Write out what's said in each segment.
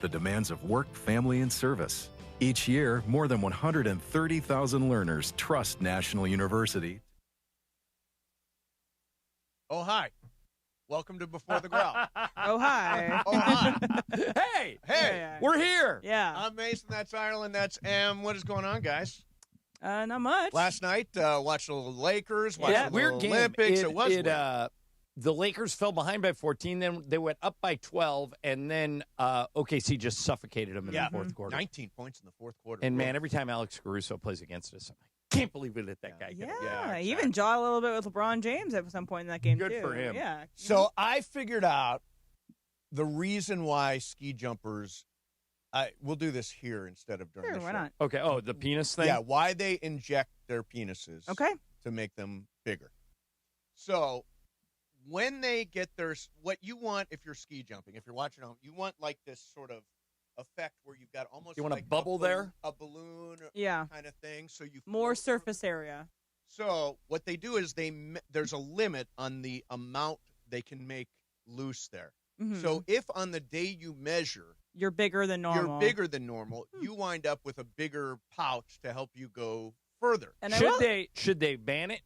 the demands of work, family, and service. Each year, more than 130,000 learners trust National University. Oh, hi. Welcome to Before the Growl. Oh, hi. Oh, hi. Hey, we're here. Yeah. I'm Mason. That's Ireland. That's M. What is going on, guys? Not much. Last night, watched the Lakers, watched the Weird game. Olympics. It was weird. The Lakers fell behind by 14, then they went up by 12, and then OKC just suffocated them in the fourth quarter. 19 points in the fourth quarter. And, man, every time Alex Caruso plays against us, I'm like, can't believe we let that guy get it. Yeah, exactly. he even jawed a little bit with LeBron James at some point in that game, Good too. for him. Yeah. So I figured out the reason why ski jumpers, we'll do this here instead of during Sure, the why show. not? Okay, the penis thing? Yeah, why they inject their penises Okay. to make them bigger. So when they get what you want if you're ski jumping, if you're watching home, you want like this sort of effect where you've got almost You want a like bubble there? a balloon Yeah. kind of thing. So you More float through. surface area. So what they do is there's a limit on the amount they can make loose there. Mhm. So if on the day you measure, You're bigger than normal. you're bigger than normal, you wind up with a bigger pouch to help you go further. And Should they ban it?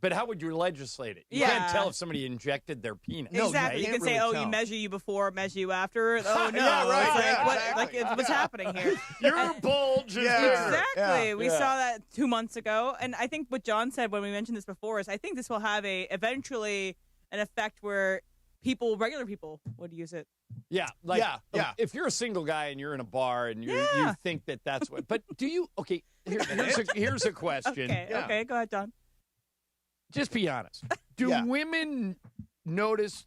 But how would you legislate it? You Yeah. can't tell if somebody injected their penis. No, exactly. you You can't can say, really you tell. measure you before, measure you after. Oh, no. Yeah, right, It's like, yeah, what, exactly. what's happening here? Your bulge is Yeah. bigger. Exactly. Yeah. We saw that 2 months ago. And I think what John said when we mentioned this before is I think this will have eventually an effect where regular people would use it. Yeah, if you're a single guy and you're in a bar and you think that's what. But do you? Okay, here's a question. Okay, go ahead, John. Just be honest. Do women notice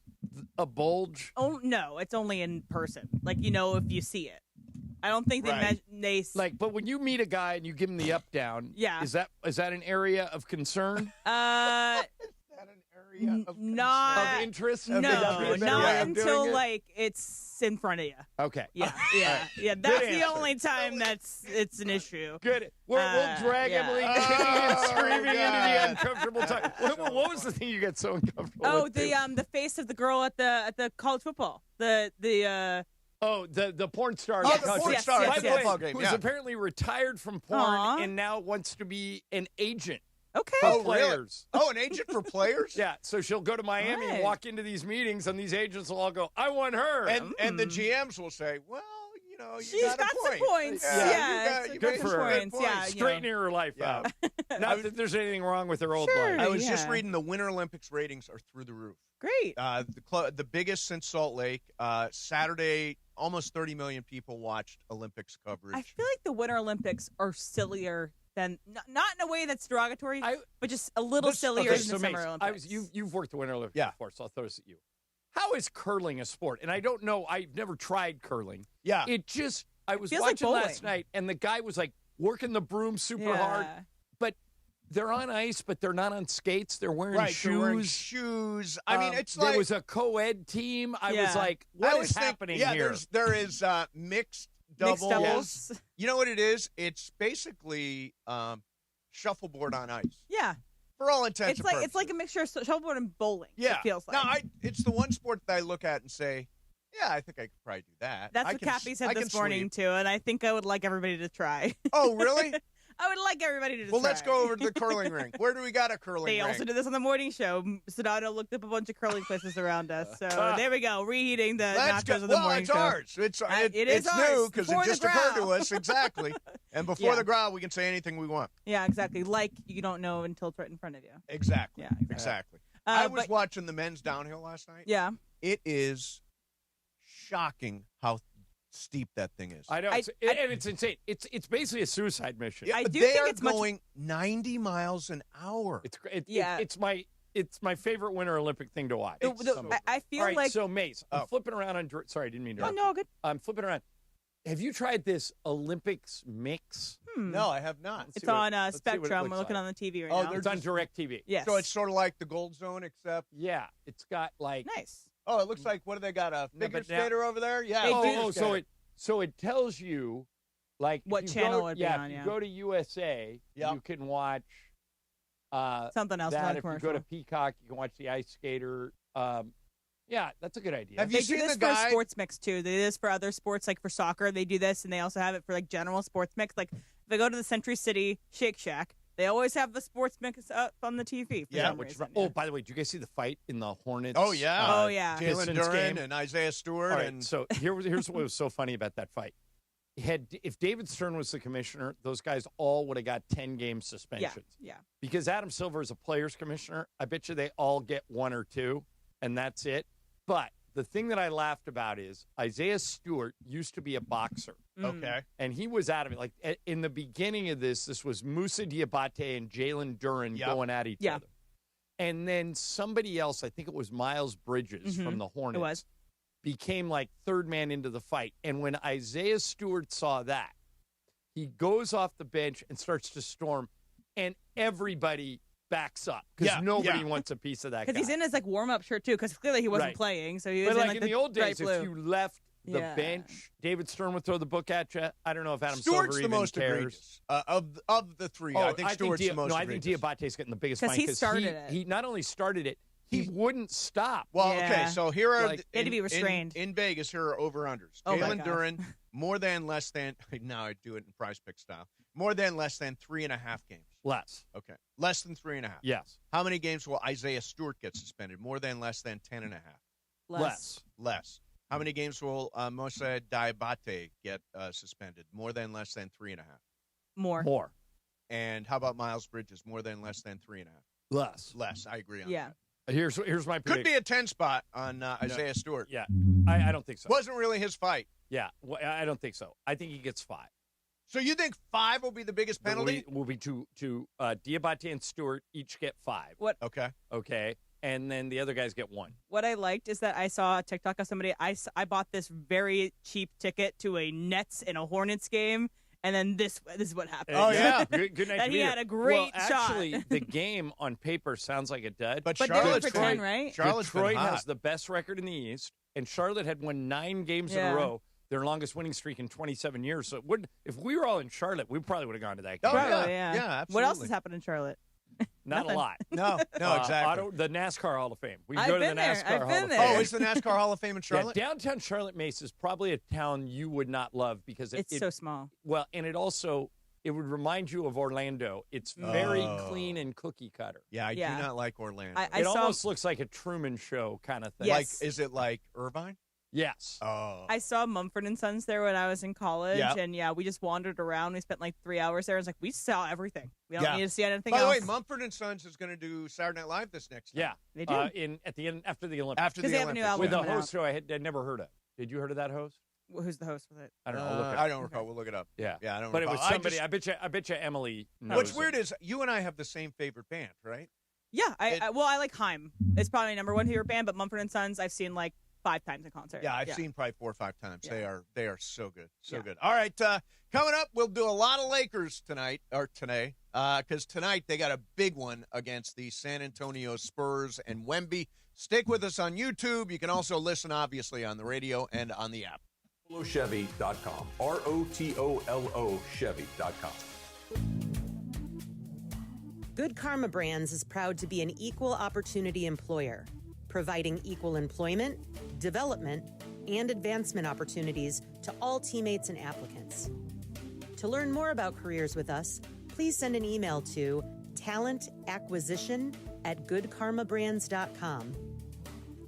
a bulge? Oh no, it's only in person. Like if you see it. I don't think they But when you meet a guy and you give him the up down, is that an area of concern? Not of interest? No, not until it's in front of you. Okay. Yeah. That's the only time it's an issue. Good. We'll drag Emily kicking and screaming into the uncomfortable time. What was the thing you get so uncomfortable? Oh, with the face of the girl at the college football. The porn star. Oh, the porn star at the football game. Who's apparently retired from porn and now wants to be an agent. Okay. For players. Really? Oh, an agent for players? Yeah. So she'll go to Miami and walk into these meetings, and these agents will all go, "I want her." And the GMs will say, "Well, she's got some points. Good for her. Points. Yeah, straightening her life out. Not that there's anything wrong with her old life. I was just reading the Winter Olympics ratings are through the roof. Great. The biggest since Salt Lake. Saturday, almost 30 million people watched Olympics coverage. I feel like the Winter Olympics are sillier than not in a way that's derogatory, but just a little sillier than the Summer Olympics. You've worked the Winter Olympics before, so I'll throw this at you. How is curling a sport? And I don't know. I've never tried curling. Yeah. I was feels watching like last night, and the guy was working the broom super hard. But they're on ice, but they're not on skates. They're wearing shoes. They're wearing shoes. I mean, it's there was a co-ed team. I was like, what is happening here? There is mixed doubles. Yes. You know what it is? It's basically shuffleboard on ice. Yeah. For all intents and purposes. It's like a mixture of shuffleboard and bowling. Yeah. It feels like. No, it's the one sport that I look at and say, yeah, I think I could probably do that. That's what Cappy said this morning, too, and I think I would like everybody to try. Oh, really? I would like everybody to try. Well, let's go over to the curling rink. Where do we got a curling They rink? also did this on the morning show. Sedano looked up a bunch of curling places around us. So there we go, reheating the nachos of the morning show. Ours. It's new because it just occurred to us. Exactly. And before the growl, we can say anything we want. Yeah, exactly. Like you don't know until it's right in front of you. Exactly. Yeah, exactly. I was watching the men's downhill last night. Yeah. It is shocking how steep that thing is. I know, and it's insane. It's basically a suicide mission. I do they think are it's going 90 miles an hour. It's my favorite Winter Olympic thing to watch. I feel all right, like so Mace, I'm flipping around on. Sorry, I didn't mean to. Oh no, good. I'm flipping around. Have you tried this Olympics mix? No, I have not. It's on Spectrum. We're looking on the TV right now. It's on Direct TV. Yes. So it's sort of like the Gold Zone, except it's got nice. Oh, it looks like what do they got? A figure skater over there? Yeah. So it tells you what channel it'd be on. If you go to USA, you can watch something else. That if you go to Peacock, you can watch the ice skater. Yeah, that's a good idea. Have They you do seen this the guy? for sports mix too. They do this for other sports, like for soccer. They do this, and they also have it for like general sports mix. Like if I go to the Century City Shake Shack, they always have the sports mix up on the TV for some reason. Oh, by the way, did you guys see the fight in the Hornets? Oh, yeah. Jalen Pistons Duren game? and Isaiah Stewart. All right, and so here's what was so funny about that fight. If David Stern was the commissioner, those guys all would have got 10-game suspensions. Yeah. Because Adam Silver is a players commissioner, I bet you they all get 1 or 2, and that's it. But the thing that I laughed about is Isaiah Stewart used to be a boxer. Okay. And he was out of it. Like in the beginning of this was Moussa Diabate and Jalen Duren going at each other. And then somebody else, I think it was Miles Bridges from the Hornets, became like third man into the fight. And when Isaiah Stewart saw that, he goes off the bench and starts to storm, and everybody backs up because nobody wants a piece of that guy. Because he's in his like warm-up shirt too, because clearly he wasn't playing. So he was but in in the old days, if you left the Yeah. bench, David Stern would throw the book at you. I don't know if Adam Stewart's Silver the even most cares. egregious of the three. I think Stewart's the most I think egregious. Diabate's getting the biggest 'Cause fine he started it. He not only started it, he wouldn't stop. Well, Yeah. okay, so here are Like, he had to be restrained. in Vegas. Here are over-unders. Oh, my Jalen God. Duren, more than, less than. Now I do it in price pick style. More than, less than 3.5 games. Less. Okay, less than 3.5. Yes. How many games will Isaiah Stewart get suspended? More than, less than 10.5. Less. Less. How many games will Moussa Diabate get suspended? More than, less than 3.5. More. And how about Miles Bridges? More than, less than 3.5. Less. Less. I agree on Yeah. that. Here's my Could prediction. be a 10 spot on Isaiah Stewart. Yeah. I don't think so. Wasn't really his fight. Yeah. Well, I don't think so. I think he gets 5. So you think 5 will be the biggest penalty? Will be to Diabate and Stewart each get 5. What Okay. Okay. And then the other guys get 1. What I liked is that I saw a TikTok of somebody. I bought this very cheap ticket to a Nets and a Hornets game, and then this is what happened. Oh, yeah. Good night. And he had a great well, shot. actually, the game on paper sounds like a dud. But But they were Charlotte's for 10, great. right? Charlotte's been Detroit hot. has the best record in the East, and Charlotte had won 9 games in Yeah. a row, their longest winning streak in 27 years. So if we were all in Charlotte, we probably would have gone to that game. Oh, Probably, yeah. Yeah, absolutely. What else has happened in Charlotte? Not Nothing. a lot. No, exactly. The NASCAR Hall of Fame. We can I've go to the been there. NASCAR I've Hall been of there. Fame. Oh, is the NASCAR Hall of Fame in Charlotte? Yeah, downtown Charlotte Mesa is probably a town you would not love because It's so small. well, and it would remind you of Orlando. It's very clean and cookie cutter. Yeah, I Yeah. do not like Orlando. I It saw almost looks like a Truman Show kind of thing. Yes. Like, is it like Irvine? Yes. Oh. I saw Mumford and Sons there when I was in college, Yeah. and we just wandered around. We spent like 3 hours there. It's like we saw everything. We don't Yeah. need to see anything By the else. way, Mumford and Sons is going to do Saturday Night Live this next Yeah. They do. At the end after the Olympics. after the 'Cause they have a new Olympics. album with a coming out. host who I'd never heard of. Did you heard of that host? Who's the host with it? I don't know. Look it up. I don't recall. We'll look it up. Yeah. Yeah, I don't But it recall. was somebody. I bet you Emily knows. What's him. weird is you and I have the same favorite band, right? Yeah, I like Haim. It's probably my number one favorite band, but Mumford and Sons I've seen like 5 times in concert. Yeah, I've seen probably 4 or 5 times. Yeah. They are so good, so Yeah. good. All right, coming up, we'll do a lot of Lakers today, because tonight they got a big one against the San Antonio Spurs and Wemby. Stick with us on YouTube. You can also listen, obviously, on the radio and on the app. ROTOLO-Chevy.com. ROTOLO Chevy.com. Good Karma Brands is proud to be an equal opportunity employer, providing equal employment, development, and advancement opportunities to all teammates and applicants. To learn more about careers with us, please send an email to talentacquisition@goodkarmabrands.com.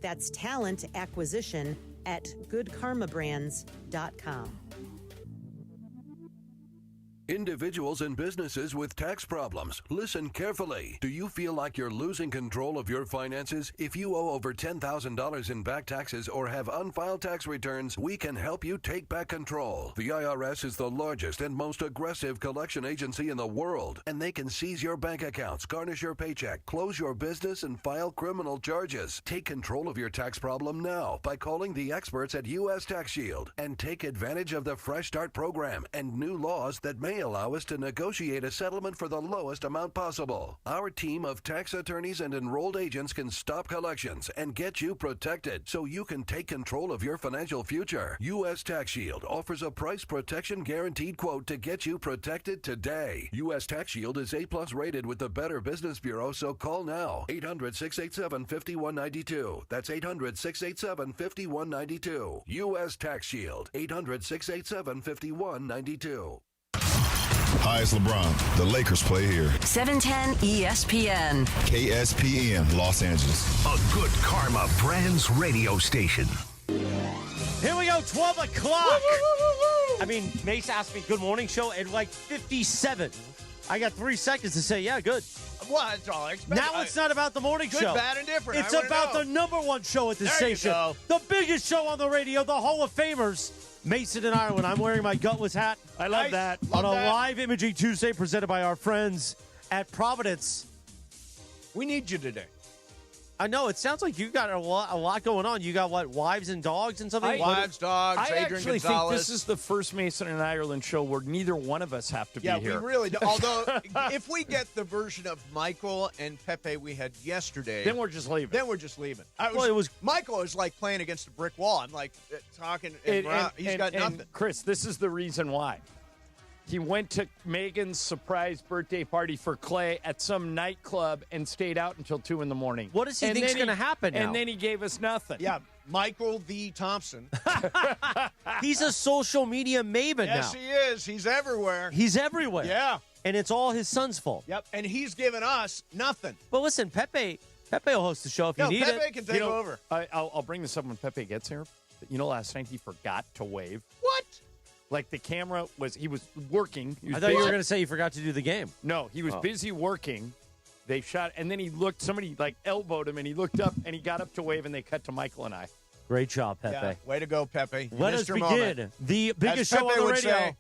That's talentacquisition@goodkarmabrands.com. Individuals and businesses with tax problems, listen carefully. Do you feel like you're losing control of your finances? If you owe over $10,000 in back taxes or have unfiled tax returns, we can help you take back control. The IRS is the largest and most aggressive collection agency in the world, and they can seize your bank accounts, garnish your paycheck, close your business, and file criminal charges. Take control of your tax problem now by calling the experts at U.S. Tax Shield and take advantage of the Fresh Start program and new laws that may may allow us to negotiate a settlement for the lowest amount possible. Our team of tax attorneys and enrolled agents can stop collections and get you protected so you can take control of your financial future. U.S. Tax Shield offers a price protection guaranteed quote to get you protected today. U.S. Tax Shield is A+ rated with the Better Business Bureau, so call now. 800-687-5192. That's 800-687-5192. U.S. Tax Shield. 800-687-5192. Hi, it's LeBron. The Lakers play here. 710 ESPN. KSPN, Los Angeles. A Good Karma Brands radio station. Here we go, 12 o'clock. I mean, Mace asked me good morning show at like 57. I got 3 seconds to say, yeah, good. Well, that's all I expect. Now it's not about the morning good, show. Good, bad, and different. It's about the number one show at the station. The biggest show on the radio, the Hall of Famers. Mason and Ireland. I'm wearing my gutless hat. I love that. On a live Imaging Tuesday presented by our friends at Providence. We need you today. I know. It sounds like you got a lot going on. You got, what, wives and dogs and something? Wives, dogs, Adrien Gonzalez. I actually think this is the first Mason and Ireland show where neither one of us have to be here. Yeah, we really do. Although, if we get the version of Michael and Pepe we had yesterday. Then we're just leaving. Michael is like playing against a brick wall. I'm like talking, and he's got nothing. Chris, this is the reason why. He went to Megan's surprise birthday party for Clay at some nightclub and stayed out until 2 in the morning. What does he think is going to happen now? And then he gave us nothing. Yeah, Michael V. Thompson. He's a social media maven now. Yes, he is. He's everywhere. He's everywhere. Yeah. And it's all his son's fault. Yep, and he's given us nothing. But listen, Pepe will host the show if you need it. Pepe can take over. I'll bring this up when Pepe gets here. You know, last night he forgot to wave. What? Like the camera he was working. I thought you were going to say you forgot to do the game. No, he was busy working. They shot, and then he looked, somebody like elbowed him, and he looked up, and he got up to wave, and they cut to Michael and I. Great job, Pepe. Yeah, way to go, Pepe. Let us begin. The biggest show on the radio.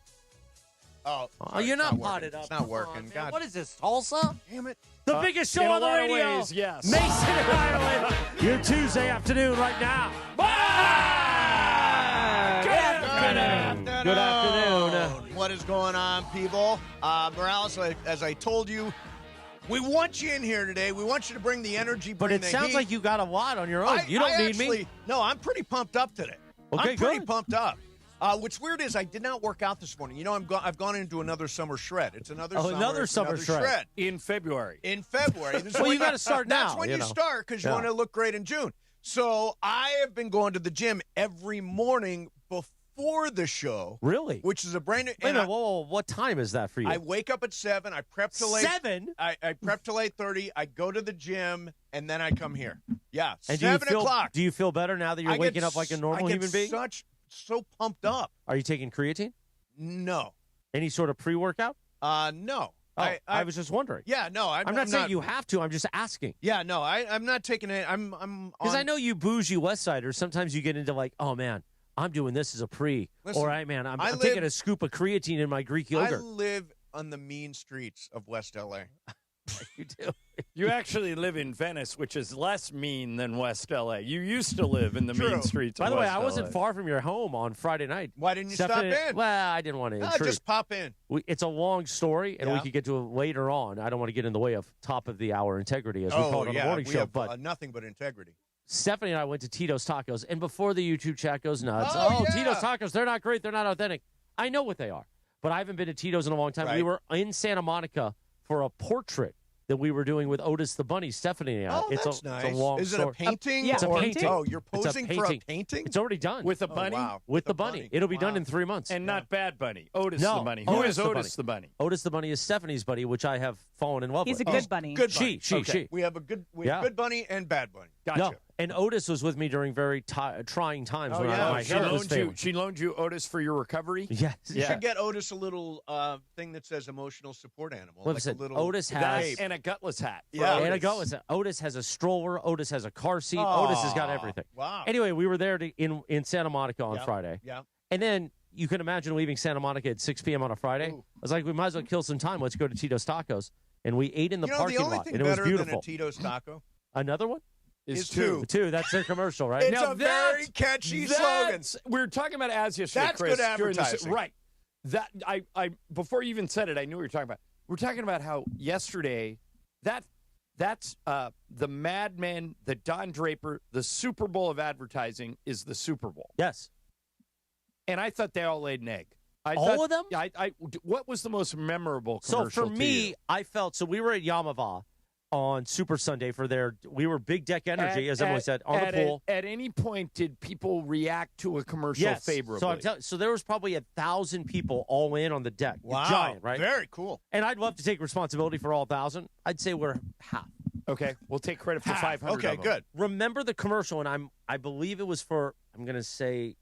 Say, you're not potted up. It's not working. God. What is this, Tulsa? Damn it. The biggest show on the radio. Ways, yes. Mason and Ireland. Your Tuesday afternoon right now. Good afternoon. What is going on, people? Morales, as I told you, we want you in here today. We want you to bring the energy. But it sounds like you got a lot on your own. You don't need me. No, I'm pretty pumped up today. Okay, I'm pretty pumped up. What's weird is I did not work out this morning. You know, I've gone into another summer shred. It's another summer shred. In February. In February. Well, you got to start now. That's when you start because you want to look great in June. So I have been going to the gym every morning before the show. Really? Which is a brand new. Wait a minute, whoa, what time is that for you? I wake up at 7. I prep till 8. 7? I prep till 8:30. I go to the gym, and then I come here. Yeah, and 7 o'clock. Do you feel better now that you're waking up like a normal human being? So pumped up. Are you taking creatine? No. Any sort of pre-workout? No. Oh, I was just wondering. Yeah, no. I'm not saying you have to. I'm just asking. Yeah, no. I'm not taking it. I'm because I know you bougie West Siders. Sometimes you get into like, oh man, I'm doing this as a pre. Listen, or I'm taking a scoop of creatine in my Greek yogurt. I live on the mean streets of West LA. You do. You actually live in Venice, which is less mean than West LA. You used to live in the mean streets of By the way, West I wasn't LA. far from your home on Friday night. Why didn't you stop in? Well, I didn't want to intrude. Just pop in. It's a long story, and we could get to it later on. I don't want to get in the way of top of the hour integrity, as we call it on the morning show. Have, but nothing but integrity. Stephanie and I went to Tito's Tacos, and before the YouTube chat goes nuts, Tito's Tacos, they're not great, they're not authentic. I know what they are, but I haven't been to Tito's in a long time. Right. We were in Santa Monica for a portrait that we were doing with Otis the Bunny, Stephanie and I. Oh, that's nice. It's a long Is it a painting? It's a painting. Oh, you're posing for a painting? It's already done. With a bunny? Wow. With the bunny. It'll be done in 3 months. And not Bad Bunny. Otis No, the Bunny. Who is Otis the Bunny? Otis the Bunny is Stephanie's bunny, which I have fallen in love He's with. a good bunny. Good bunny. She. We have a good bunny and bad bunny. Gotcha. No, and Otis was with me during very trying times when my hair was failing. She loaned you Otis for your recovery? Yes. You should get Otis a little thing that says emotional support animal. Listen, like a little Otis has... And a gutless hat. Yeah, and a gutless hat. Otis has a stroller. Otis has a car seat. Otis has got everything. Wow. Anyway, we were there in Santa Monica on Friday. Yeah. And then you can imagine leaving Santa Monica at 6 p.m. on a Friday. Ooh. I was like, we might as well kill some time. Let's go to Tito's Tacos. And we ate in the parking lot, and it was the only thing better beautiful. than a Tito's taco Another one? is two. That's their commercial, right? It's Now a very catchy slogan. We were talking about ads yesterday, That's Chris. good advertising. Right. That I before you even said it, I knew what you were talking about. We're talking about how yesterday that's the Mad Men, the Don Draper, the Super Bowl of advertising is the Super Bowl. Yes. And I thought they all laid an egg. All of them? What was the most memorable commercial? So for me, I felt we were at Yamava on Super Sunday we were Big Deck Energy, as everyone said, on the pool. At any point, did people react to a commercial favorably? So there was probably 1,000 people all in on the deck. Wow. Giant, right? Very cool. And I'd love to take responsibility for all 1,000. I'd say we're half. Okay, we'll take credit for 500. Okay, good. Remember the commercial, and I believe it was for, I'm going to say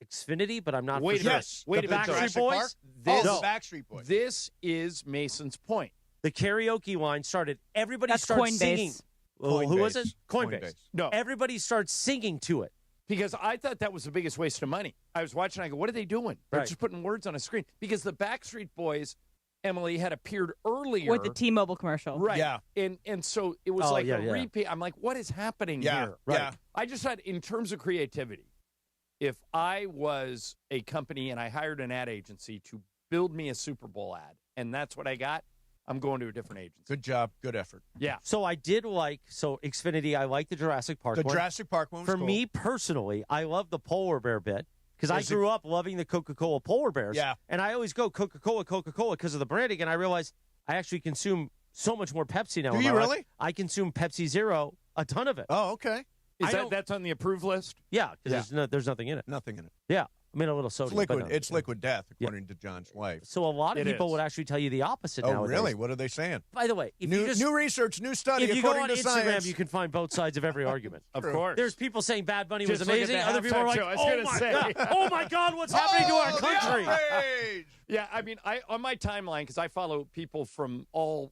Xfinity, but I'm not Wait for a sure. minute. The Backstreet Boys? The Backstreet Boys. This is Mason's point. The karaoke line started. Everybody That's started Coinbase. singing. Oh, who was it? Coinbase. No. Everybody starts singing to it. Because I thought that was the biggest waste of money. I was watching, I go, what are they doing? They're Right. just putting words on a screen. Because the Backstreet Boys, Emily, had appeared earlier. With the T-Mobile commercial. Right. Yeah. And so it was a yeah. repeat. I'm like, what is happening Yeah, here? yeah. I just thought, in terms of creativity, if I was a company and I hired an ad agency to build me a Super Bowl ad, and that's what I got, I'm going to a different agency. Good job. Good effort. Yeah. So I did Xfinity, I like the Jurassic Park The one. Jurassic Park one was For cool. me personally, I love the polar bear bit because I Is it- grew up loving the Coca-Cola polar bears. Yeah. And I always go Coca-Cola because of the branding, and I realized I actually consume so much more Pepsi now. Do in you my life. really? I consume Pepsi Zero, a ton of it. Oh, okay. That's on the approved list? Yeah, because there's nothing in it. Nothing in it. Yeah. I mean, a little soda. It's liquid. It's liquid death, according to John's wife. So a lot of It people is. would actually tell you the opposite Oh, nowadays. really? What are they saying? By the way, if you just, New research, new study. if you go according on to Instagram, science. you can find both sides of every argument. Of course. There's people saying Bad Bunny Just was look at amazing. the Other people are halftime like, show. I was oh gonna my say. God, oh my God, what's happening to our the country? outrage! Yeah, I mean, on my timeline, because I follow people from all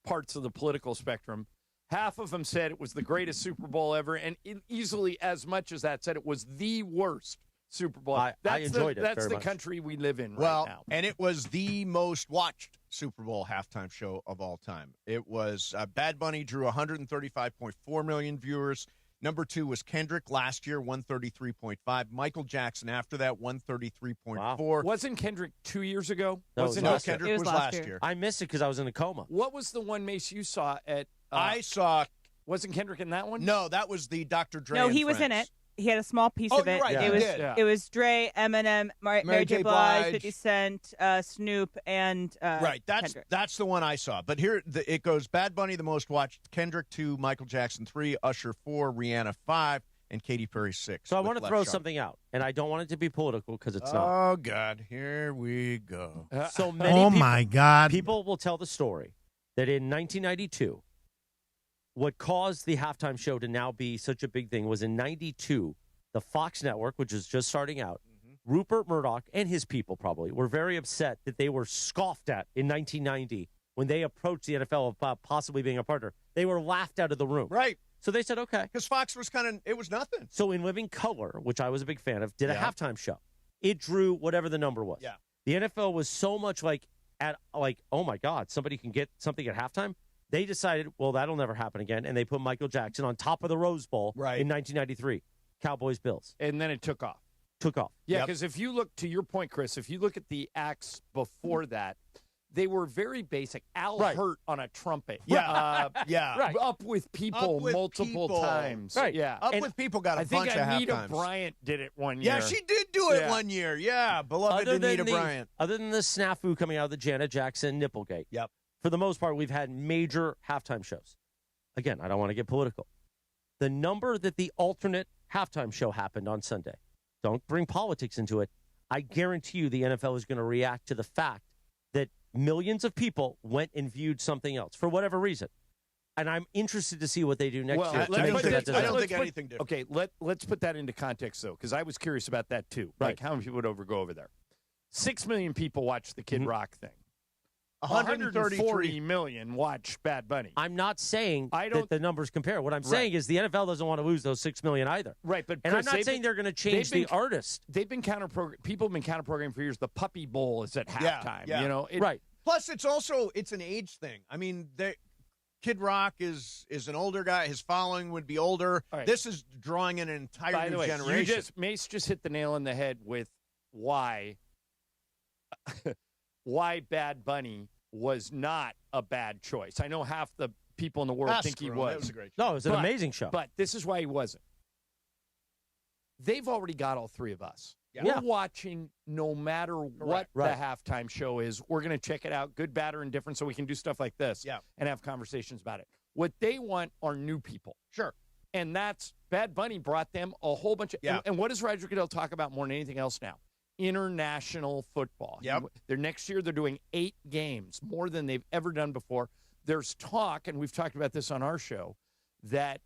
parts of the political spectrum, half of them said it was the greatest Super Bowl ever, and easily as much as that said it was the worst Super Bowl. I enjoyed it That's very the much. country we live in Well, right now. and it was the most watched Super Bowl halftime show of all time. It was Bad Bunny drew 135.4 million viewers. Number 2 was Kendrick last year, 133.5. Michael Jackson after that, 133.4. Wasn't Kendrick 2 years ago? No, Wasn't it was No, last year. Kendrick It was was last last year. year. I missed it because I was in a coma. What was the one, Mace, you saw at... I saw. Wasn't Kendrick in that one? No, that was the Dr. Dre. No, and he was in Friends. it. He had a small piece Oh, of it. you're right, It he was did. Yeah. it was Dre, Eminem, Mary J. Blige, 50 Cent, Snoop, and Right, Kendrick. that's the one I saw. But here it goes: Bad Bunny the most watched, Kendrick 2, Michael Jackson 3, Usher 4, Rihanna 5, and Katy Perry 6. So I with want to Left throw Shark. something out, and I don't want it to be political because it's not. Oh God, here we go. So many God. people will tell the story that in 1992, what caused the halftime show to now be such a big thing was in 92, the Fox network, which was just starting out, Rupert Murdoch and his people probably were very upset that they were scoffed at in 1990 when they approached the NFL about possibly being a partner. They were laughed out of the room. Right. So they said, okay. Because Fox was it was nothing. So In Living Color, which I was a big fan of, did a Yeah. halftime show. It drew whatever the number was. Yeah. The NFL was so much like, oh my God, somebody can get something at halftime. They decided, well, that'll never happen again. And they put Michael Jackson on top of the Rose Bowl in 1993. Cowboys-Bills. And then it took off. Yeah, because if you look, to your point, Chris, if you look at the acts before that, they were very basic. Al Hurt on a trumpet. Yeah. Yeah. Right. Up with people Up with multiple people. times. Right. Yeah. Up with people got a I think bunch of Anita halftimes. Bryant did it one year. Yeah, she did do it one year. Yeah, beloved Anita Bryant. Other than the snafu coming out of the Janet Jackson Nipplegate, Yep. for the most part, we've had major halftime shows. Again, I don't want to get political. The number that the alternate halftime show happened on Sunday, don't bring politics into it. I guarantee you the NFL is going to react to the fact that millions of people went and viewed something else for whatever reason. And I'm interested to see what they do next year. to make sure that doesn't I don't happen. think anything different. Okay, let's put that into context, though, because I was curious about that, too. Right. Like, how many people would go over there? 6 million people watched the Kid Rock thing. 140 million watch Bad Bunny. I'm not saying that the numbers compare. What I'm saying is the NFL doesn't want to lose those 6 million either. Right, but and Chris, I'm not saying they're going to change the artist. They've been people have been counter-programming for years. The Puppy Bowl is at halftime. Yeah. You know, right. Plus, it's an age thing. I mean, Kid Rock is an older guy. His following would be older. Right. This is drawing in an entire By new the way, generation. Mace just hit the nail on the head with why why Bad Bunny was not a bad choice. I know half the people in the world think he was. That was a great show. No, it was an amazing show. But this is why he wasn't. They've already got all three of us. Yeah. We're watching no matter what the halftime show is. We're going to check it out, good, bad, or indifferent, so we can do stuff like this and have conversations about it. What they want are new people. Sure. And that's Bad Bunny brought them a whole bunch of and what does Roger Goodell talk about more than anything else now? International football. Yep. Next year they're doing 8 games, more than they've ever done before. There's talk, and we've talked about this on our show, that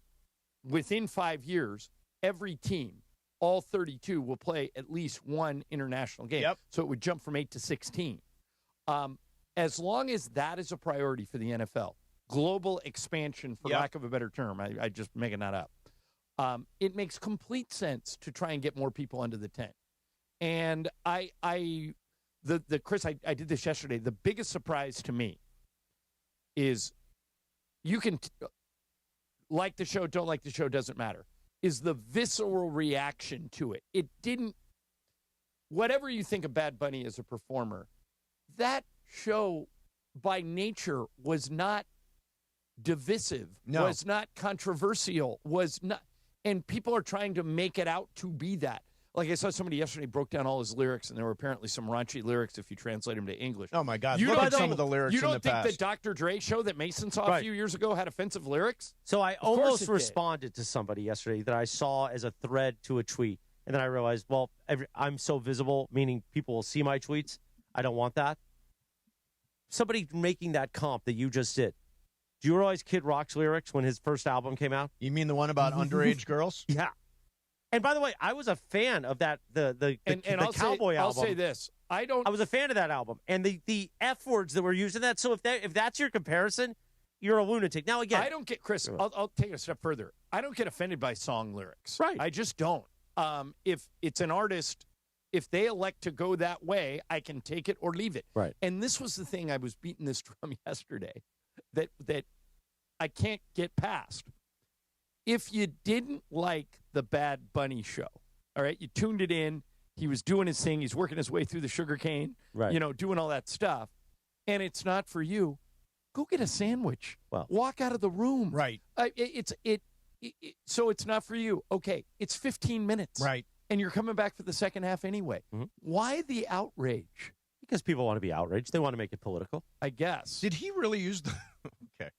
within 5 years, every team, all 32, will play at least one international game. Yep. So it would jump from 8 to 16. As long as that is a priority for the NFL, global expansion, for lack of a better term, I just making that up. It makes complete sense to try and get more people under the tent. And Chris, I did this yesterday. The biggest surprise to me is you can like the show, don't like the show, doesn't matter, is the visceral reaction to it. It didn't, whatever you think of Bad Bunny as a performer, that show by nature was not divisive, was not controversial, was not, and people are trying to make it out to be that. Like I saw somebody yesterday broke down all his lyrics, and there were apparently some raunchy lyrics if you translate them to English. Oh, my God. Look at some of the lyrics in the past. You don't think the Dr. Dre show that Mason saw a few years ago had offensive lyrics? So I almost responded to somebody yesterday that I saw as a thread to a tweet, and then I realized, well, I'm so visible, meaning people will see my tweets. I don't want that. Somebody making that comp that you just did. Do you realize Kid Rock's lyrics when his first album came out? You mean the one about underage girls? Yeah. And by the way, I was a fan of that the Cowboy album. I'll say this: I was a fan of that album, and the F words that were used in that. So if that's your comparison, you're a lunatic. Now again, I don't get Chris. I'll take it a step further. I don't get offended by song lyrics. Right. I just don't. If it's an artist, if they elect to go that way, I can take it or leave it. Right. And this was the thing I was beating this drum yesterday that I can't get past. If you didn't like the Bad Bunny show, all right, you tuned it in, he was doing his thing, he's working his way through the sugarcane, doing all that stuff, and it's not for you, go get a sandwich. Well, walk out of the room. Right. So it's not for you. Okay, it's 15 minutes. Right. And you're coming back for the second half anyway. Mm-hmm. Why the outrage? Because people want to be outraged. They want to make it political. I guess. Did he really use the okay.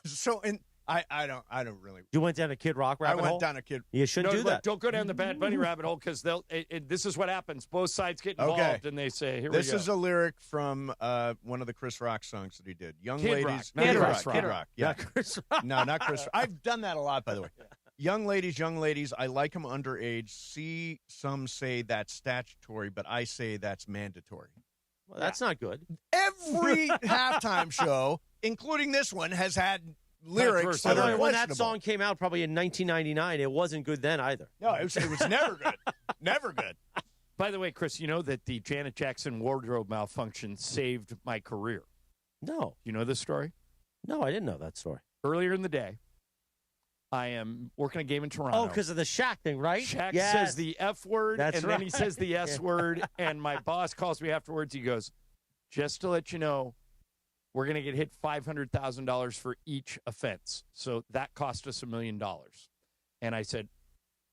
So I don't really. You went down a Kid Rock rabbit hole? I went down a Kid. You shouldn't do that. Don't go down the Bad Bunny rabbit hole because this is what happens. Both sides get involved and they say, here we go. This is a lyric from one of the Chris Rock songs that he did. Young Kid ladies. Rock. Kid Rock. Yeah. Not Chris Rock. No, not Chris Rock. I've done that a lot, by the way. Young ladies, I like them underage. See, some say that's statutory, but I say that's mandatory. Well, that's not good. Every halftime show, including this one, has had lyrics that are when that song came out, probably in 1999, it wasn't good then either. No, it was never good. Never good. By the way, Chris, you know that the Janet Jackson wardrobe malfunction saved my career. No. You know this story? No, I didn't know that story. Earlier in the day, I am working a game in Toronto. Oh, because of the Shaq thing, right? Shaq says the F word, then he says the S word, and my boss calls me afterwards. He goes, just to let you know, we're going to get hit $500,000 for each offense. So that cost us $1 million. And I said,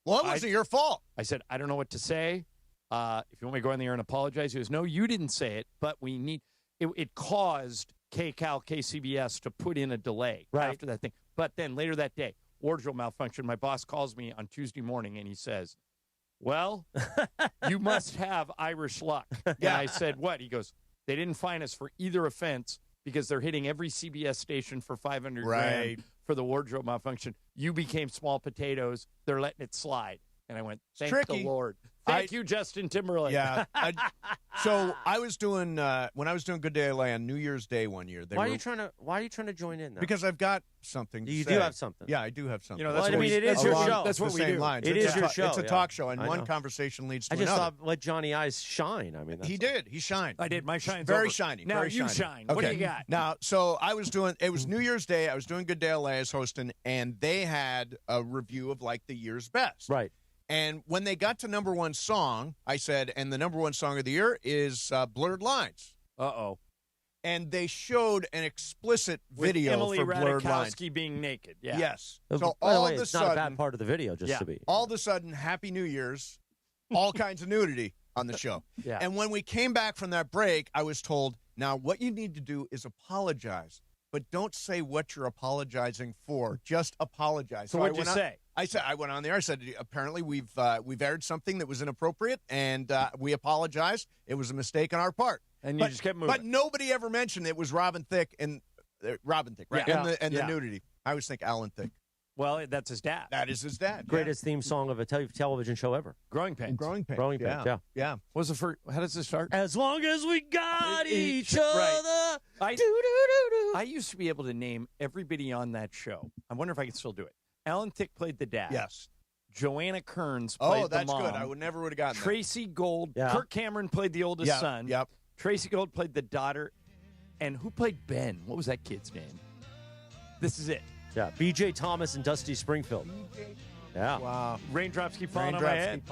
well, it wasn't your fault. I said, I don't know what to say. If you want me to go on the air and apologize, he goes, no, you didn't say it, but we need it caused KCAL, KCBS to put in a delay after that thing. But then later that day, wardrobe malfunction, my boss calls me on Tuesday morning and he says, well, you must have Irish luck. And I said, what? He goes, they didn't fine us for either offense because they're hitting every CBS station for $500 grand for the wardrobe malfunction. You became small potatoes. They're letting it slide. And I went, thank the Lord. Thank you, Justin Timberlake. Yeah. So I was doing when I was doing Good Day LA on New Year's Day one year. Why are you trying to join in? Now? Because I've got something. You to do say. have something. Yeah, I do have something. You know, it is your show. That's what we do. It is your show. It's a talk show, and one conversation leads to another. I just thought let Johnny Eyes shine. I mean, he did. He shined. I did. My shine's very over. shiny. Now very you shiny. shine. Okay. What do you got? Now, so I was doing. It was New Year's Day. I was doing Good Day LA as hosting, and they had a review of like the year's best. Right. And when they got to number one song, I said, and the number one song of the year is Blurred Lines. Uh-oh. And they showed an explicit video Emily for Blurred Lines. being naked. Yeah. Yes. So all all of a of a it's sudden, not a bad part of the video, just to be. all of a sudden, Happy New Year's, all kinds of nudity on the show. Yeah. And when we came back from that break, I was told, now what you need to do is apologize, but don't say what you're apologizing for. Just apologize. So what'd you say? I went on there. I said, apparently we've aired something that was inappropriate, and we apologize. It was a mistake on our part. And you just kept moving. But nobody ever mentioned it was Robin Thicke and Robin Thicke, right? Yeah. And the nudity. I always think Alan Thicke. Well, that's his dad. That is his dad. Greatest theme song of a television show ever. Growing Pains. Growing Pains. Growing Pains, yeah. Yeah. What was the first? How does it start? As long as we got each right. other. I used to be able to name everybody on that show. I wonder if I can still do it. Alan Thicke played the dad. Yes. Joanna Kearns played the mom. Oh, that's good. I never would have gotten Tracy Gold. Yeah. Kirk Cameron played the oldest son. Yep. Tracy Gold played the daughter. And who played Ben? What was that kid's name? This is it. Yeah, B.J. Thomas and Dusty Springfield. Yeah. Wow. Raindrops keep falling on my head.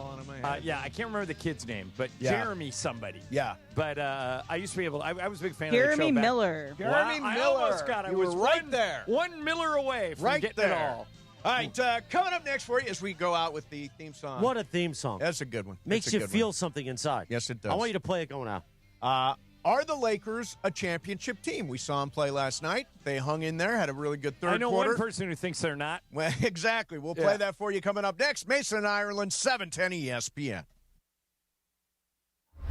Yeah, I can't remember the kid's name, but Jeremy somebody. Yeah. But I used to be able to, I was a big fan Jeremy of the show Miller. Jeremy I Miller. almost got it. You were right there. One Miller away from Right getting there. it all. All right, coming up next for you as we go out with the theme song. What a theme song. That's a good one. Makes you feel something inside. Yes, it does. I want you to play it going out. Are the Lakers a championship team? We saw them play last night. They hung in there, had a really good third quarter. I know one person who thinks they're not. Well, exactly. We'll play that for you coming up next. Mason, Ireland, 710 ESPN.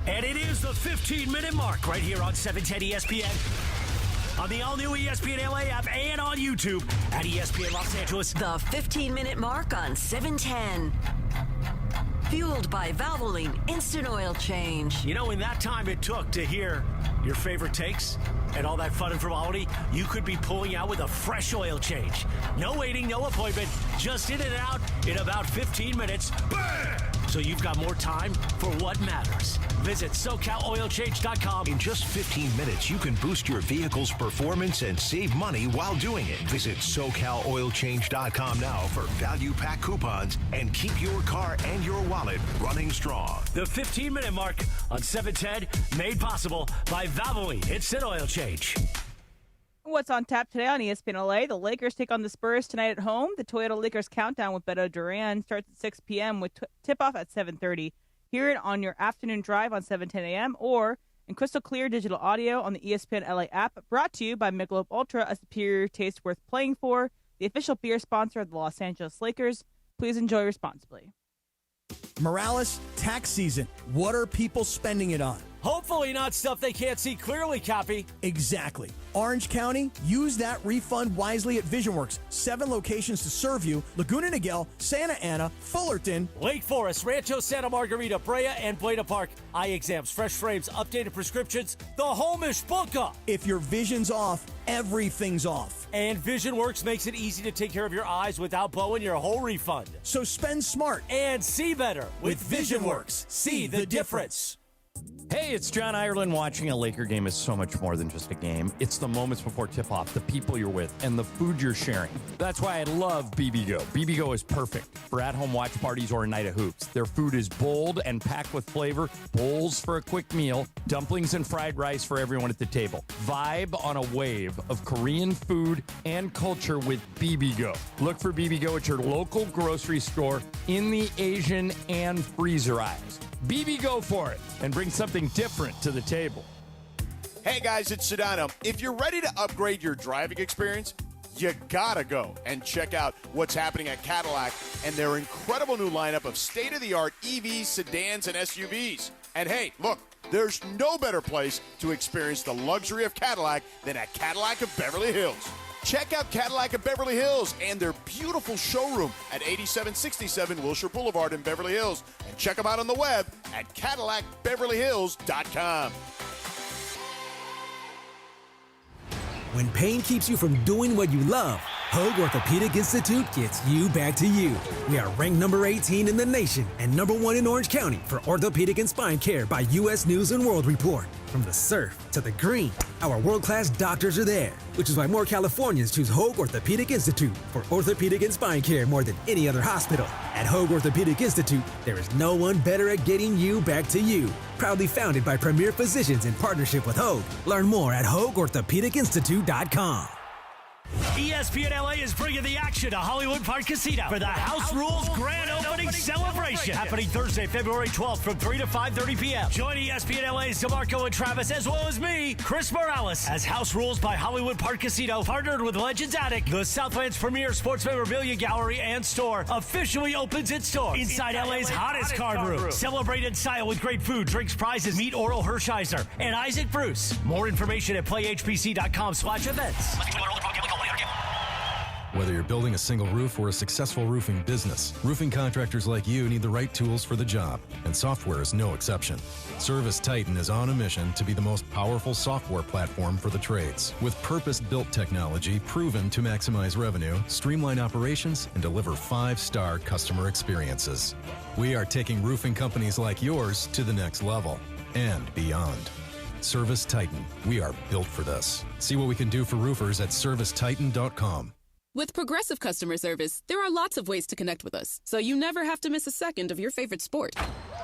And it is the 15-minute mark right here on 710 ESPN. On the all-new ESPN LA app and on YouTube at ESPN Los Angeles. The 15-minute mark on 710. Fueled by Valvoline Instant Oil Change. You know, in that time it took to hear your favorite takes and all that fun and frivolity, you could be pulling out with a fresh oil change. No waiting, no appointment, just in and out in about 15 minutes. Bam! So you've got more time for what matters. Visit SoCalOilChange.com. In just 15 minutes, you can boost your vehicle's performance and save money while doing it. Visit SoCalOilChange.com now for value pack coupons and keep your car and your wallet running strong. The 15-minute mark on 710, made possible by Valvoline Instant Oil Change. What's on tap today on ESPN LA? The Lakers take on the Spurs tonight at home. The Toyota Lakers Countdown with Beto Duran starts at 6 p.m. with tip-off at 7:30. Hear it on your afternoon drive on 7:10 a.m. or in crystal clear digital audio on the ESPN LA app. Brought to you by Michelob Ultra, a superior taste worth playing for, the official beer sponsor of the Los Angeles Lakers. Please enjoy responsibly. Morales, tax season. What are people spending it on? Hopefully not stuff they can't see clearly, Cappy. Exactly. Orange County, use that refund wisely at VisionWorks. 7 locations to serve you. Laguna Niguel, Santa Ana, Fullerton, Lake Forest, Rancho Santa Margarita, Brea, and Buena Park. Eye exams, fresh frames, updated prescriptions, the Homish Booka. If your vision's off, everything's off. And VisionWorks makes it easy to take care of your eyes without blowing your whole refund. So spend smart and see better with VisionWorks. See the difference. Hey, it's John Ireland. Watching a Laker game is so much more than just a game. It's the moments before tip-off, the people you're with, and the food you're sharing. That's why I love BBGO. BBGO is perfect for at-home watch parties or a night of hoops. Their food is bold and packed with flavor, bowls for a quick meal, dumplings and fried rice for everyone at the table. Vibe on a wave of Korean food and culture with BBGO. Look for BBGO at your local grocery store in the Asian and freezer aisles. BBGO for it and bring something different to the table. Hey guys, it's Sedano. If you're ready to upgrade your driving experience, you gotta go and check out what's happening at Cadillac and their incredible new lineup of state-of-the-art EVs, sedans, and SUVs. And hey, look, there's no better place to experience the luxury of Cadillac than at Cadillac of Beverly Hills. Check out Cadillac of Beverly Hills and their beautiful showroom at 8767 Wilshire Boulevard in Beverly Hills. And check them out on the web at CadillacBeverlyHills.com. When pain keeps you from doing what you love, Hoag Orthopedic Institute gets you back to you. We are ranked number 18 in the nation and number 1 in Orange County for orthopedic and spine care by U.S. News and World Report. From the surf to the green, our world-class doctors are there, which is why more Californians choose Hoag Orthopedic Institute for orthopedic and spine care more than any other hospital. At Hoag Orthopedic Institute, there is no one better at getting you back to you. Proudly founded by premier physicians in partnership with Hoag. Learn more at HoagOrthopedicInstitute.com. ESPN LA is bringing the action to Hollywood Park Casino for the House Rules Grand Opening Celebration, happening Thursday, February 12th from 3 to 5:30 p.m. Join ESPN LA's DeMarco and Travis, as well as me, Chris Morales, as House Rules by Hollywood Park Casino, partnered with Legends Attic, the Southland's premier sports memorabilia gallery and store, officially opens its doors inside LA's hottest card room. Celebrate in style with great food, drinks, prizes. Meet Oral Hershiser and Isaac Bruce. More information at playhpc.com/events. Whether you're building a single roof or a successful roofing business, roofing contractors like you need the right tools for the job, and software is no exception. Service Titan is on a mission to be the most powerful software platform for the trades, with purpose-built technology proven to maximize revenue, streamline operations, and deliver 5-star customer experiences. We are taking roofing companies like yours to the next level and beyond. Service Titan, we are built for this. See what we can do for roofers at servicetitan.com. With Progressive Customer Service, there are lots of ways to connect with us, so you never have to miss a second of your favorite sport.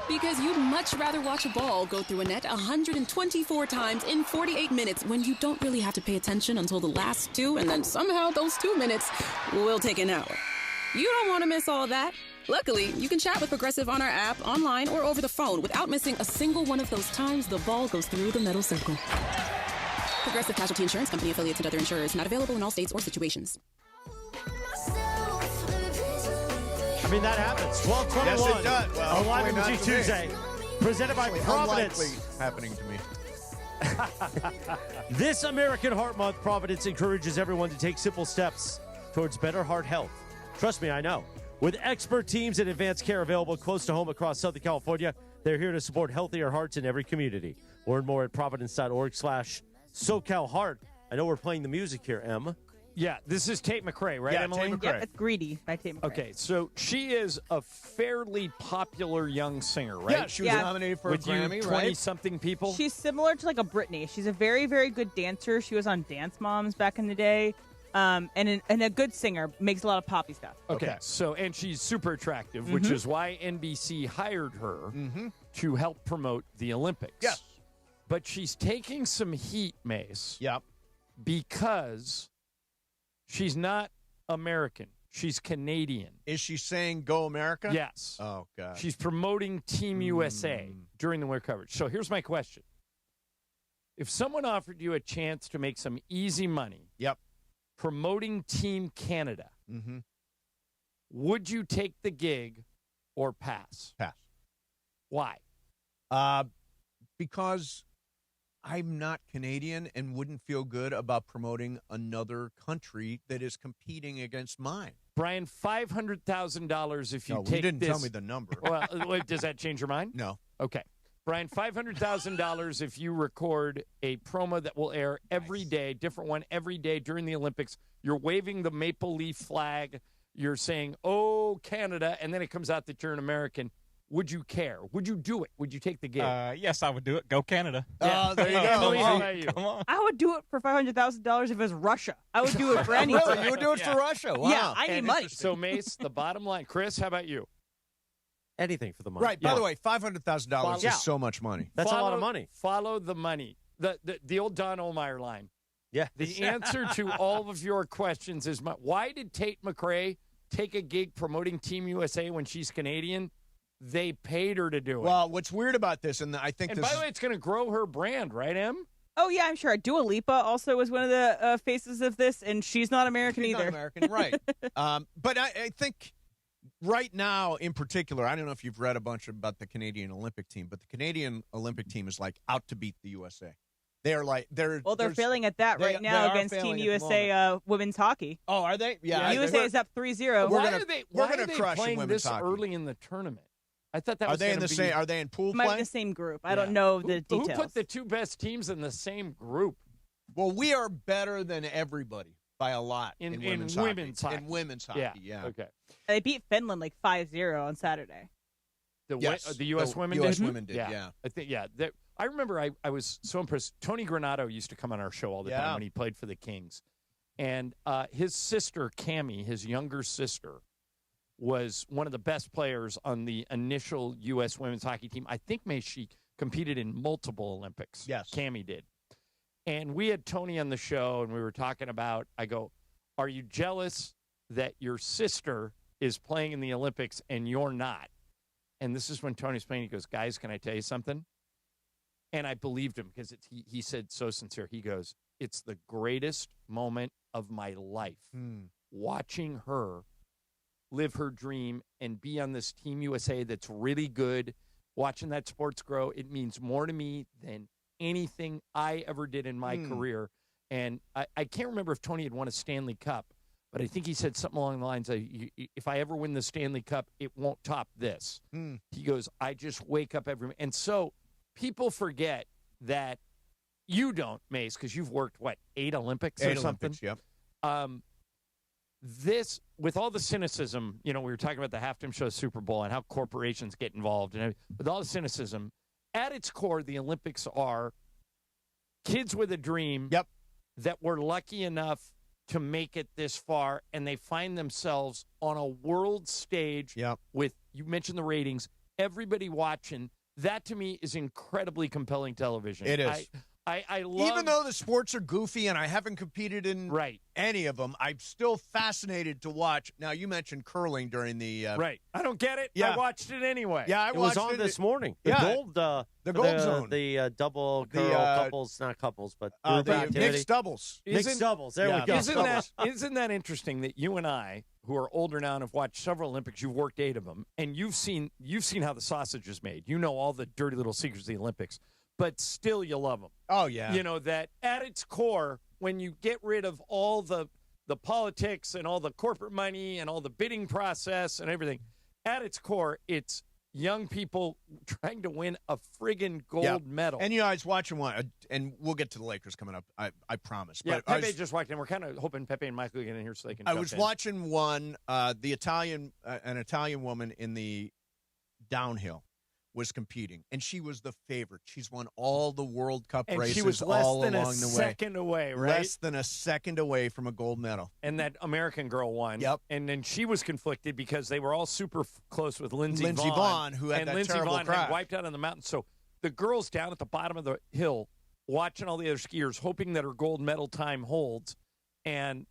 Because you'd much rather watch a ball go through a net 124 times in 48 minutes when you don't really have to pay attention until the last 2, and then somehow those 2 minutes will take an hour. You don't want to miss all that. Luckily, you can chat with Progressive on our app, online, or over the phone without missing a single one of those times the ball goes through the metal circle. Progressive Casualty Insurance Company, affiliates and other insurers, not available in all states or situations. I mean, that happens. 12:21. Yes, it does. Well, Live Energy Tuesday, presented by Providence. Unlikely happening to me. This American Heart Month, Providence encourages everyone to take simple steps towards better heart health. Trust me, I know. With expert teams and advanced care available close to home across Southern California, they're here to support healthier hearts in every community. Learn more at providence.org/SoCalHeart. I know we're playing the music here, Em. Yeah, this is Tate McRae, right, yeah, Emily? Tate McRae. Yep, it's Greedy by Tate McRae. Okay, so she is a fairly popular young singer, right? Yeah, she was nominated for a Grammy, 20-something people? She's similar to like a Britney. She's a very, very good dancer. She was on Dance Moms back in the day. And a good singer, makes a lot of poppy stuff. Okay. So, and she's super attractive, which is why NBC hired her to help promote the Olympics. Yes. But she's taking some heat, Mace. Yep. Because she's not American. She's Canadian. Is she saying "Go America"? Yes. Oh, God. She's promoting Team USA during the winter coverage. So here's my question. If someone offered you a chance to make some easy money promoting Team Canada, would you take the gig or pass? Pass. Why? Because I'm not Canadian and wouldn't feel good about promoting another country that is competing against mine. Brian, $500,000 if you take this. You didn't tell me the number. Well, wait, does that change your mind? No. Okay. Brian, $500,000 if you record a promo that will air every day, different one every day during the Olympics. You're waving the maple leaf flag. You're saying, "Oh, Canada," and then it comes out that you're an American. Would you care? Would you do it? Would you take the gig? Yes, I would do it. Go Canada. Oh, there you go. Come on. I would do it for $500,000 if it was Russia. I would do it for anything. Really? You would do it for Russia? Wow. Yeah, I need money. So, Mace, the bottom line. Chris, how about you? Anything for the money. Right. By the way, $500,000 is so much money. That's a lot of money. Follow the money. The old Don Ohlmeyer line. Yeah. The answer to all of your questions is, why did Tate McRae take a gig promoting Team USA when she's Canadian? They paid her to do it. Well, what's weird about this, and I think and by the way, it's going to grow her brand, right, Em? Oh, yeah, I'm sure. Dua Lipa also was one of the faces of this, and she's not American either. Not American, right. But I think right now, in particular, I don't know if you've read a bunch about the Canadian Olympic team, but the Canadian Olympic team is like out to beat the USA. They're failing at that right now against Team USA women's hockey. Oh, are they? Yeah. USA is up 3-0. We're going to crush playing women's this hockey early in the tournament. I thought that are was they in the same? Are they in pool might play? be the same group. I don't know the details. Who put the two best teams in the same group? Well, we are better than everybody. by a lot in women's hockey. In women's hockey, yeah. Okay. They beat Finland like 5-0 on Saturday. The U.S. women did? U.S. women did, yeah. I think, I remember I was so impressed. Tony Granato used to come on our show all the time when he played for the Kings. And his sister, Cammie, his younger sister, was one of the best players on the initial U.S. women's hockey team. I think she competed in multiple Olympics. Yes. Cammie did. And we had Tony on the show, and we were talking about, I go, are you jealous that your sister is playing in the Olympics and you're not? And this is when Tony's playing. He goes, guys, can I tell you something? And I believed him because he said so sincere. He goes, it's the greatest moment of my life watching her live her dream and be on this Team USA that's really good, watching that sports grow. It means more to me than anything I ever did in my career. And I can't remember if Tony had won a Stanley Cup, but I think he said something along the lines of, if I ever win the Stanley Cup, it won't top this. He goes, I just wake up every – and so people forget that you don't, Mace, because you've worked, 8 Olympics or something? 8 Olympics, yep. This, with all the cynicism, we were talking about the halftime show Super Bowl and how corporations get involved, and with all the cynicism, at its core, the Olympics are kids with a dream that were lucky enough to make it this far, and they find themselves on a world stage with, you mentioned the ratings, everybody watching. That, to me, is incredibly compelling television. It is. I love... Even though the sports are goofy and I haven't competed in any of them, I'm still fascinated to watch. Now, you mentioned curling during the... Right. I don't get it. I watched it anyway. Yeah, it was on this morning. The gold zone. The double curl couples, not couples, but the mixed doubles. Mixed doubles. There we go. Isn't that interesting that you and I, who are older now and have watched several Olympics, you've worked 8 of them, and you've seen how the sausage is made. You know all the dirty little secrets of the Olympics. But still you love them. Oh, yeah. That at its core, when you get rid of all the politics and all the corporate money and all the bidding process and everything, at its core, it's young people trying to win a friggin' gold medal. And I was watching one, and we'll get to the Lakers coming up, I promise. Yeah, but Pepe just walked in. We're kind of hoping Pepe and Michael get in here so they can I was watching one, an Italian woman in the downhill was competing, and she was the favorite. She's won all the World Cup races she was all along the way. Less than a second away, right? Less than a second away from a gold medal. And that American girl won. Yep. And then she was conflicted because they were all super close with Lindsey Vonn, who had that Lindsey terrible Vonn crash. had wiped out on the mountain. So the girl's down at the bottom of the hill watching all the other skiers, hoping that her gold medal time holds, and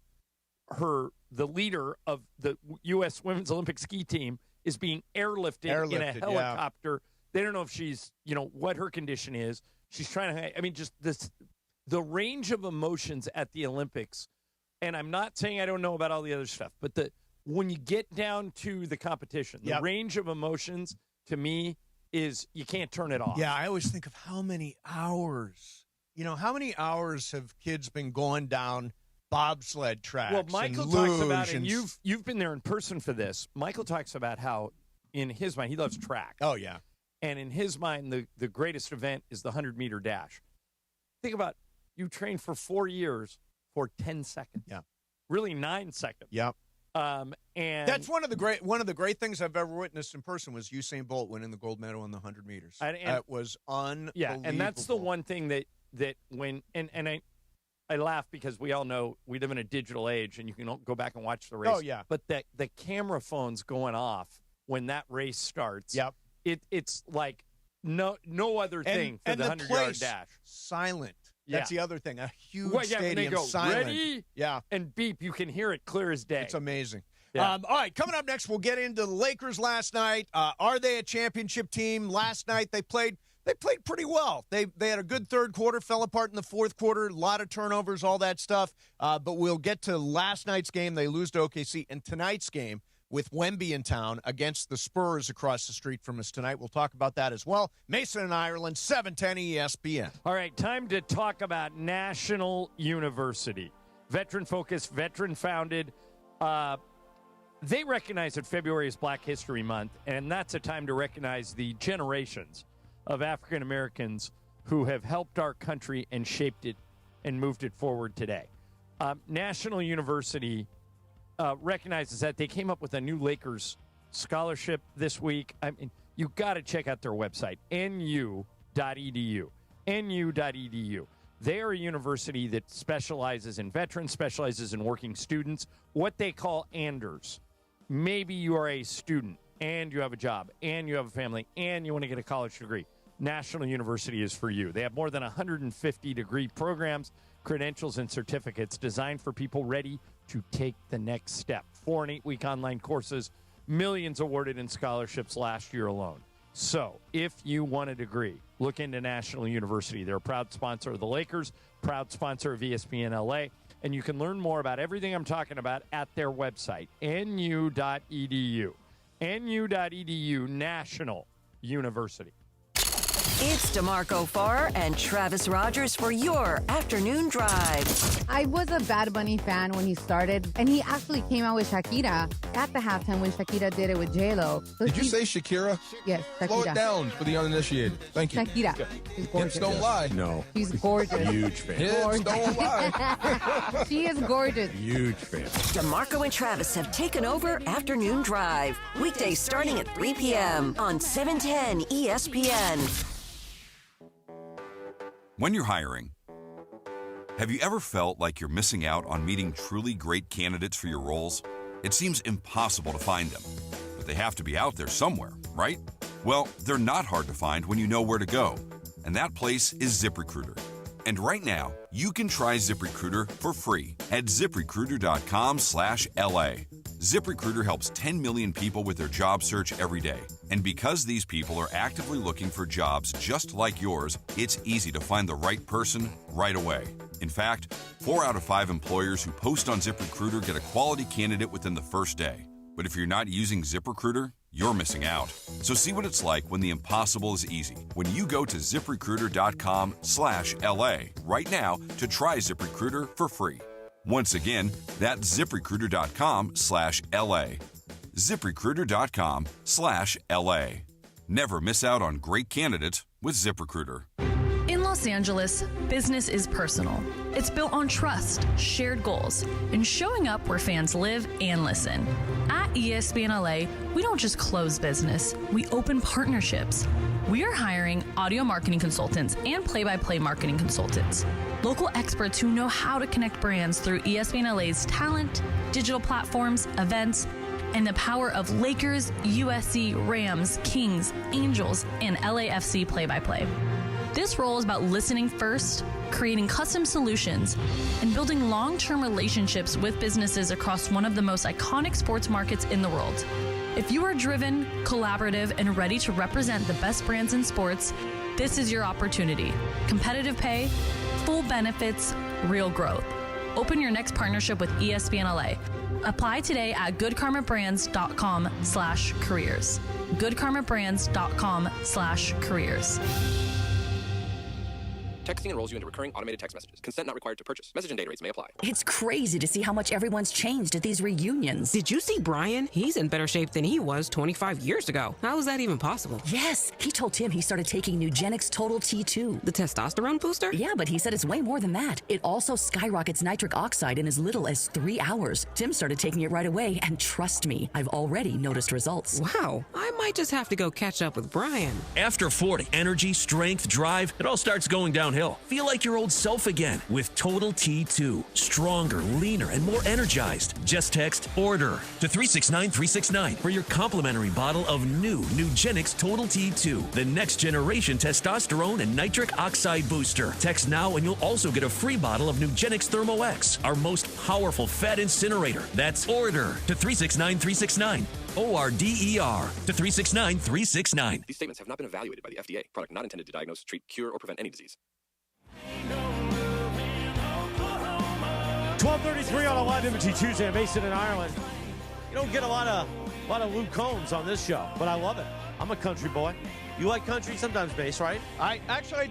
the leader of the U.S. Women's Olympic ski team is being airlifted in a helicopter. Yeah. They don't know if she's, what her condition is. She's trying to, just the range of emotions at the Olympics. And I'm not saying I don't know about all the other stuff, but when you get down to the competition, the range of emotions to me is you can't turn it off. Yeah, I always think of how many hours, how many hours have kids been going down bobsled tracks? Well, Michael talks about, and you've been there in person for this. Michael talks about how, in his mind, he loves track. Oh, yeah. And in his mind, the greatest event is the 100-meter dash. Think about, you trained for 4 years for 10 seconds. Yeah. Really 9 seconds. Yep. And that's one of the great things I've ever witnessed in person was Usain Bolt winning the gold medal in the 100 meters. That was unbelievable. Yeah, and that's the one thing that when I laugh because we all know we live in a digital age and you can go back and watch the race. Oh, yeah. But the camera phone's going off when that race starts. Yep. It's like no other thing for the 100-yard dash. Silent. That's the other thing. A huge stadium, and they go, silent. Ready? Yeah. And beep, you can hear it clear as day. It's amazing. Yeah. All right, coming up next, we'll get into the Lakers last night. Are they a championship team? Last night they played pretty well. They had a good third quarter, fell apart in the fourth quarter, a lot of turnovers, all that stuff. But we'll get to last night's game. They lose to OKC. And tonight's game, with Wemby in town against the Spurs across the street from us tonight. We'll talk about that as well. Mason and Ireland, 710 ESPN. All right, time to talk about National University. Veteran-focused, veteran-founded. They recognize that February is Black History Month, and that's a time to recognize the generations of African Americans who have helped our country and shaped it and moved it forward today. National University recognizes that. They came up with a new Lakers scholarship this week. I mean, you got to check out their website, nu.edu. nu.edu. They are a university that specializes in veterans, specializes in working students, what they call Anders. Maybe you are a student and you have a job and you have a family and you want to get a college degree. National University is for you. They have more than 150 degree programs, credentials, and certificates designed for people ready to take the next step. 4 and 8 week online courses, millions awarded in scholarships last year alone. So if you want a degree, look into National University. They're a proud sponsor of the Lakers, proud sponsor of ESPN LA, and you can learn more about everything I'm talking about at their website, nu.edu. nu.edu, National University. It's DeMarco Farr and Travis Rogers for your afternoon drive. I was a Bad Bunny fan when he started, and he actually came out with Shakira at the halftime when Shakira did it with J-Lo. So Did you say Shakira? Yes, Shakira. Slow it down for the uninitiated. Thank you. Shakira. She's gorgeous. Hips don't lie. No. She's gorgeous. Huge fan. Hips don't lie. She is gorgeous. Huge fan. DeMarco and Travis have taken over Afternoon Drive. Weekdays starting at 3 p.m. on 710 ESPN. When you're hiring, have you ever felt like you're missing out on meeting truly great candidates for your roles? It seems impossible to find them, but they have to be out there somewhere, right? Well, they're not hard to find when you know where to go, and that place is ZipRecruiter. And right now, you can try ZipRecruiter for free at ZipRecruiter.com/LA. ZipRecruiter helps 10 million people with their job search every day. And because these people are actively looking for jobs just like yours, it's easy to find the right person right away. In fact, 4 out of 5 employers who post on ZipRecruiter get a quality candidate within the first day. But if you're not using ZipRecruiter, you're missing out. So see what it's like when the impossible is easy. When you go to ZipRecruiter.com/LA right now to try ZipRecruiter for free. Once again, that's ZipRecruiter.com/LA. ZipRecruiter.com/LA. Never miss out on great candidates with ZipRecruiter. In Los Angeles, business is personal. It's built on trust, shared goals, and showing up where fans live and listen. At ESPN LA, we don't just close business, we open partnerships. We are hiring audio marketing consultants and play-by-play marketing consultants, local experts who know how to connect brands through ESPN LA's talent, digital platforms, events, and the power of Lakers, USC, Rams, Kings, Angels, and LAFC play-by-play. This role is about listening first, creating custom solutions, and building long-term relationships with businesses across one of the most iconic sports markets in the world. If you are driven, collaborative, and ready to represent the best brands in sports, this is your opportunity. Competitive pay, full benefits, real growth. Open your next partnership with ESPN LA. Apply today at goodkarmabrands.com/careers. goodkarmabrands.com/careers. Texting enrolls you into recurring automated text messages. Consent not required to purchase. Message and data rates may apply. It's crazy to see how much everyone's changed at these reunions. Did you see Brian? He's in better shape than he was 25 years ago. How is that even possible? Yes, he told Tim he started taking Nugenix Total T2. The testosterone booster? Yeah, but he said it's way more than that. It also skyrockets nitric oxide in as little as 3 hours. Tim started taking it right away, and trust me, I've already noticed results. Wow, I might just have to go catch up with Brian. After 40, energy, strength, drive, it all starts going downhill. Feel like your old self again with Total T2. Stronger, leaner, and more energized. Just text ORDER to 369-369 for your complimentary bottle of new Nugenix Total T2, the next generation testosterone and nitric oxide booster. Text now and you'll also get a free bottle of Nugenix Thermo X, our most powerful fat incinerator. That's ORDER to 369-369. ORDER to 369-369. These statements have not been evaluated by the FDA. Product not intended to diagnose, treat, cure, or prevent any disease. 12:33 on a live MT Tuesday in Mason in Ireland. You don't get a lot of Luke Combs on this show, but I love it. I'm a country boy. You like country sometimes, Bass, right? I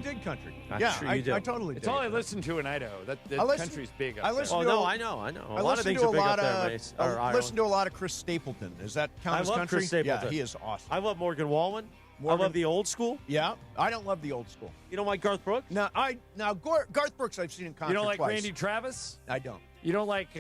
did country. I'm yeah, sure you do. I totally It's did. all I listen to in Idaho. That country's big up I listen there. to I know. A lot of things are big up there, Bass. I listen to a lot of Chris Stapleton. Does that count as love country? Chris Stapleton. Yeah, he is awesome. I love Morgan Wallen. I love the old school. Yeah, I don't love the old school. You don't like Garth Brooks? No, Garth Brooks I've seen in concert You don't like twice. Randy Travis? I don't. You don't like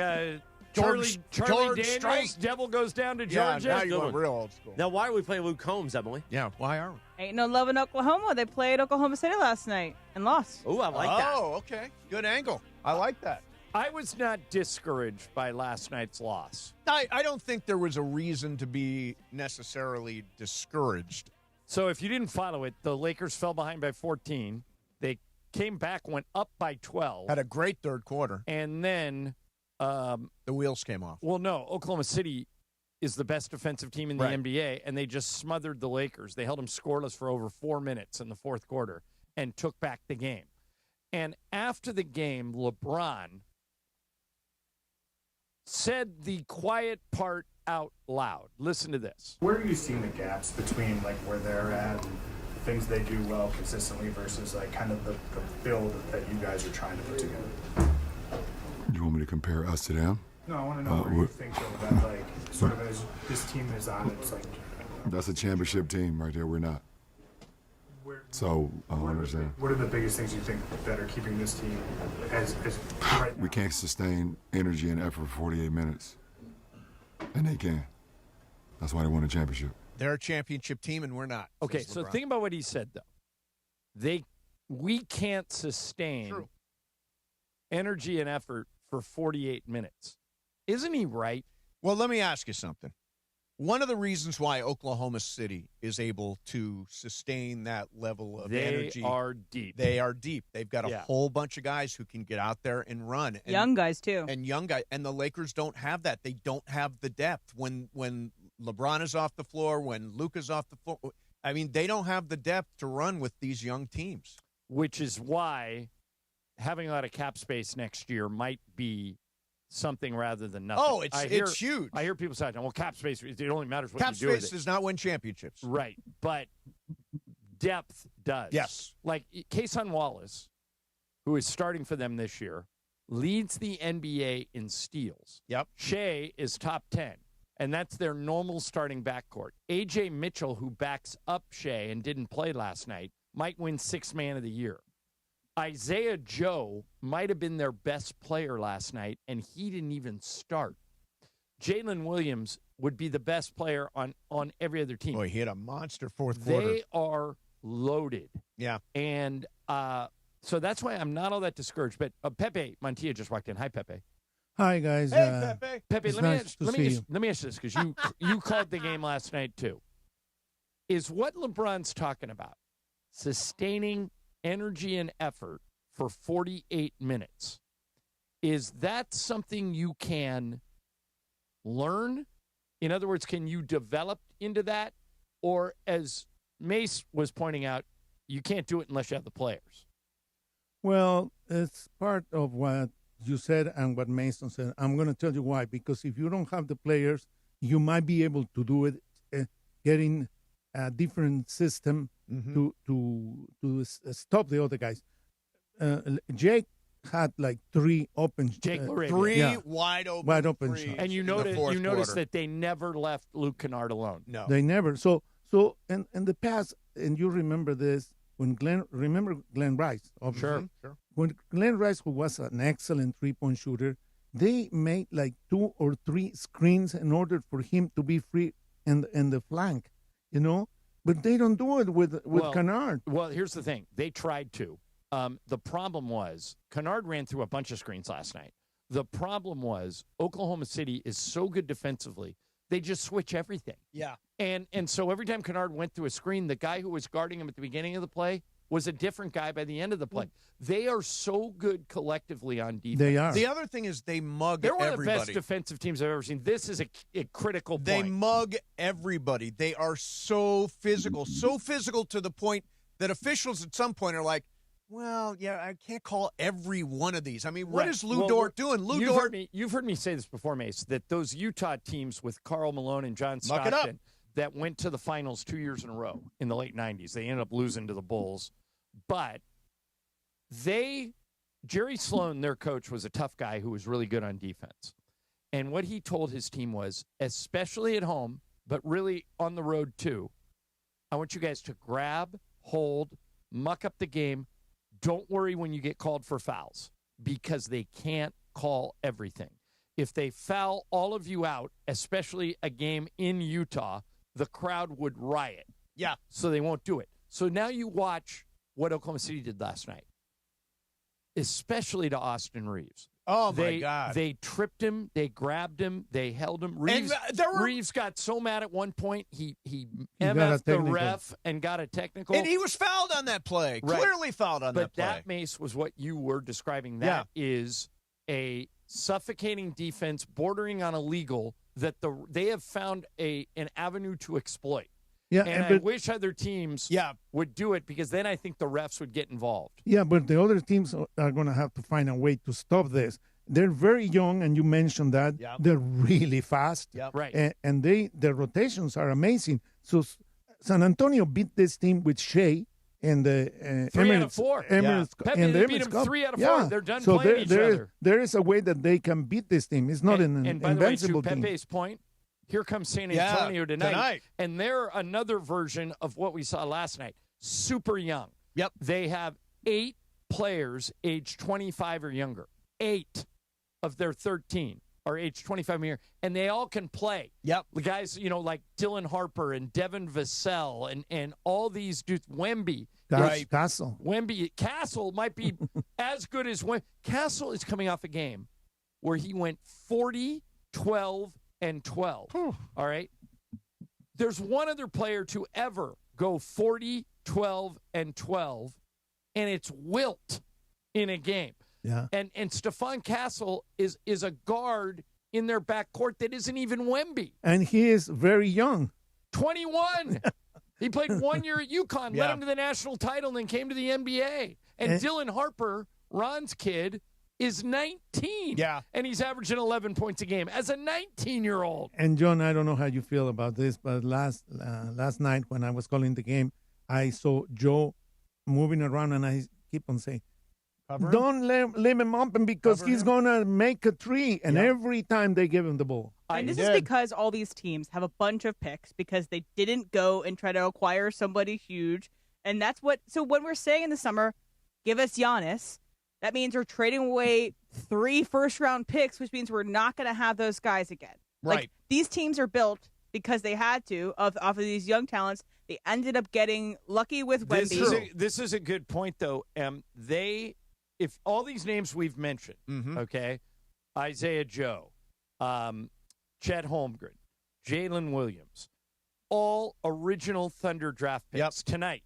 George Daniels? Strait? Devil Goes Down to Yeah, Georgia? now you're going real old school. Now, why are we playing Luke Combs, Emily? Yeah, why are we? Ain't no love in Oklahoma. They played Oklahoma City last night and lost. Oh, I like that. Oh, okay. Good angle. I like that. I was not discouraged by last night's loss. I don't think there was a reason to be necessarily discouraged. So if you didn't follow it, the Lakers fell behind by 14. They came back, went up by 12. Had a great third quarter. And then the wheels came off. Well, no, Oklahoma City is the best defensive team in the NBA, and they just smothered the Lakers. They held them scoreless for over 4 minutes in the fourth quarter and took back the game. And after the game, LeBron said the quiet part out loud. Listen to this. Where are you seeing the gaps between like where they're at and the things they do well consistently versus like kind of the build that you guys are trying to put together? You want me to compare us to them? No, I want to know where you think though, that like sort of as this team is on, it's like That's a championship team right there. We're not. So I don't understand. What are the biggest things you think that are keeping this team as right now? We can't sustain energy and effort for 48 minutes. And they can. That's why they won a championship. They're a championship team, and we're not. Okay, so think about what he said, though. We can't sustain energy and effort for 48 minutes. Isn't he right? Well, let me ask you something. One of the reasons why Oklahoma City is able to sustain that level of energy. They are deep. They are deep. They've got a whole bunch of guys who can get out there and run. And, young guys, too. And young guys. And the Lakers don't have that. They don't have the depth. When LeBron is off the floor, when Luka's off the floor, I mean, they don't have the depth to run with these young teams. Which is why having a lot of cap space next year might be something rather than nothing. Oh, it's huge. I hear people say, well, cap space, it only matters what cap you do with it. Cap space does not win championships. Right, but depth does. Yes. Like Kason Wallace, who is starting for them this year, leads the NBA in steals. Yep. Shea is top 10, and that's their normal starting backcourt. A.J. Mitchell, who backs up Shea and didn't play last night, might win Sixth Man of the Year. Isaiah Joe might have been their best player last night, and he didn't even start. Jalen Williams would be the best player on every other team. Boy, he had a monster fourth quarter. They are loaded. Yeah. And so that's why I'm not all that discouraged. But Pepe Montilla just walked in. Hi, Pepe. Hi, guys. Hey, Pepe. Pepe, let me ask you this, because you called the game last night, too. Is what LeBron's talking about sustaining energy and effort for 48 minutes, is that something you can learn? In other words, can you develop into that? Or as Mace was pointing out, you can't do it unless you have the players. Well, it's part of what you said and what Mason said. I'm going to tell you why. Because if you don't have the players, you might be able to do it, getting a different system to stop the other guys. Jake had like three open. Wide open shots. And you notice that they never left Luke Kennard alone. No, they never. So in the past, and you remember this when Glenn Rice. Sure. When Glenn Rice, who was an excellent 3-point shooter, they made like 2 or 3 screens in order for him to be free in the flank, you know. But they don't do it with Kennard. Well, here's the thing. They tried to. The problem was Kennard ran through a bunch of screens last night. The problem was Oklahoma City is so good defensively, they just switch everything. Yeah. And so every time Kennard went through a screen, the guy who was guarding him at the beginning of the play was a different guy by the end of the play. They are so good collectively on defense. They are. The other thing is they mug They're one everybody. of the best defensive teams I've ever seen. This is a critical point. They mug everybody. They are so physical to the point that officials at some point are like, well, yeah, I can't call every one of these. I mean, what is Lou Dort doing? You've heard me say this before, Mace, that those Utah teams with Karl Malone and John Muck it up. Stockton that went to the finals 2 years in a row in the late 90s, they ended up losing to the Bulls. But Jerry Sloan, their coach, was a tough guy who was really good on defense. And what he told his team was, especially at home, but really on the road too, I want you guys to grab, hold, muck up the game. Don't worry when you get called for fouls because they can't call everything. If they foul all of you out, especially a game in Utah, the crowd would riot. Yeah. So they won't do it. So now you watch what Oklahoma City did last night, especially to Austin Reeves. Oh, my God. They tripped him. They grabbed him. They held him. Reeves got so mad at one point, he MF'd the ref and got a technical. And he was fouled on that play. Right. Clearly fouled on that play. But that, Mace, was what you were describing. That is a suffocating defense bordering on illegal that they have found an avenue to exploit. Yeah, and I wish other teams would do it because then I think the refs would get involved. Yeah, but the other teams are going to have to find a way to stop this. They're very young, and you mentioned that. Yep. They're really fast. Yep. Right. And their rotations are amazing. So San Antonio beat this team with Shea and the 3 out of 4. Emirates, Pepe, and they the beat Emirates them 3 out of 4. They're done playing each other. There is a way that they can beat this team. It's not an and by invincible the way, to team. Pepe's point, here comes San Antonio tonight. And they're another version of what we saw last night. Super young. Yep. They have 8 players aged 25 or younger. 8 of their 13 are aged 25 or younger. And they all can play. Yep. The guys, like Dylan Harper and Devin Vassell and all these dudes. Wemby. Castle. Wemby. Castle might be as good as Wemby. Castle is coming off a game where he went 40, 12, and 12. All right. There's one other player to ever go 40, 12, and 12, and it's Wilt in a game. Yeah. And Stephon Castle is a guard in their backcourt that isn't even Wemby. And he is very young. 21. He played 1 year at UConn, led him to the national title, and then came to the NBA. And Dylan Harper, Ron's kid, is 19. Yeah. And he's averaging 11 points a game as a 19-year-old. And, John, I don't know how you feel about this, but last night when I was calling the game, I saw Joe moving around, and I keep on saying, don't leave him open because he's going to make a three. And every time they give him the ball. And this is because all these teams have a bunch of picks because they didn't go and try to acquire somebody huge. And that's what – so when we're saying in the summer, give us Giannis, that means we're trading away 3 first-round picks, which means we're not going to have those guys again. Right. Like, these teams are built because they had to off of these young talents. They ended up getting lucky with Wemby. This is a good point, though. If all these names we've mentioned, okay, Isaiah Joe, Chet Holmgren, Jalen Williams, all original Thunder draft picks tonight.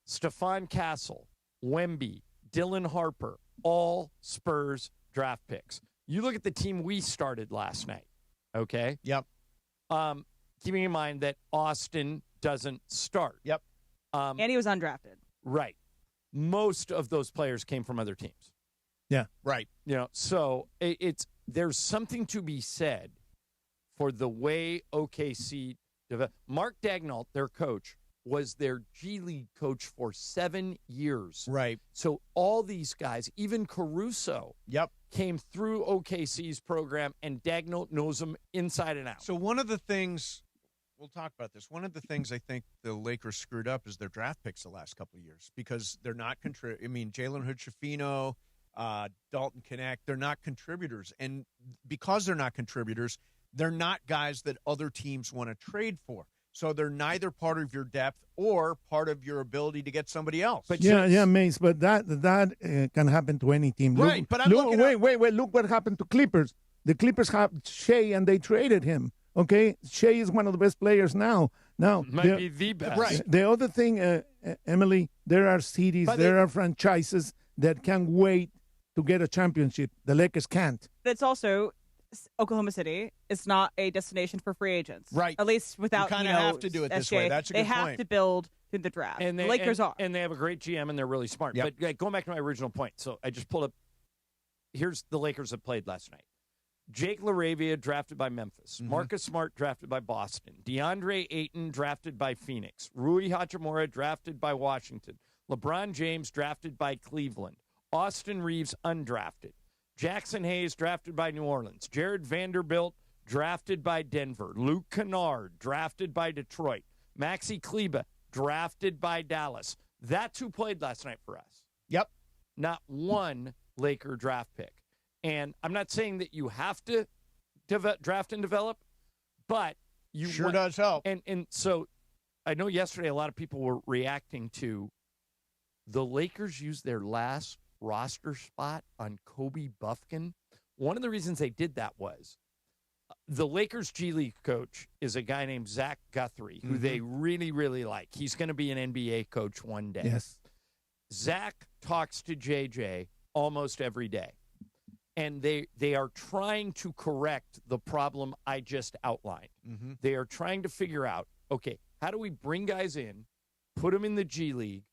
Stephon Castle, Wemby, Dylan Harper, all Spurs draft picks. You look at the team we started last night, okay? Yep. Keeping in mind that Austin doesn't start. Yep. And he was undrafted. Right. Most of those players came from other teams. Yeah. Right. So there's something to be said for the way OKC developed. Mark Daigneault, their coach, was their G League coach for 7 years. Right. So all these guys, even Caruso, came through OKC's program, and Daigneault knows them inside and out. So one of the things, we'll talk about this, one of the things I think the Lakers screwed up is their draft picks the last couple of years because they're not Jalen Hood-Schifino, Dalton Knecht, they're not contributors. And because they're not contributors, they're not guys that other teams want to trade for. So they're neither part of your depth or part of your ability to get somebody else. But Mace. But that can happen to any team. Right. Look, but I'm looking wait. Look what happened to Clippers. The Clippers have Shea, and they traded him. Okay, Shea is one of the best players now. Might be the best. Right. The other thing, Emily, there are cities, there are franchises that can wait to get a championship. The Lakers can't. But it's also Oklahoma City is not a destination for free agents. Right. At least without, you kind of have to do it this way. That's a good point. They have to build through the draft. And the Lakers are. And they have a great GM, and they're really smart. Yep. But going back to my original point, so I just pulled up. Here's the Lakers that played last night. Jake LaRavia, drafted by Memphis. Marcus Smart, drafted by Boston. DeAndre Ayton, drafted by Phoenix. Rui Hachimura, drafted by Washington. LeBron James, drafted by Cleveland. Austin Reeves, undrafted. Jackson Hayes, drafted by New Orleans. Jared Vanderbilt, drafted by Denver. Luke Kennard, drafted by Detroit. Maxi Kleba, drafted by Dallas. That's who played last night for us. Yep. Not one Laker draft pick. And I'm not saying that you have to draft and develop, but you sure does help. And so I know yesterday a lot of people were reacting to the Lakers used their last roster spot on Kobe Buffkin. One of the reasons they did that was the Lakers G League coach is a guy named Zach Guthrie, who they really, really like. He's going to be an NBA coach one day. Yes. Zach talks to JJ almost every day, and they are trying to correct the problem I just outlined. They are trying to figure out, okay, how do we bring guys in, put them in the G League,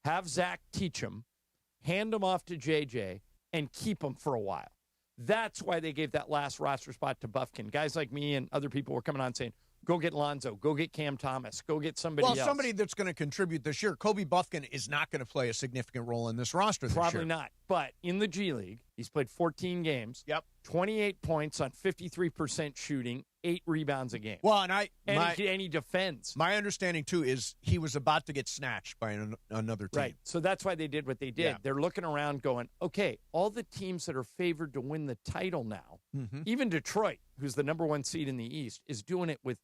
have Zach teach them, hand them off to JJ, and keep them for a while. That's why they gave that last roster spot to Buffkin. Guys like me and other people were coming on saying, go get Lonzo, go get Cam Thomas, go get somebody else. Well, somebody that's going to contribute this year. Kobe Buffkin is not going to play a significant role in this roster this year. Probably not. But in the G League, he's played 14 games. Yep. 28 points on 53% shooting, 8 rebounds a game. Well, and he defends. My understanding, too, is he was about to get snatched by another team. Right. So that's why they did what they did. Yeah. They're looking around going, okay, all the teams that are favored to win the title now, even Detroit, who's the number 1 seed in the East, is doing it with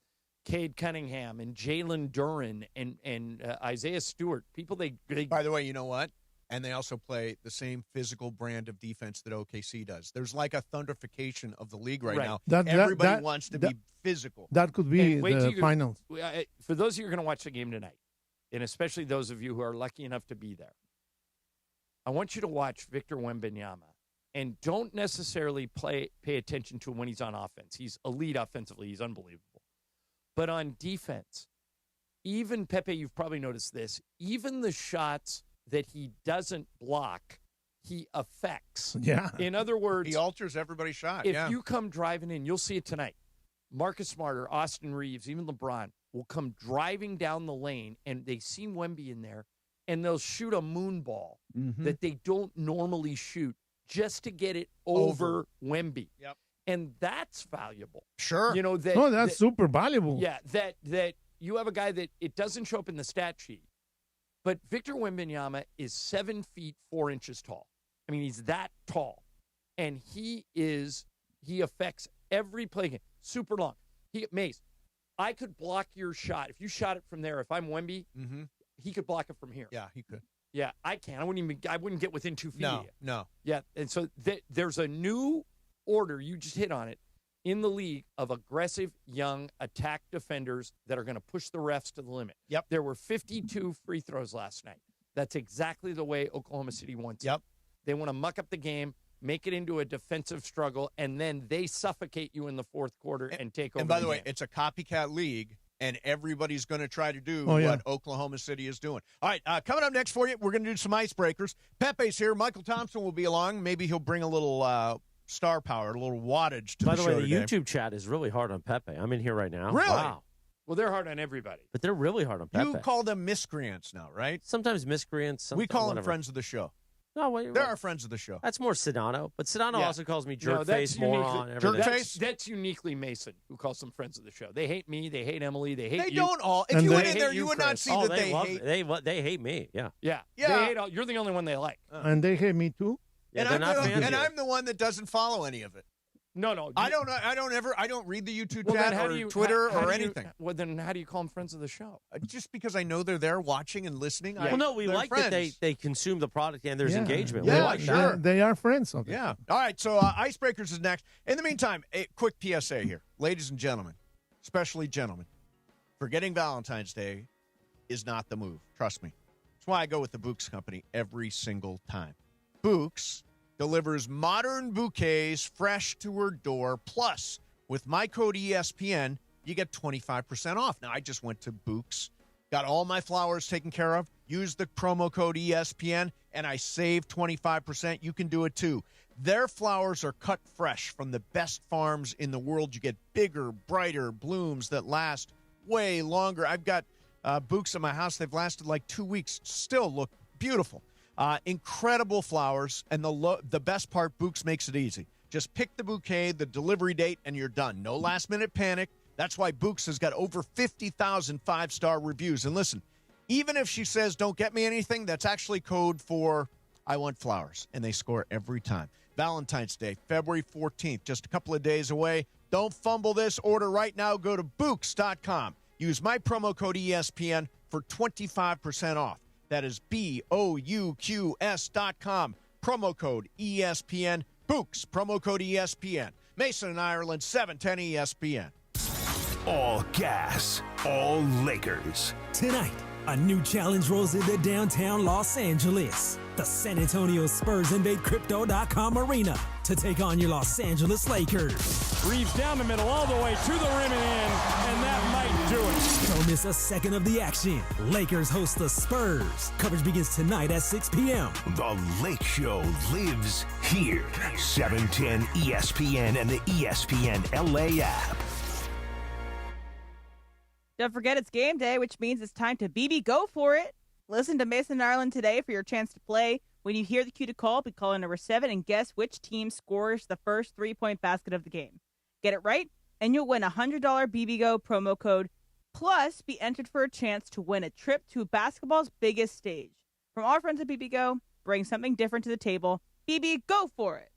Cade Cunningham and Jalen Duren and Isaiah Stewart. People they By the way, you know what? And they also play the same physical brand of defense that OKC does. There's like a thunderification of the league right now. Everybody wants to be physical. That could be the finals. For those of you who are going to watch the game tonight, and especially those of you who are lucky enough to be there, I want you to watch Victor Wembanyama. And don't necessarily pay attention to him when he's on offense. He's elite offensively. He's unbelievable. But on defense, even Pepe, you've probably noticed this, even the shots that he doesn't block, he affects. Yeah. In other words, he alters everybody's shot. If you come driving in, you'll see it tonight. Marcus Smart or Austin Reeves, even LeBron, will come driving down the lane, and they see Wemby in there, and they'll shoot a moon ball that they don't normally shoot just to get it over Wemby. Yep. And that's valuable. Sure. You know, that's super valuable. Yeah, that you have a guy that it doesn't show up in the stat sheet. But Victor Wembanyama is 7 feet 4 inches tall. I mean, he's that tall. And he affects every play game. Super long. Mace, I could block your shot. If you shot it from there, if I'm Wemby, he could block it from here. Yeah, he could. Yeah, I can. I wouldn't get within 2 feet of you. No. Yeah, and so there's a new order, you just hit on it, in the league of aggressive, young attack defenders that are going to push the refs to the limit. Yep. There were 52 free throws last night. That's exactly the way Oklahoma City wants it. They want to muck up the game, make it into a defensive struggle, and then they suffocate you in the fourth quarter and take over. And by the game. way, it's a copycat league, and everybody's going to try to do what Oklahoma City is doing. All right, coming up next for you, we're going to do some icebreakers. Pepe's here. Michael Thompson will be along. Maybe he'll bring a little star power, a little wattage to the show By the way, the today. YouTube chat is really hard on Pepe. I'm in here right now. Really? Wow. Well, they're hard on everybody. But they're really hard on Pepe. You call them miscreants now, right? Sometimes miscreants. We call them whatever. friends of the show. No, wait, They're our friends of the show. That's more Sedano. But Sedano also calls me jerk-face, uniquely- moron, everything. That's uniquely Mason, who calls them friends of the show. They hate me. They hate Emily. They hate They you. don't all. If And you they went in hate there, you, you would not Chris. see Oh, that they hate. They hate me. Yeah. Yeah. Yeah. They hate all. You're the only one they like. And they hate me too. Yeah, And, they're not fans of you. I'm the one that doesn't follow any of it. No. I don't read the YouTube Well, chat then how or do you, Twitter how or do you- anything. Well, then how do you call them friends of the show? Just because I know they're there watching and listening. Well, no, we they're like friends. that they consume the product and there's engagement. Yeah, we like sure. that. They are friends of them. Yeah. All right, so Icebreakers is next. In the meantime, a quick PSA here. Ladies and gentlemen, especially gentlemen, forgetting Valentine's Day is not the move. Trust me. That's why I go with the Books Company every single time. Books delivers modern bouquets fresh to her door. Plus, with my code ESPN, you get 25% off. Now, I just went to Books, got all my flowers taken care of, used the promo code ESPN, and I saved 25%. You can do it too. Their flowers are cut fresh from the best farms in the world. You get bigger, brighter blooms that last way longer. I've got Books in my house. They've lasted like 2 weeks. Still look beautiful. Incredible flowers, and the best part, Books makes it easy. Just pick the bouquet, the delivery date, and you're done. No last-minute panic. That's why Books has got over 50,000 five-star reviews. And listen, Even if she says, don't get me anything, that's actually code for I want flowers, and they score every time. Valentine's Day, February 14th, just a couple of days away. Don't fumble this. Order right now. Go to Books.com. Use my promo code ESPN for 25% off. That is BOUQS.com. Promo code ESPN. Books, promo code ESPN. Mason and Ireland, 710 ESPN. All gas, all Lakers. Tonight, a new challenge rolls into downtown Los Angeles. The San Antonio Spurs invade Crypto.com arena to take on your Los Angeles Lakers. Reeves down the middle, all the way to the rim and in, and that might do it. Don't miss a second of the action. Lakers host the Spurs. Coverage begins tonight at 6 p.m. The Lake Show lives here. 710 ESPN and the ESPN LA app. Don't forget it's game day, which means it's time to BBGO for it. Listen to Mason and Ireland today for your chance to play. When you hear the cue to call, be calling number 7 and guess which team scores the first 3-point basket of the game. Get it right, and you'll win a $100 BBGO promo code, plus be entered for a chance to win a trip to basketball's biggest stage. From our friends at BBGO, bring something different to the table. BB, go for it.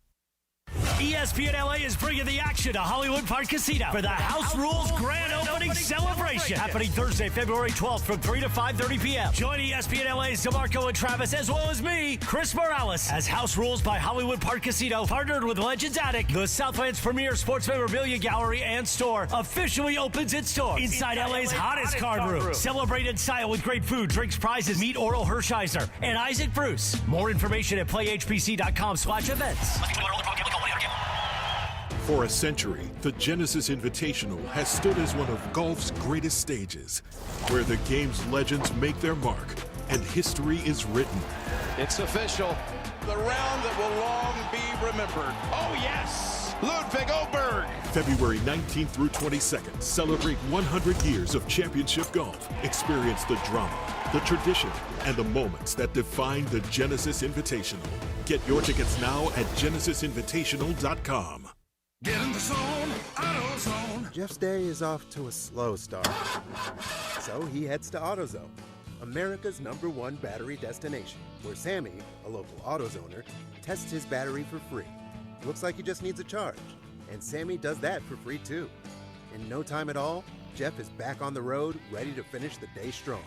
ESPN LA is bringing the action to Hollywood Park Casino for the House Rules Grand Opening Celebration. Happening Thursday, February 12th from 3 to 5:30 p.m. Join ESPN LA's DeMarco and Travis, as well as me, Chris Morales, as House Rules by Hollywood Park Casino, partnered with Legends Attic, the Southland's premier sports memorabilia gallery and store, officially opens its doors inside LA's hottest card room. Celebrate in style with great food, drinks, prizes. Meet Oral Hershiser and Isaac Bruce. More information at playhpc.com/events. For a century, the Genesis Invitational has stood as one of golf's greatest stages, where the game's legends make their mark and history is written. It's official. The round that will long be remembered. Oh, yes! Ludwig Oberg. February 19th through 22nd, celebrate 100 years of championship golf. Experience the drama, the tradition, and the moments that define the Genesis Invitational. Get your tickets now at genesisinvitational.com. Get in the zone, AutoZone. Jeff's day is off to a slow start. So he heads to AutoZone, America's #1 battery destination, where Sammy, a local AutoZoner, tests his battery for free. Looks like he just needs a charge. And Sammy does that for free too. In no time at all, Jeff is back on the road, ready to finish the day strong.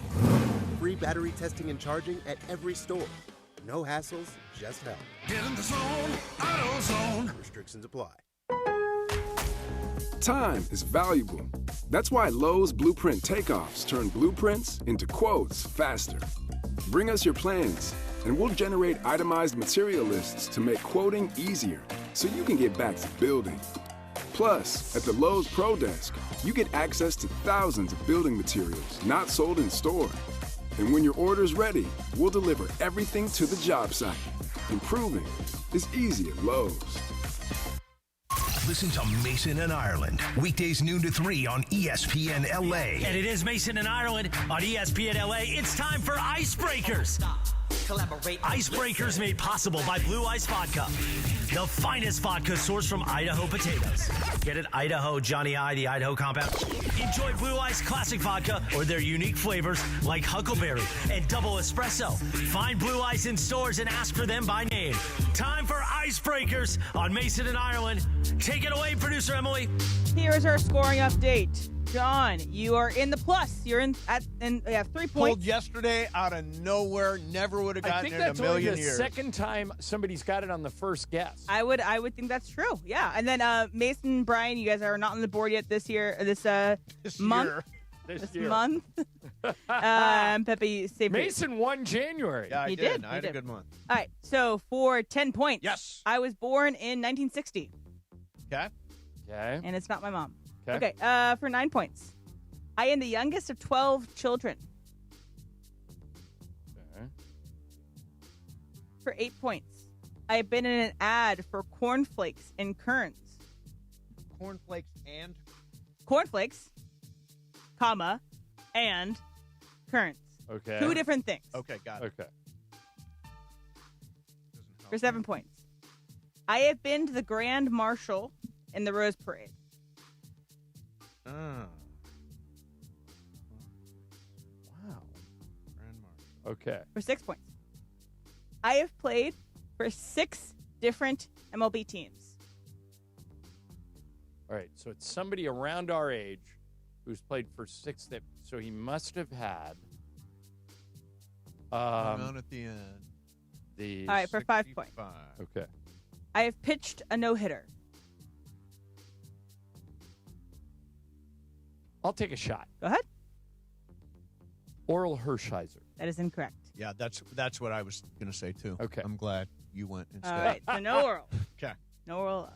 Free battery testing and charging at every store. No hassles, just help. Get in the zone, AutoZone. Restrictions apply. Time is valuable. That's why Lowe's Blueprint Takeoffs turn blueprints into quotes faster. Bring us your plans, and we'll generate itemized material lists to make quoting easier so you can get back to building. Plus, at the Lowe's Pro Desk, you get access to thousands of building materials not sold in store. And when your order's ready, we'll deliver everything to the job site. Improving is easy at Lowe's. Listen to Mason and Ireland, weekdays noon to 3 on ESPN LA. And it is Mason and Ireland on ESPN LA. It's time for Icebreakers. Icebreakers made possible by Blue Ice Vodka, the finest vodka sourced from Idaho potatoes. Get it? Idaho, Johnny I, the Idaho compound. Enjoy Blue Ice Classic Vodka or their unique flavors like Huckleberry and Double Espresso. Find Blue Ice in stores and ask for them by name. Time for Icebreakers on Mason and Ireland. Take it away, producer Emily. Here is our scoring update. John, you are in the plus. You're in you have 3 points. Pulled yesterday out of nowhere. Never would have gotten it in a million years. I think that's only the second time somebody's got it on the first guess. I would think that's true. Yeah. And then Mason and Brian, you guys are not on the board yet this year. This month. This month. Pepe saved Mason won January. Yeah, he did. I had a good month. All right. So for 10 points. Yes. I was born in 1960. Okay. Okay. And it's not my mom. Okay. For 9 points. I am the youngest of 12 children. Okay. For 8 points. I have been in an ad for cornflakes and currants. Cornflakes and? Cornflakes, comma, and currants. Okay. 2 different things. Okay, got it. Okay. For 7 points. I have been to the Grand Marshal in the Rose Parade. Oh. Wow. Okay. For 6 points. I have played for 6 different MLB teams. All right, so it's somebody around our age who's played for 6. So he must have had. On at the end. All right, for 5 points. Okay. I have pitched a no-hitter. I'll take a shot. Go ahead. Oral Hershiser. That is incorrect. Yeah, that's what I was going to say, too. Okay. I'm glad you went instead. All right, so no Oral. Okay. No Oral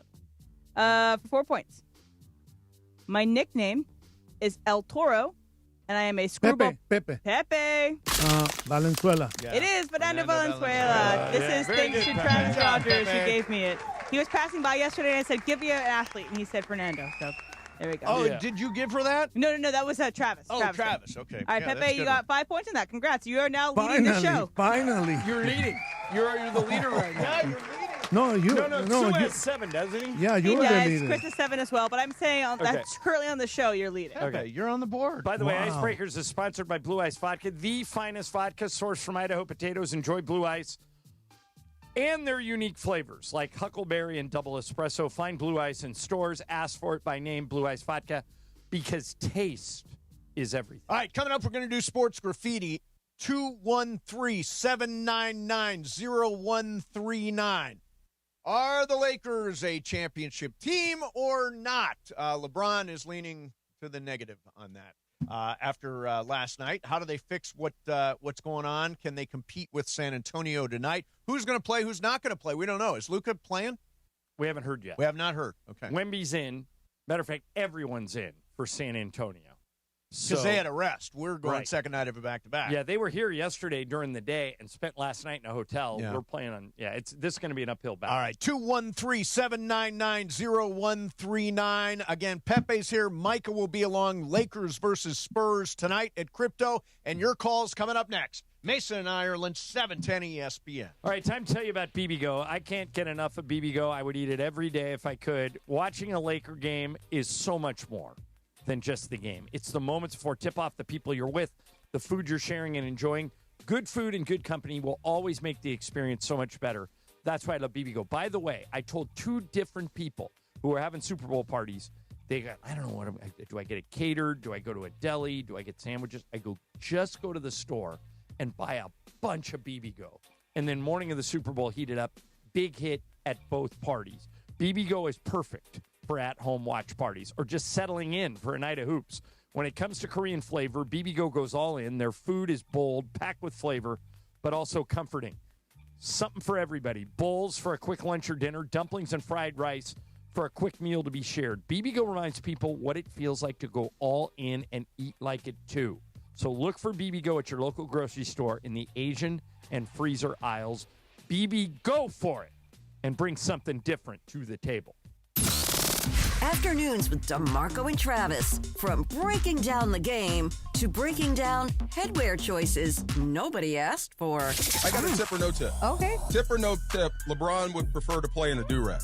allowed. For 4 points. My nickname is El Toro, and I am a screwball. Pepe. Valenzuela. Yeah. It is Fernando Valenzuela. This is thanks to Travis Rogers who gave me it. He was passing by yesterday, and I said, give me an athlete, and he said Fernando. So there we go. Oh, did you give her that? No, that was Travis. Oh, Travis. Okay. All right, yeah, Pepe, you got 5 points in that. Congrats. You are now leading the show. Finally. You're leading. You're the leader right now. Yeah, you're leading. No, Sue has 7, doesn't he? Yeah, you're the leader. Chris is 7 as well, but I'm saying that's currently on the show, you're leading. Okay, you're on the board. By the way, Icebreakers is sponsored by Blue Ice Vodka, the finest vodka sourced from Idaho potatoes. Enjoy Blue Ice and their unique flavors like Huckleberry and Double Espresso. Find Blue Ice in stores. Ask for it by name, Blue Ice Vodka, because taste is everything. All right, coming up, we're going to do Sports Graffiti. 213-799-0139. Are the Lakers a championship team or not? LeBron is leaning to the negative on that after last night. How do they fix what's going on? Can they compete with San Antonio tonight? Who's going to play? Who's not going to play? We don't know. Is Luka playing? We haven't heard yet. We have not heard. Okay. Wemby's in. Matter of fact, everyone's in for San Antonio. Because they had a rest. We're going second night of a back-to-back. Yeah, they were here yesterday during the day and spent last night in a hotel. Yeah. We're playing on, this is going to be an uphill battle. All right, 213-799-0139. Again, Pepe's here. Micah will be along. Lakers versus Spurs tonight at Crypto. And your call's coming up next. Mason in Ireland, 710 ESPN. All right, time to tell you about BBGO. I can't get enough of BBGO. I would eat it every day if I could. Watching a Laker game is so much more than just the game. It's the moments before tip-off, the people you're with, the food you're sharing and enjoying. Good food and good company will always make the experience so much better. That's why I love BBGO. By the way, I told 2 different people who were having Super Bowl parties, they got, I don't know, do I get it catered? Do I go to a deli? Do I get sandwiches? I go, just go to the store and buy a bunch of BBGO. And then morning of the Super Bowl, heat it up. Big hit at both parties. BBGO is perfect for at-home watch parties or just settling in for a night of hoops. When it comes to Korean flavor, BBGO goes all in. Their food is bold, packed with flavor, but also comforting. Something for everybody. Bowls for a quick lunch or dinner, dumplings and fried rice for a quick meal to be shared. BBGO reminds people what it feels like to go all in and eat like it too. So look for BBGO at your local grocery store in the Asian and freezer aisles. BB, for it and bring something different to the table. Afternoons with DeMarco and Travis. From breaking down the game to breaking down headwear choices nobody asked for. I got a tip or no tip. Okay. Tip or no tip, LeBron would prefer to play in a do-rag.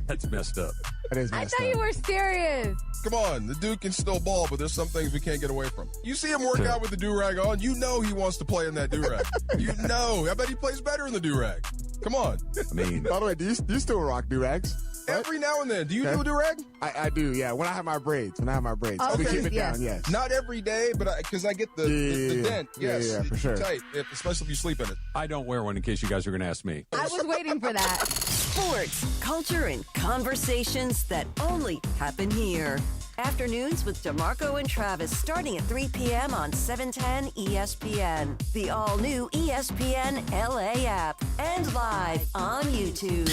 That's messed up. That is I thought you were serious. Come on, the dude can still ball, but there's some things we can't get away from. You see him work out with the do-rag on, you know he wants to play in that do-rag. You know. I bet he plays better in the do-rag. Come on. I mean, by the way, do you still rock do-rags? Every now and then. Do you do a do-rag? I do, yeah. When I have my braids. Okay. We keep it down, yes. Not every day, but because I get the dent. Yes, yeah, for sure. Tight, especially if you sleep in it. I don't wear one in case you guys are going to ask me. I was waiting for that. Sports, culture, and conversations that only happen here. Afternoons with DeMarco and Travis starting at 3 p.m. on 710 ESPN. The all-new ESPN LA app and live on YouTube.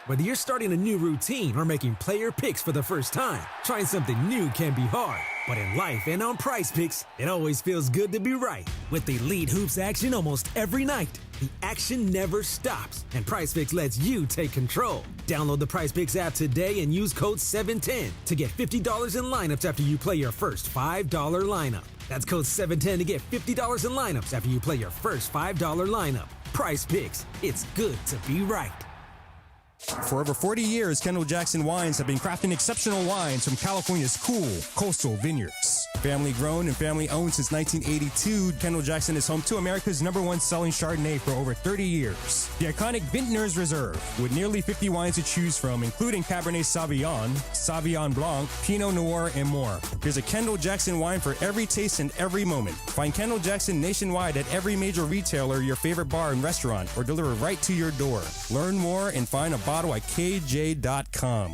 Whether you're starting a new routine or making player picks for the first time, trying something new can be hard. But in life and on Prize Picks, it always feels good to be right. With elite hoops action almost every night, the action never stops, and Prize Picks lets you take control. Download the Prize Picks app today and use code 710 to get $50 in lineups after you play your first $5 lineup. That's code 710 to get $50 in lineups after you play your first $5 lineup. Prize Picks, it's good to be right. For over 40 years, Kendall Jackson Wines have been crafting exceptional wines from California's cool coastal vineyards. Family grown and family owned since 1982, Kendall Jackson is home to America's #1 selling Chardonnay for over 30 years. The iconic Vintners Reserve, with nearly 50 wines to choose from, including Cabernet Sauvignon, Sauvignon Blanc, Pinot Noir, and more. There's a Kendall Jackson wine for every taste and every moment. Find Kendall Jackson nationwide at every major retailer, your favorite bar and restaurant, or deliver right to your door. Learn more and find a bottle at KJ.com.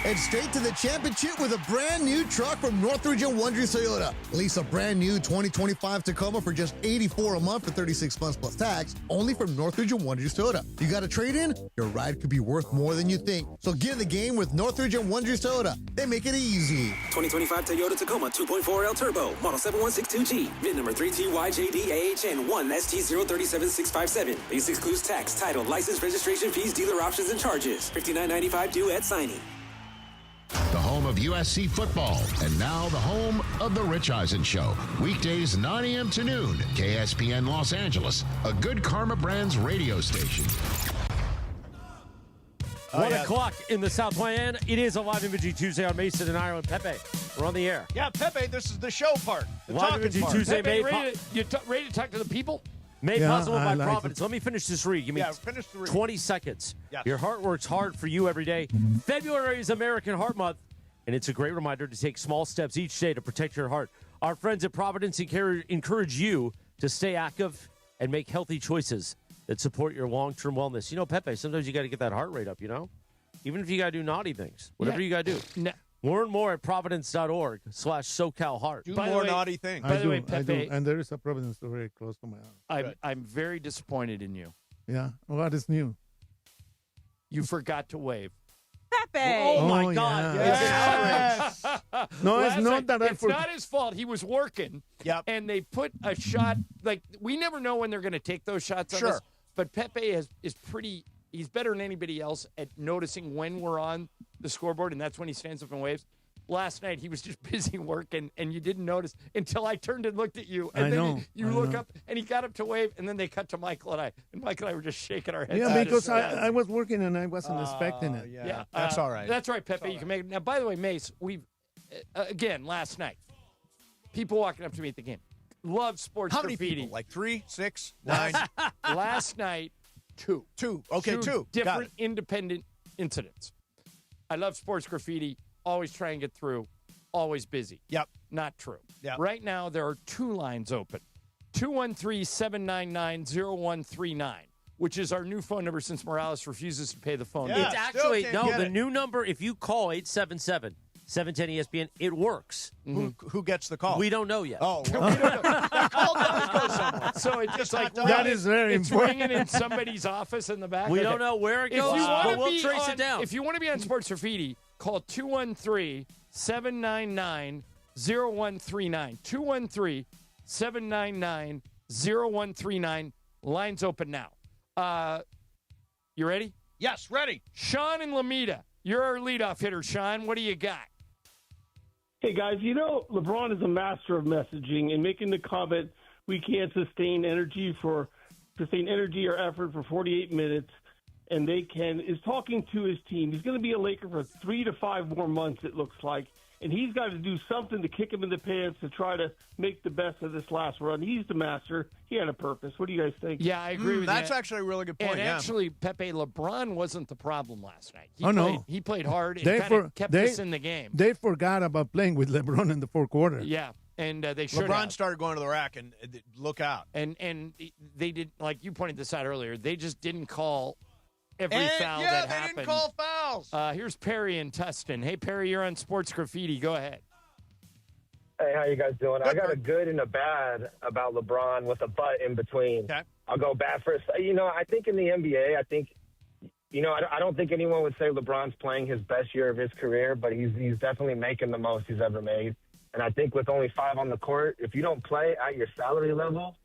And straight to the championship with a brand new truck from Northridge and Wonders Toyota. Lease a brand new 2025 Tacoma for just $84 a month for 36 months plus tax, only from Northridge and Wonders Toyota. You got a trade-in? Your ride could be worth more than you think. So get in the game with Northridge and Wonders Toyota. They make it easy. 2025 Toyota Tacoma 2.4L Turbo, model 7162G, VIN number 3TYJDAHN 1ST037657. Base excludes tax, title, license, registration fees, dealer options, and charges. $59.95 due at signing. The home of USC football, and now the home of The Rich Eisen Show. Weekdays 9 a.m. to noon, KSPN Los Angeles, a Good Karma Brands radio station. 1 o'clock in the South Miami. It is a live Imaging Tuesday on Mason and Ireland. Pepe, we're on the air. Yeah, Pepe, this is the show part. The live Imaging Tuesday. Pepe, ready to talk to the people? Made possible by Providence. Let me finish this read. Give me finish the read. 20 seconds. Yes. Your heart works hard for you every day. February is American Heart Month, and it's a great reminder to take small steps each day to protect your heart. Our friends at Providence encourage you to stay active and make healthy choices that support your long-term wellness. You know, Pepe, sometimes you got to get that heart rate up, you know? Even if you got to do naughty things. Whatever you got to do. Learn more at providence.org/SoCalHeart. Do more naughty things. By the way, Pepe. And there is a Providence very close to my house. I'm very disappointed in you. Yeah. What is new? You forgot to wave. Pepe! Oh, my God. Yes. No, it's not that It's not his fault. He was working. Yep. And they put a shot. Like, we never know when they're going to take those shots on us. But Pepe is pretty. He's better than anybody else at noticing when we're on the scoreboard, and that's when he stands up and waves. Last night, he was just busy working, and you didn't notice until I turned and looked at you. And then you look up, and he got up to wave, and then they cut to Michael and I. And Michael and I were just shaking our heads. Yeah, because I was working, and I wasn't expecting it. Yeah, that's all right. That's right, Pepe. You can make it. Now, by the way, Mace, we've, again, last night, people walking up to me at the game. Love sports How graffiti. many people? Like 3, 6, 9? Last night, two. Okay, two. Different independent incidents. I love sports graffiti. Always try and get through. Always busy. Yep. Not true. Yep. Right now, there are two lines open. 213-799-0139, which is our new phone number since Morales refuses to pay the phone. Yeah, it's actually, the new number, if you call 877-710-ESPN, it works. Mm-hmm. Who gets the call? We don't know yet. Oh, we don't know. That call does go somewhere. So it's just like that is very it's important. ringing in somebody's office in the back. We don't know where it goes, but we'll trace it down. If you want to be on Sports Graffiti, call 213-799-0139. 213-799-0139. Lines open now. You ready? Yes, ready. Sean and Lamita, you're our leadoff hitter, Sean. What do you got? Hey, guys, you know, LeBron is a master of messaging and making the comment we can't sustain energy or effort for 48 minutes, and is talking to his team. He's going to be a Laker for 3 to 5 more months, it looks like, and he's got to do something to kick him in the pants to try to make the best of this last run. He's the master. He had a purpose. What do you guys think? Yeah, I agree with you. That's actually a really good point. And actually, Pepe, LeBron wasn't the problem last night. He played hard and kept us in the game. They forgot about playing with LeBron in the fourth quarter. Yeah, and they should LeBron started going to the rack and look out. And they did, like you pointed this out earlier, they just didn't call every foul that happened. Yeah, they didn't call fouls. Here's Perry in Tustin. Hey, Perry, you're on Sports Graffiti. Go ahead. Hey, how you guys doing? I got a good and a bad about LeBron with a but in between. Okay. I'll go bad first. You know, I think in the NBA, I don't think anyone would say LeBron's playing his best year of his career, but he's definitely making the most he's ever made. And I think with only 5 on the court, if you don't play at your salary level,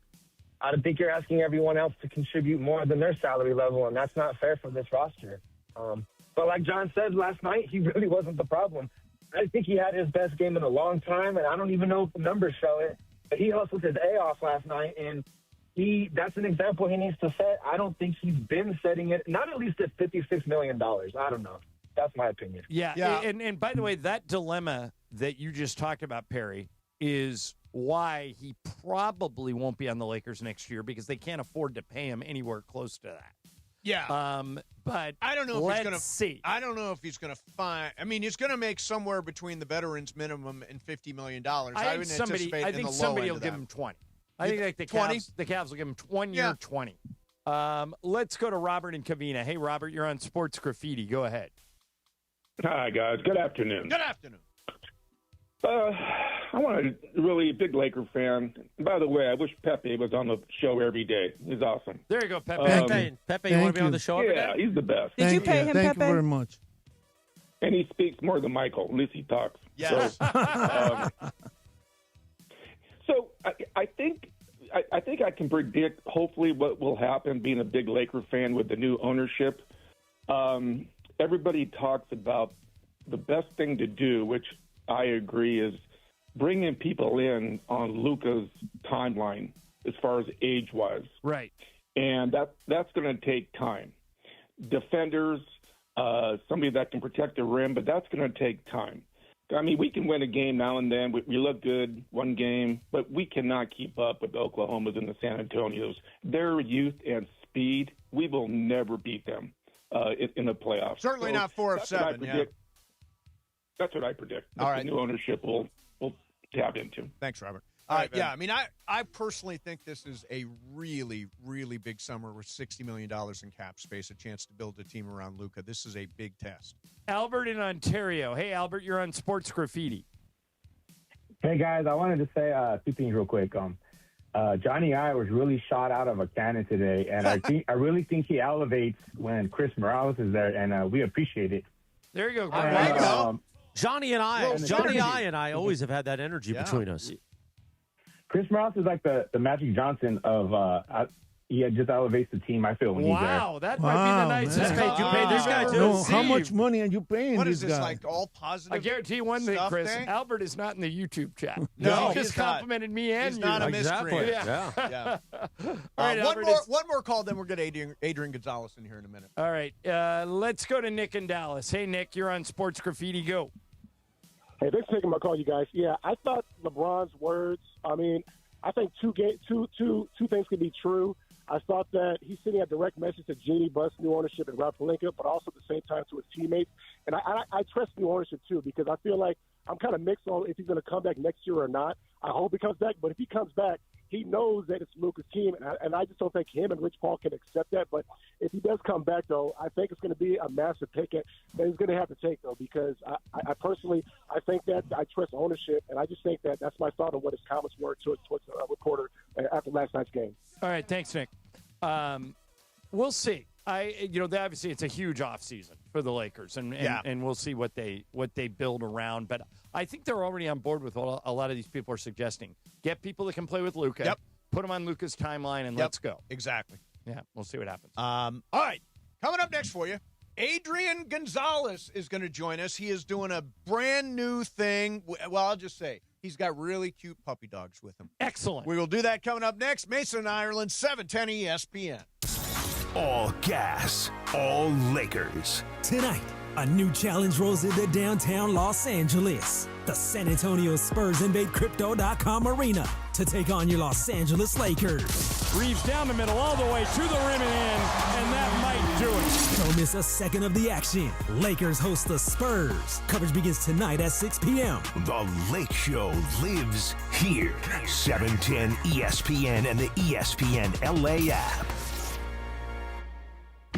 I don't think you're asking everyone else to contribute more than their salary level, and that's not fair for this roster. But like John said last night, he really wasn't the problem. I think he had his best game in a long time, and I don't even know if the numbers show it, but he hustled his A off last night, and that's an example he needs to set. I don't think he's been setting it, not at least at $56 million. I don't know. That's my opinion. Yeah. And by the way, that dilemma that you just talked about, Perry, is why he probably won't be on the Lakers next year, because they can't afford to pay him anywhere close to that. Yeah. But I don't know if he's going to see. I don't know if he's going to find. I mean, he's going to make somewhere between the veterans minimum and $50 million. I would anticipate I think somebody will give him 20. I think like the Cavs will give him 1 year, 20. Let's go to Robert and Covina. Hey, Robert, you're on Sports Graffiti. Go ahead. Hi, guys. Good afternoon. Good afternoon. I'm a really big Laker fan. By the way, I wish Pepe was on the show every day. He's awesome. There you go, Pepe. Pepe, you want to be on the show every day? Yeah, he's the best. Did you pay him, Pepe? Thank you very much. And he speaks more than Michael. At least he talks. Yes. So I think I can predict hopefully what will happen being a big Laker fan with the new ownership. Everybody talks about the best thing to do, which I agree, is bringing people in on Luka's timeline as far as age-wise. Right. And that's going to take time. Defenders, somebody that can protect the rim, but that's going to take time. I mean, we can win a game now and then. We look good one game, but we cannot keep up with the Oklahomas and the San Antonios. Their youth and speed, we will never beat them in the playoffs. Certainly not 4 of 7, yeah. That's what I predict. All right. The new ownership will tap into. Thanks, Robert. Yeah, I mean, I personally think this is a really, really big summer with $60 million in cap space, a chance to build a team around Luka. This is a big test. Albert in Ontario. Hey, Albert, you're on Sports Graffiti. Hey, guys, I wanted to say 2 things real quick. Johnny I was really shot out of a cannon today, and I really think he elevates when Chris Morales is there, and we appreciate it. There you go. Johnny and I always have had that energy between us. Chris Morales is like the Magic Johnson of he just elevates the team, I feel, when he's there. Wow, that might be the nicest pay you paid this guy, too. No, how much money are you paying What this is this, guy? like all positive I guarantee you one thing, Chris. thing? Albert is not in the YouTube chat. No, he just complimented me and he's you. not a miscreant. Yeah. All right, right, Albert, one more call, then we'll get Adrien Gonzalez in here in a minute. All right, let's go to Nick in Dallas. Hey, Nick, you're on Sports Graffiti. Go. Hey, thanks for taking my call, you guys. Yeah, I thought LeBron's words, I mean, I think two things could be true. I thought that he's sending a direct message to Jeannie Buss, new ownership, and Rob Pelinka, but also at the same time to his teammates. And I trust new ownership, too, because I feel like I'm kind of mixed on if he's going to come back next year or not. I hope he comes back, but if he comes back, he knows that it's Luka's team, and I just don't think him and Rich Paul can accept that. But if he does come back, though, I think it's going to be a massive pick that he's going to have to take, though, because I personally, I think that I trust ownership, and I just think that that's my thought on what his comments were towards a reporter after last night's game. All right, thanks, Nick. We'll see. Obviously it's a huge offseason for the Lakers, and we'll see what they build around. But I think they're already on board with what a lot of these people are suggesting. Get people that can play with Luka. Yep. Put them on Luka's timeline, and let's go. Exactly. Yeah, we'll see what happens. All right, coming up next for you, Adrien Gonzalez is going to join us. He is doing a brand new thing. Well, I'll just say he's got really cute puppy dogs with him. Excellent. We will do that coming up next. Mason, Ireland, 710 ESPN. All gas, all Lakers. Tonight, a new challenge rolls into downtown Los Angeles. The San Antonio Spurs invade Crypto.com arena to take on your Los Angeles Lakers. Reeves down the middle, all the way to the rim and in, and that might do it. Don't miss a second of the action. Lakers host the Spurs. Coverage begins tonight at 6 p.m. The Lake Show lives here. 710 ESPN and the ESPN LA app.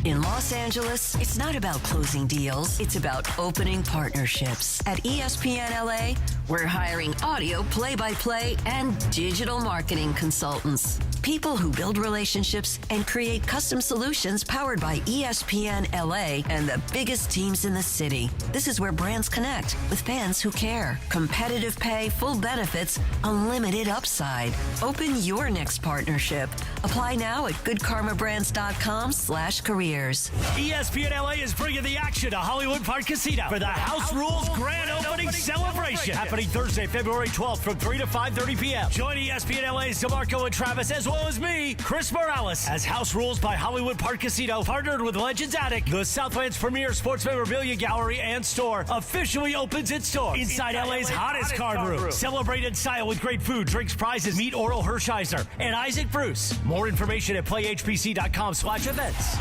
In Los Angeles, it's not about closing deals. It's about opening partnerships. At ESPN LA, we're hiring audio play-by-play and digital marketing consultants. People who build relationships and create custom solutions powered by ESPN LA and the biggest teams in the city. This is where brands connect with fans who care. Competitive pay, full benefits, unlimited upside. Open your next partnership. Apply now at goodkarmabrands.com/careers. ESPN LA is bringing the action to Hollywood Park Casino for the House Rules Grand Opening Celebration happening happening Thursday, February 12th from 3 to 5:30 p.m. Join ESPN LA's DeMarco and Travis, as well as me, Chris Morales, as House Rules by Hollywood Park Casino, partnered with Legends Attic, the Southland's premier sports memorabilia gallery and store, officially opens its doors inside LA's hottest card room. Celebrate in style with great food, drinks, prizes. Meet Oral Hershiser and Isaac Bruce. More information at playhpc.com/events.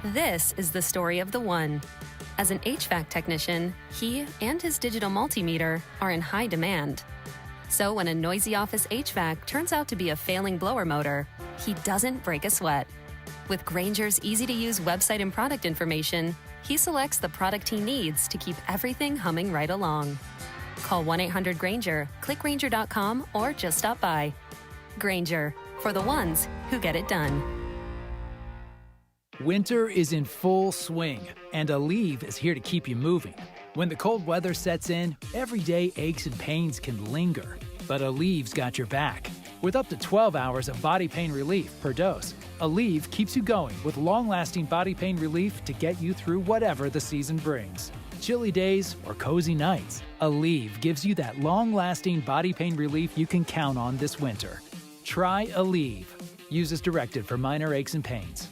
This is the story of the one. As an HVAC technician, he and his digital multimeter are in high demand. So when a noisy office HVAC turns out to be a failing blower motor, he doesn't break a sweat. With Grainger's easy-to-use website and product information, he selects the product he needs to keep everything humming right along. Call 1-800-GRAINGER, click Grainger.com, or just stop by. Grainger, for the ones who get it done. Winter is in full swing, and Aleve is here to keep you moving. When the cold weather sets in, everyday aches and pains can linger, but Aleve's got your back. With up to 12 hours of body pain relief per dose, Aleve keeps you going with long-lasting body pain relief to get you through whatever the season brings. Chilly days or cozy nights, Aleve gives you that long-lasting body pain relief you can count on this winter. Try Aleve. Use as directed for minor aches and pains.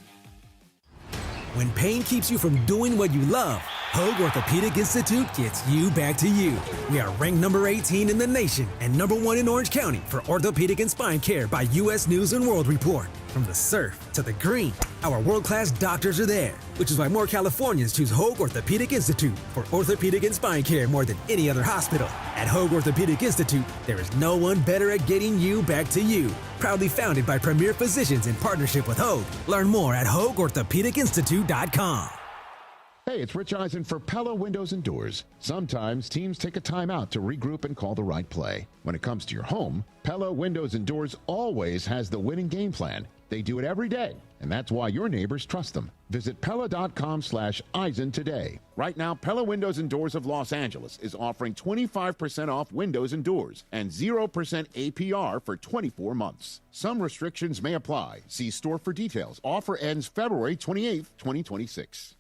When pain keeps you from doing what you love, Hoag Orthopedic Institute gets you back to you. We are ranked number 18 in the nation and number 1 in Orange County for orthopedic and spine care by U.S. News & World Report. From the surf to the green, our world-class doctors are there, which is why more Californians choose Hoag Orthopedic Institute for orthopedic and spine care more than any other hospital. At Hoag Orthopedic Institute, there is no one better at getting you back to you. Proudly founded by premier physicians in partnership with Hoag. Learn more at HoagOrthopedicInstitute.com. Hey, it's Rich Eisen for Pella Windows and Doors. Sometimes teams take a timeout to regroup and call the right play. When it comes to your home, Pella Windows and Doors always has the winning game plan. They do it every day, and that's why your neighbors trust them. Visit Pella.com/Eisen today. Right now, Pella Windows and Doors of Los Angeles is offering 25% off windows and doors and 0% APR for 24 months. Some restrictions may apply. See store for details. Offer ends February 28th, 2026.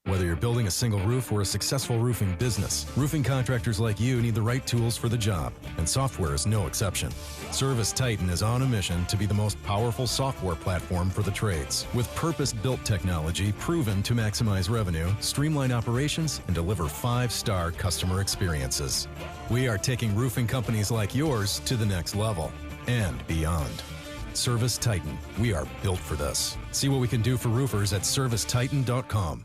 Whether you're building a single roof or a successful roofing business, roofing contractors like you need the right tools for the job, and software is no exception. Service Titan is on a mission to be the most powerful software platform for the trades, with purpose-built technology proven to maximize revenue, streamline operations, and deliver 5-star customer experiences. We are taking roofing companies like yours to the next level and beyond. Service Titan. We are built for this. See what we can do for roofers at servicetitan.com.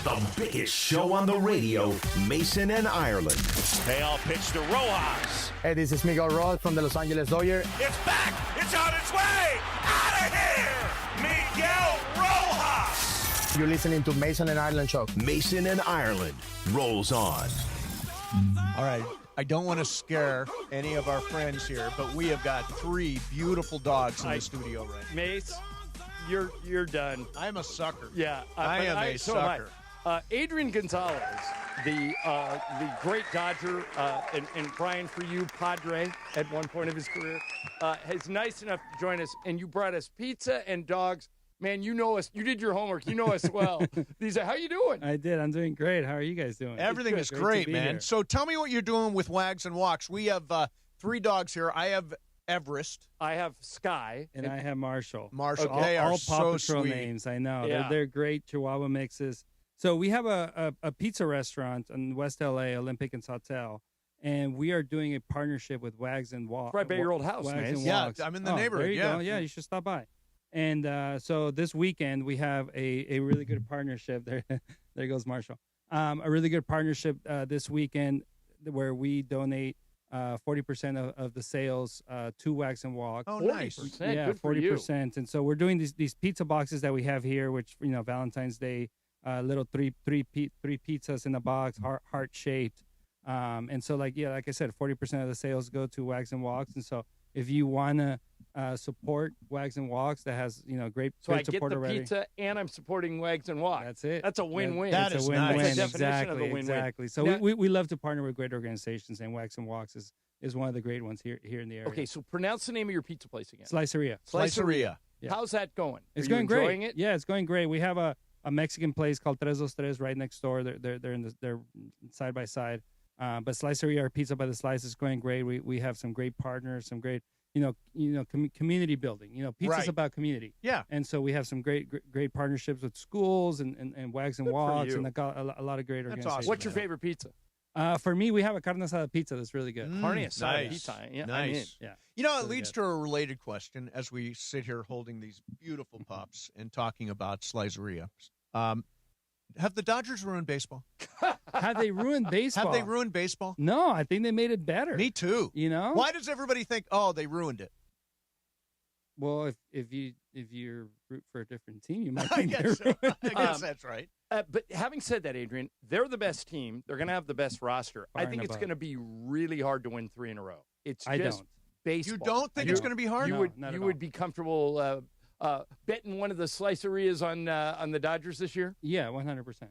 The biggest show on the radio, Mason and Ireland. They all pitch to Rojas. Hey, this is Miguel Rojas from the Los Angeles Dodgers. It's back. It's on its way. Out of here. Miguel Rojas. You're listening to Mason and Ireland Show. Mason and Ireland rolls on. All right. I don't want to scare any of our friends here, but we have got 3 beautiful dogs in the studio right now. Mace, you're done. I'm a sucker. Yeah. I am a sucker. Adrien Gonzalez, the great Dodger, and Brian, for you, Padre, at one point of his career, is nice enough to join us, and you brought us pizza and dogs. Man, you know us. You did your homework. You know us well. How you doing? I did. I'm doing great. How are you guys doing? Everything is great, man. Here. So tell me what you're doing with Wags and Walks. We have 3 dogs here. I have Everest. I have Sky. And I have Marshall. Marshall. They are all so Paw Patrol sweet. names. I know. Yeah. They're great Chihuahua mixes. So we have a pizza restaurant in West LA, Olympic and Sautel, and we are doing a partnership with Wags and Walks. Right by your old house, Wags man. and Yeah, Walks. I'm in the neighborhood. There you go. Yeah, you should stop by. And so this weekend we have a really good partnership. There goes Marshall. A really good partnership this weekend where we donate 40% of the sales to Wags and Walks. Oh, nice. 40%. Yeah, Good for 40%. you. And so we're doing these pizza boxes that we have here, which Valentine's Day, little three pizzas in a box, heart shaped. And so like I said, 40% of the sales go to Wags and Walks. And so if you wanna support Wags and Walks, that has great So I get support the already. pizza and I'm supporting Wags and Walks. That's it. That's a win-win. That It's is a win-win. nice. That's the definition of a win-win. Exactly. So Now- we love to partner with great organizations, and Wags and Walks is one of the great ones here in the area. Okay, so pronounce the name of your pizza place again. Sliceria. Sliceria. Yeah. How's that going? It's Are you going great. enjoying it? Yeah, it's going great. We have a a Mexican place called 323 right next door. They're side by side. But Sliceria, our Pizza by the Slice, is going great. We have some great partners, some great community building. Pizza's about community. Yeah. And so we have some great partnerships with schools and Wags and Walks and a lot of great organizations. Awesome. What's your favorite pizza? For me, we have a carne asada pizza that's really good. Carne asada pizza. Yeah, nice. Yeah. It leads to a related question as we sit here holding these beautiful pups and talking about Sliceria. Have the Dodgers ruined baseball? Have they ruined baseball? Have they ruined baseball? No, I think they made it better. Me too. Why does everybody think, oh, they ruined it? Well, if you root for a different team, you might I think guess, they're ruined. I guess that's right. But having said that, Adrian, they're the best team. They're going to have the best roster. I think it's going to be really hard to win 3 in a row. I don't. Baseball. You don't think it's going to be hard? You would be comfortable betting one of the Slicerias on the Dodgers this year? Yeah, 100%.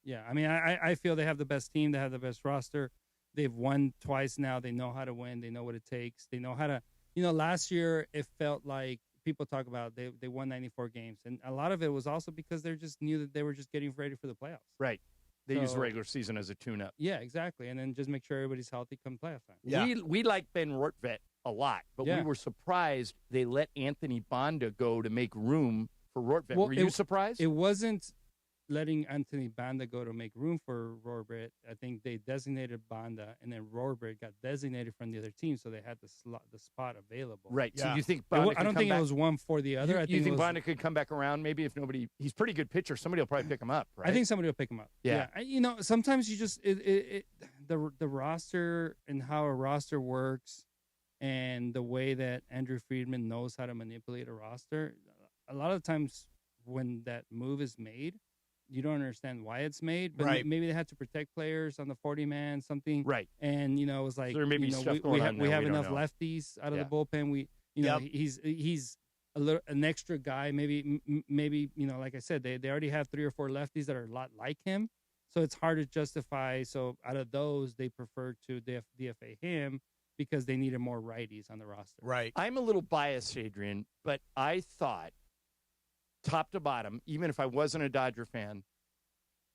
Yeah, I mean, I feel they have the best team. They have the best roster. They've won twice now. They know how to win. They know what it takes. They know how to. Last year it felt like people talk about they won 94 games, and a lot of it was also because they just knew that they were just getting ready for the playoffs. Right. They use the regular season as a tune-up. Yeah, exactly, and then just make sure everybody's healthy come playoff time. Yeah. We like Ben Rortvedt a lot, but we were surprised they let Anthony Banda go to make room for Rortvedt. Were you surprised? It wasn't letting Anthony Banda go to make room for Rortvedt. I think they designated Banda, and then Rortvedt got designated from the other team, so they had the spot available. Right. Yeah. So you think Banda I don't think it was one for the other. You think Banda could come back around maybe if nobody – he's a pretty good pitcher. Somebody will probably pick him up, right? I think somebody will pick him up. Yeah. Sometimes you just the roster and how a roster works and the way that Andrew Friedman knows how to manipulate a roster, a lot of times when that move is made, you don't understand why it's made, but maybe they had to protect players on the 40-man, something. Right. And, it was like, so there may be stuff going on we there have we enough don't know. lefties out of the bullpen. He's an extra guy. Maybe, like I said, they already have 3 or 4 lefties that are a lot like him. So it's hard to justify. So out of those, they prefer to DFA him because they needed more righties on the roster. Right. I'm a little biased, Adrian, but I thought top to bottom, even if I wasn't a Dodger fan,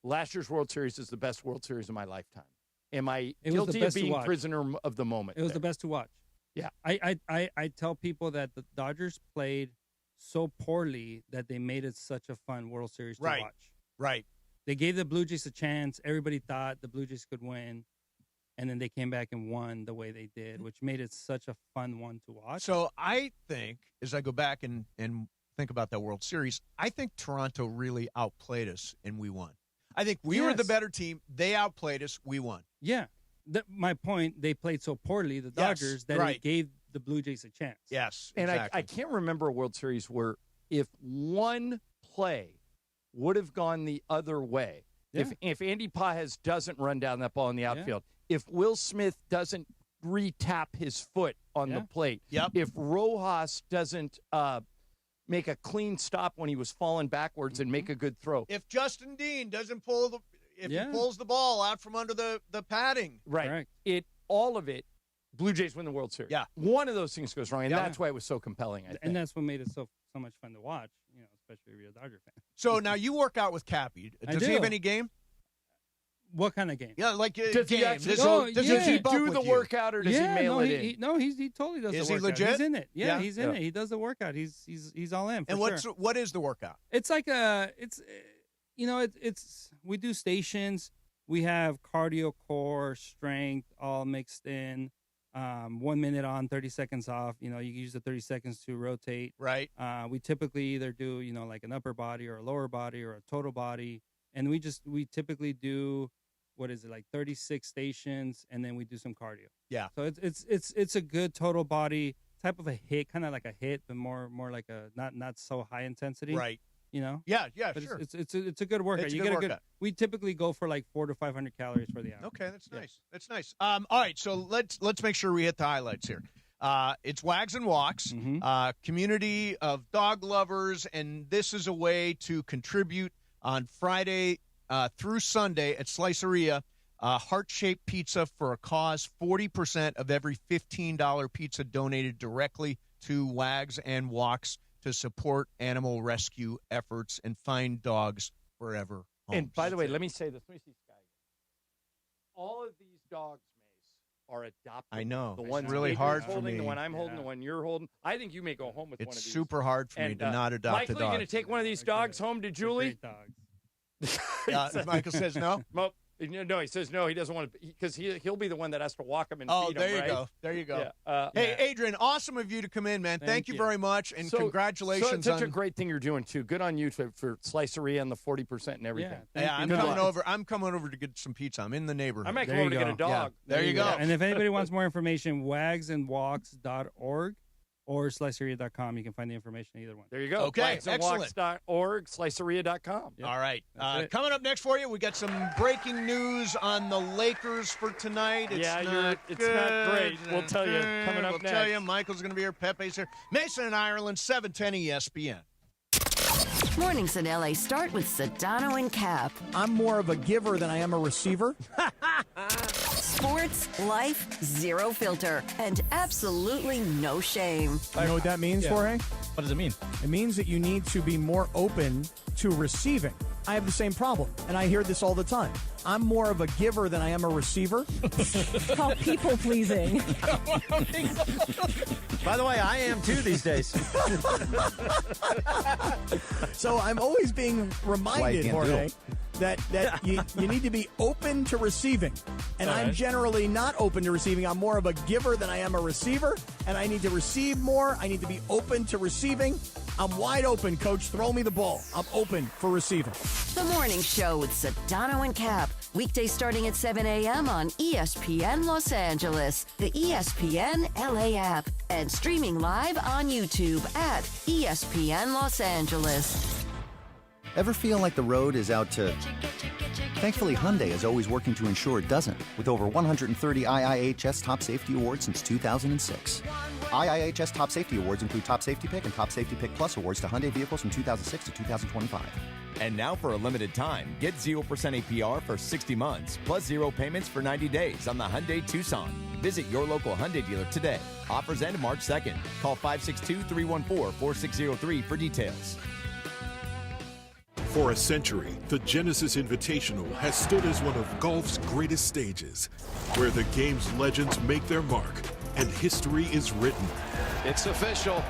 last year's World Series is the best World Series of my lifetime. Am I guilty of being prisoner of the moment? It was the best to watch. Yeah. I tell people that the Dodgers played so poorly that they made it such a fun World Series to watch. Right. They gave the Blue Jays a chance. Everybody thought the Blue Jays could win. And then they came back and won the way they did, which made it such a fun one to watch. So I think, as I go back and think about that World Series, I think Toronto really outplayed us and we won. I think we were the better team. They outplayed us. We won. Yeah. My point, they played so poorly, the Dodgers, that it gave the Blue Jays a chance. Yes, and exactly. I can't remember a World Series where if one play would have gone the other way, if Andy Pages doesn't run down that ball in the outfield, if Will Smith doesn't re-tap his foot on the plate, if Rojas doesn't make a clean stop when he was falling backwards and make a good throw. If Justin Dean doesn't he pulls the ball out from under the padding. Right. Correct. All of it, Blue Jays win the World Series. Yeah. One of those things goes wrong, and that's why it was so compelling, I think. And that's what made it so much fun to watch, especially if you're a Dodger fan. So now you work out with Cappy. Does he have any game? What kind of game? Yeah, like does he actually, does he do the workout or does he mail it in? He totally does the workout. Is he legit? He's in it. Yeah, he's in it. He does the workout. He's all in. And what is the workout? It's like we do stations. We have cardio, core, strength, all mixed in. 1 minute on, 30 seconds off. You use the 30 seconds to rotate. Right. We typically either do like an upper body or a lower body or a total body, and we typically do 36 stations, and then we do some cardio. Yeah. So it's a good total body type of a hit, kind of like a hit, but more like a not so high intensity. Right. Yeah, but sure. It's a good workout. It's a good workout. We typically go for like 400 to 500 calories for the hour. Okay, that's nice. That's nice. All right, so let's make sure we hit the highlights here. It's Wags and Walks, community of dog lovers, and this is a way to contribute on Friday through Sunday at Sliceria. Heart-shaped pizza for a cause. 40% of every $15 pizza donated directly to Wags and Walks to support animal rescue efforts and find dogs forever homes. And by the way, let me say this. Let me see Sky. All of these dogs, Mace, are adopted. I know. The one's really hard for holding, me. the one I'm holding, the one you're holding. I think you may go home with one of these. It's super hard for me to not adopt Michael, a dog. you going to take one of these dogs home to Julie? Michael says no? No, he says no. He doesn't want to, because he'll be the one that has to walk him and feed him, there you right? go. There you go. Yeah. Hey, Adrian, awesome of you to come in, man. Thank you very much, and congratulations. So it's such a great thing you're doing, too. Good on you for Sliceria and the 40% and everything. Yeah, I'm coming over to get some pizza. I'm in the neighborhood. I might come over to get a dog. Yeah. There you go. And if anybody wants more information, wagsandwalks.org or sliceria.com. You can find the information either one. There you go. Okay, excellent. Wagsandwalks.org, sliceria.com. Yep. All right. Coming up next for you, we got some breaking news on the Lakers for tonight. It's not great. We'll tell you coming up next. We'll tell you. Michael's going to be here. Pepe's here. Mason in Ireland, 710 ESPN. Mornings in LA start with Sedano and Cap. I'm more of a giver than I am a receiver. Sports, life, zero filter, and absolutely no shame. You know what that means, Jorge? What does it mean? It means that you need to be more open to receiving. I have the same problem, and I hear this all the time. I'm more of a giver than I am a receiver. How people-pleasing. By the way, I am too these days. So I'm always being reminded, Jorge, that you need to be open to receiving. And I'm generally not open to receiving. I'm more of a giver than I am a receiver, and I need to receive more. I need to be open to receiving. I'm wide open, Coach. Throw me the ball. I'm open for receiving. The Morning Show with Sedano and Cap. Weekdays starting at 7 a.m. on ESPN Los Angeles, the ESPN LA app, and streaming live on YouTube at ESPN Los Angeles. Ever feel like the road is out to... Thankfully, Hyundai is always working to ensure it doesn't, with over 130 IIHS Top Safety Awards since 2006. IIHS Top Safety Awards include Top Safety Pick and Top Safety Pick Plus awards to Hyundai vehicles from 2006 to 2025. And now for a limited time, get 0% APR for 60 months, plus 0 payments for 90 days on the Hyundai Tucson. Visit your local Hyundai dealer today. Offers end March 2nd. Call 562-314-4603 for details. For a century, the Genesis Invitational has stood as one of golf's greatest stages, where the game's legends make their mark and history is written. It's official.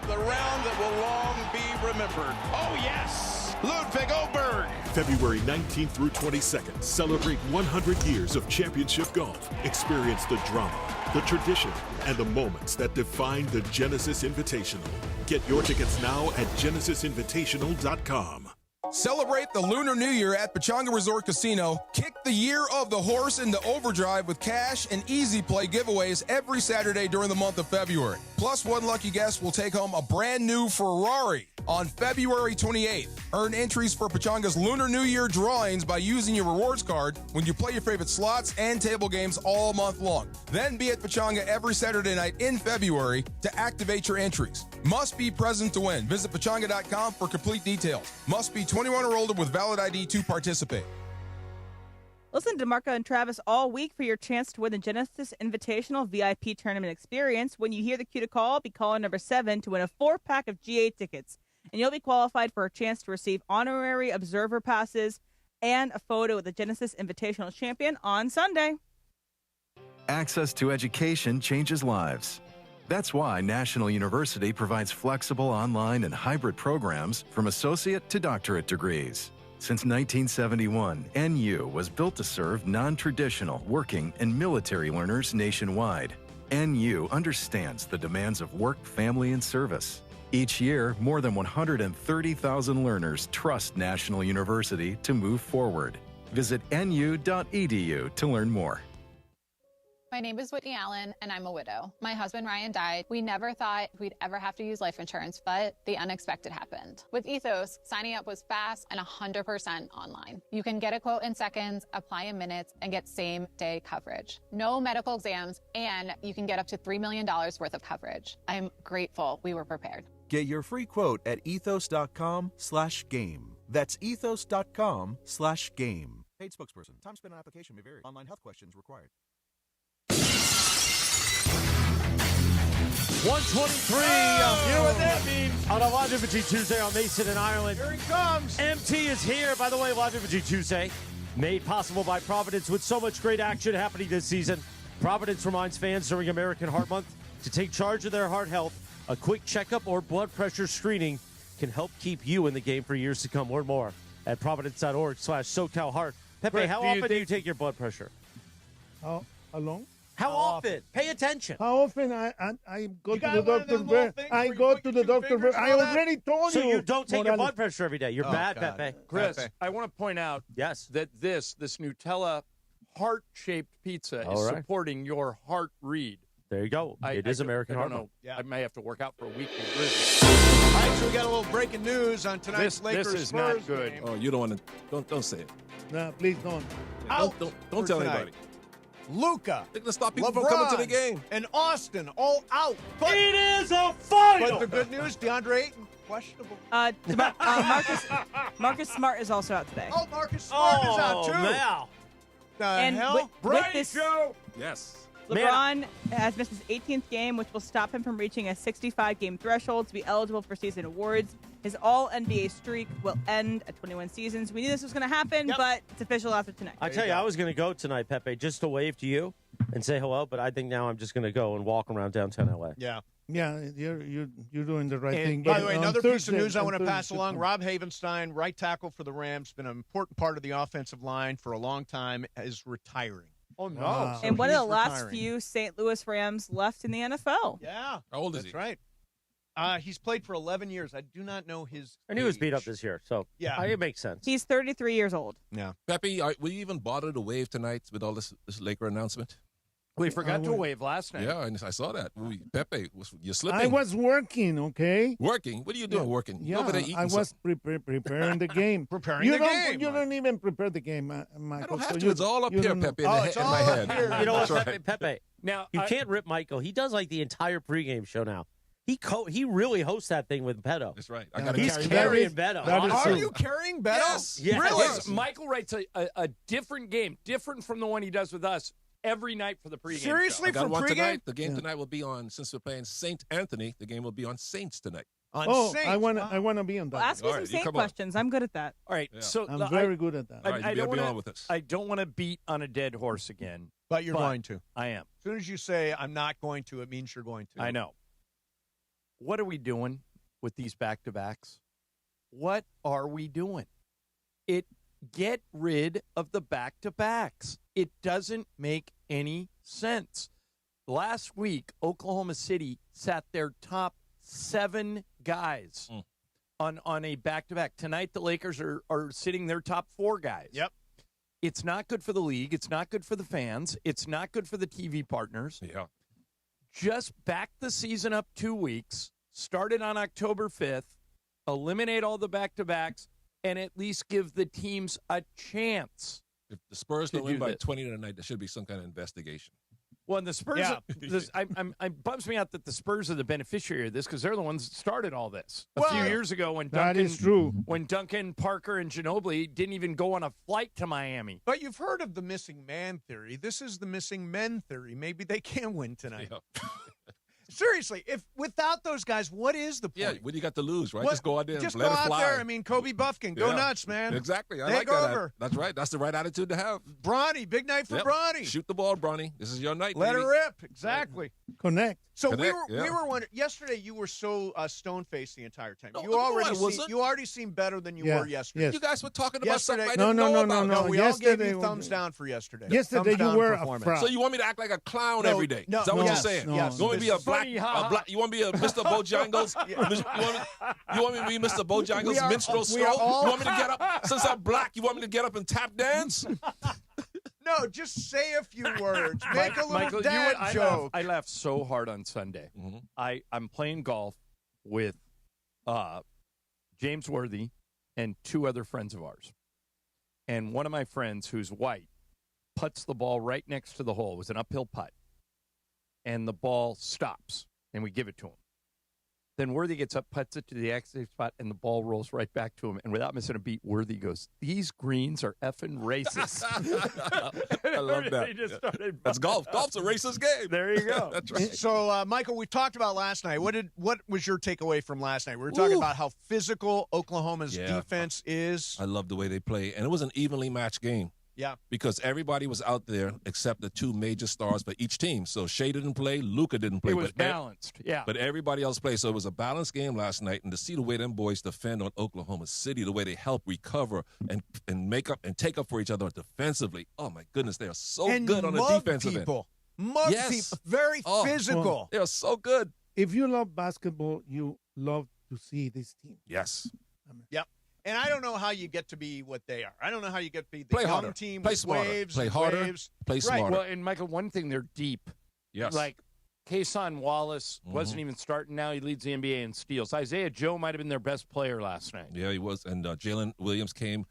The round that will long be remembered. Oh, yes! Ludwig Oberg. February 19th through 22nd, celebrate 100 years of championship golf. Experience the drama, the tradition, and the moments that define the Genesis Invitational. Get your tickets now at genesisinvitational.com. Celebrate the Lunar New Year at Pechanga Resort Casino. Kick the year of the horse into overdrive with cash and easy play giveaways every Saturday during the month of February. Plus, one lucky guest will take home a brand new Ferrari on February 28th. Earn entries for Pechanga's Lunar New Year drawings by using your rewards card when you play your favorite slots and table games all month long. Then be at Pechanga every Saturday night in February to activate your entries. Must be present to win. Visit Pechanga.com for complete details. Must be 21 or older with valid ID to participate. Listen to DeMarco and Travis all week for your chance to win the Genesis Invitational VIP Tournament experience. When you hear the cue to call, be caller number 7 to win a 4-pack of GA tickets. And you'll be qualified for a chance to receive honorary observer passes and a photo with the Genesis Invitational champion on Sunday. Access to education changes lives. That's why National University provides flexible online and hybrid programs from associate to doctorate degrees. Since 1971, NU was built to serve non-traditional working and military learners nationwide. NU understands the demands of work, family, and service. Each year, more than 130,000 learners trust National University to move forward. Visit nu.edu to learn more. My name is Whitney Allen, and I'm a widow. My husband, Ryan, died. We never thought we'd ever have to use life insurance, but the unexpected happened. With Ethos, signing up was fast and 100% online. You can get a quote in seconds, apply in minutes, and get same-day coverage. No medical exams, and you can get up to $3 million worth of coverage. I'm grateful we were prepared. Get your free quote at ethos.com/game. That's ethos.com/game. Paid spokesperson. Time spent on application may vary. Online health questions required. 123. You know what that means? On a Longevity Tuesday on Mason and Ireland. Here he comes. MT is here. By the way, Longevity Tuesday, made possible by Providence with so much great action happening this season. Providence reminds fans during American Heart Month to take charge of their heart health. A quick checkup or blood pressure screening can help keep you in the game for years to come. Learn more at providence.org/SoCalHeart. Pepe, how often do you take your blood pressure? How long? How often? Pay attention. How often I go to the doctor? I go to the doctor. I already told you. So you don't take your blood pressure every day. You're bad, God. Pepe. Chris, Pepe. I want to point out yes that this Nutella heart-shaped pizza is supporting your heart read. There you go. It is American Heart Month. I may have to work out for a week. All right, so we got a little breaking news on tonight's Lakers This is Spurs not good. game. Oh, you don't want to. Don't say it. No, please don't. Don't tell anybody. Luka, They're gonna stop people from coming to the game. And Austin all out. But, it is a final. But the good news, DeAndre Ayton questionable. Marcus Smart is also out today. Oh, Marcus Smart is out too. Now. And hell? with this, Yes. LeBron has missed his 18th game, which will stop him from reaching a 65-game threshold to be eligible for season awards. His all-NBA streak will end at 21 seasons. We knew this was going to happen, but it's official after tonight. I tell you, I was going to go tonight, Pepe, just to wave to you and say hello, but I think now I'm just going to go and walk around downtown L.A. Yeah. Yeah, you're doing the right thing. By But the way, on another piece of Thursday- news I on want to pass Thursday- along. Rob Havenstein, right tackle for the Rams, been an important part of the offensive line for a long time, is retiring. Oh, no. Wow. And one of the last retiring. few St. Louis Rams left in the NFL. Yeah. How old is That's he? right. He's played for 11 years. I do not know his And he was age. beat up this year, so Yeah. it makes sense. He's 33 years old. Yeah. Pepe, will you even bother to wave tonight with all this Laker announcement? We forgot to wave last night. Yeah, and I saw that. Pepe, you're slipping. I was working, okay? Working? What are you doing working? Yeah, Over there eating I was something. preparing the game. Preparing the game. You don't even prepare the game, Michael. I don't have so to. It's all up you here, don't know. Pepe, in my head. You know what, That's Pepe? right. Pepe, Now, you can't rip Michael. He does like the entire pregame show now. He really hosts that thing with Beto. That's right. He's carrying Beto. Are you carrying Beto? Yes. Yes. Really? Yes. Michael writes a different game, different from the one he does with us every night for the pregame Seriously, I got for one pregame? tonight. The game tonight will be on, since we're playing St. Anthony, the game will be on Saints tonight. On Saints. I want to be on that. Well, ask me All some right, you Saint come on. questions. I'm good at that. All right. Yeah. So I'm very good at that. All right, you better be on with us. I don't want to beat on a dead horse again. But you're going to. I am. As soon as you say, I'm not going to, it means you're going to. I know. What are we doing with these back-to-backs? What are we doing? Get rid of the back-to-backs. It doesn't make any sense. Last week, Oklahoma City sat their top 7 guys on a back-to-back. Tonight, the Lakers are sitting their top 4 guys. Yep. It's not good for the league. It's not good for the fans. It's not good for the TV partners. Yeah. Just back the season up 2 weeks, start it on October 5th, eliminate all the back-to-backs, and at least give the teams a chance. If the Spurs to don't win do by this. 20 tonight, there should be some kind of investigation. Well, and the Spurs, Yeah. it bums me out that the Spurs are the beneficiary of this because they're the ones that started all this a Well, few years ago when That Duncan, is true. when Duncan, Parker, and Ginobili didn't even go on a flight to Miami. But you've heard of the missing man theory. This is the missing men theory. Maybe they can win tonight. Yeah. Seriously, if without those guys, what is the Yeah, point? what do you got to lose, right? What- Just go out there and just let go it out fly. there. I mean, Kobe Buffkin, go Yeah. nuts, man. Exactly. I Take like that. over. That's right. That's the right attitude to have. Bronny, big night for Yep. Bronny. Shoot the ball, Bronny. This is your night, Let baby. her rip. Exactly. Connect. So Connect, we yeah. were wondering yesterday. You were so stone faced the entire time. No, you no, already I wasn't. you already seem better than you Yeah, were yesterday. yes. You guys were talking about Yesterday- something I No, didn't no, know no, about. no, no. we all gave Yesterday- you thumbs down for yesterday. Yesterday Thumbs you down were a performance. fraud. So you want me to act like a clown No, every day? no, Is that what yes, you're saying? yes. You want me to be a black, Funny, ha. you want me to be a Mr. Bojangles? You want me to be Mr. Bojangles, We are- minstrel we are stroke? all- You want me to get up? Since I'm black, you want me to get up and tap dance? No, just say a few words. Make a little Michael, dad joke. I laughed so hard on Sunday. Mhm. I'm playing golf with James Worthy and 2 other friends of ours. And one of my friends, who's white, putts the ball right next to the hole. It was an uphill putt. And the ball stops, and we give it to him. Then Worthy gets up, puts it to the exit spot, and the ball rolls right back to him. And without missing a beat, Worthy goes, "These greens are effing racist." I love that. That's golf. Golf's a racist game. There you go. That's right. So, Michael, we talked about last night. What was your takeaway from last night? We were talking about how physical Oklahoma's defense is. I love the way they play, and it was an evenly matched game. Yeah. Because everybody was out there except the two major stars for each team. So Shea didn't play, Luka didn't play. It was balanced, But everybody else played. So it was a balanced game last night. And to see the way them boys defend on Oklahoma City, the way they help recover and make up and take up for each other defensively. Oh, my goodness. They are so good on the defensive end. Mug people. Very physical. Well, they are so good. If you love basketball, you love to see this team. Yes. Yep. And I don't know how you get to be what they are. I don't know how you get to be the young harder. team Play with smarter. waves. Play harder. Waves. Play smarter. Well, and Michael, one thing, they're deep. Yes. Like, Kason Wallace wasn't even starting now. He leads the NBA in steals. Isaiah Joe might have been their best player last night. Yeah, he was. And Jalen Williams came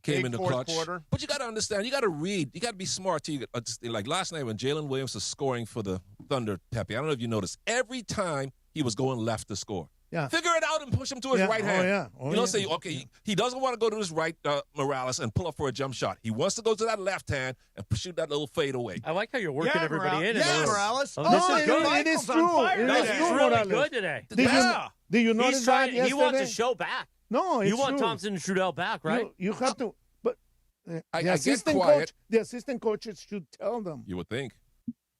Big in the fourth clutch. quarter. But you got to understand, you got to read. You got to be smart, too. Like last night when Jalen Williams was scoring for the Thunder, Pepe, I don't know if you noticed, every time he was going left to score. Yeah. Figure it out and push him to his right hand. Say, okay, he doesn't want to go to his right, Morales, and pull up for a jump shot. He wants to go to that left hand and shoot that little fade away. I like how you're working everybody in. Yeah, Morales. This is good. It is true. This is really good today. Do you notice that yesterday? He wants to show back. No, it's you want true. Thompson and Trudell back, right? You have to. But I the assistant coaches should tell them. You would think.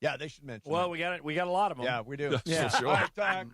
Yeah, they should mention. Well, we got a lot of them. Yeah, we do. Yeah, for sure. All right,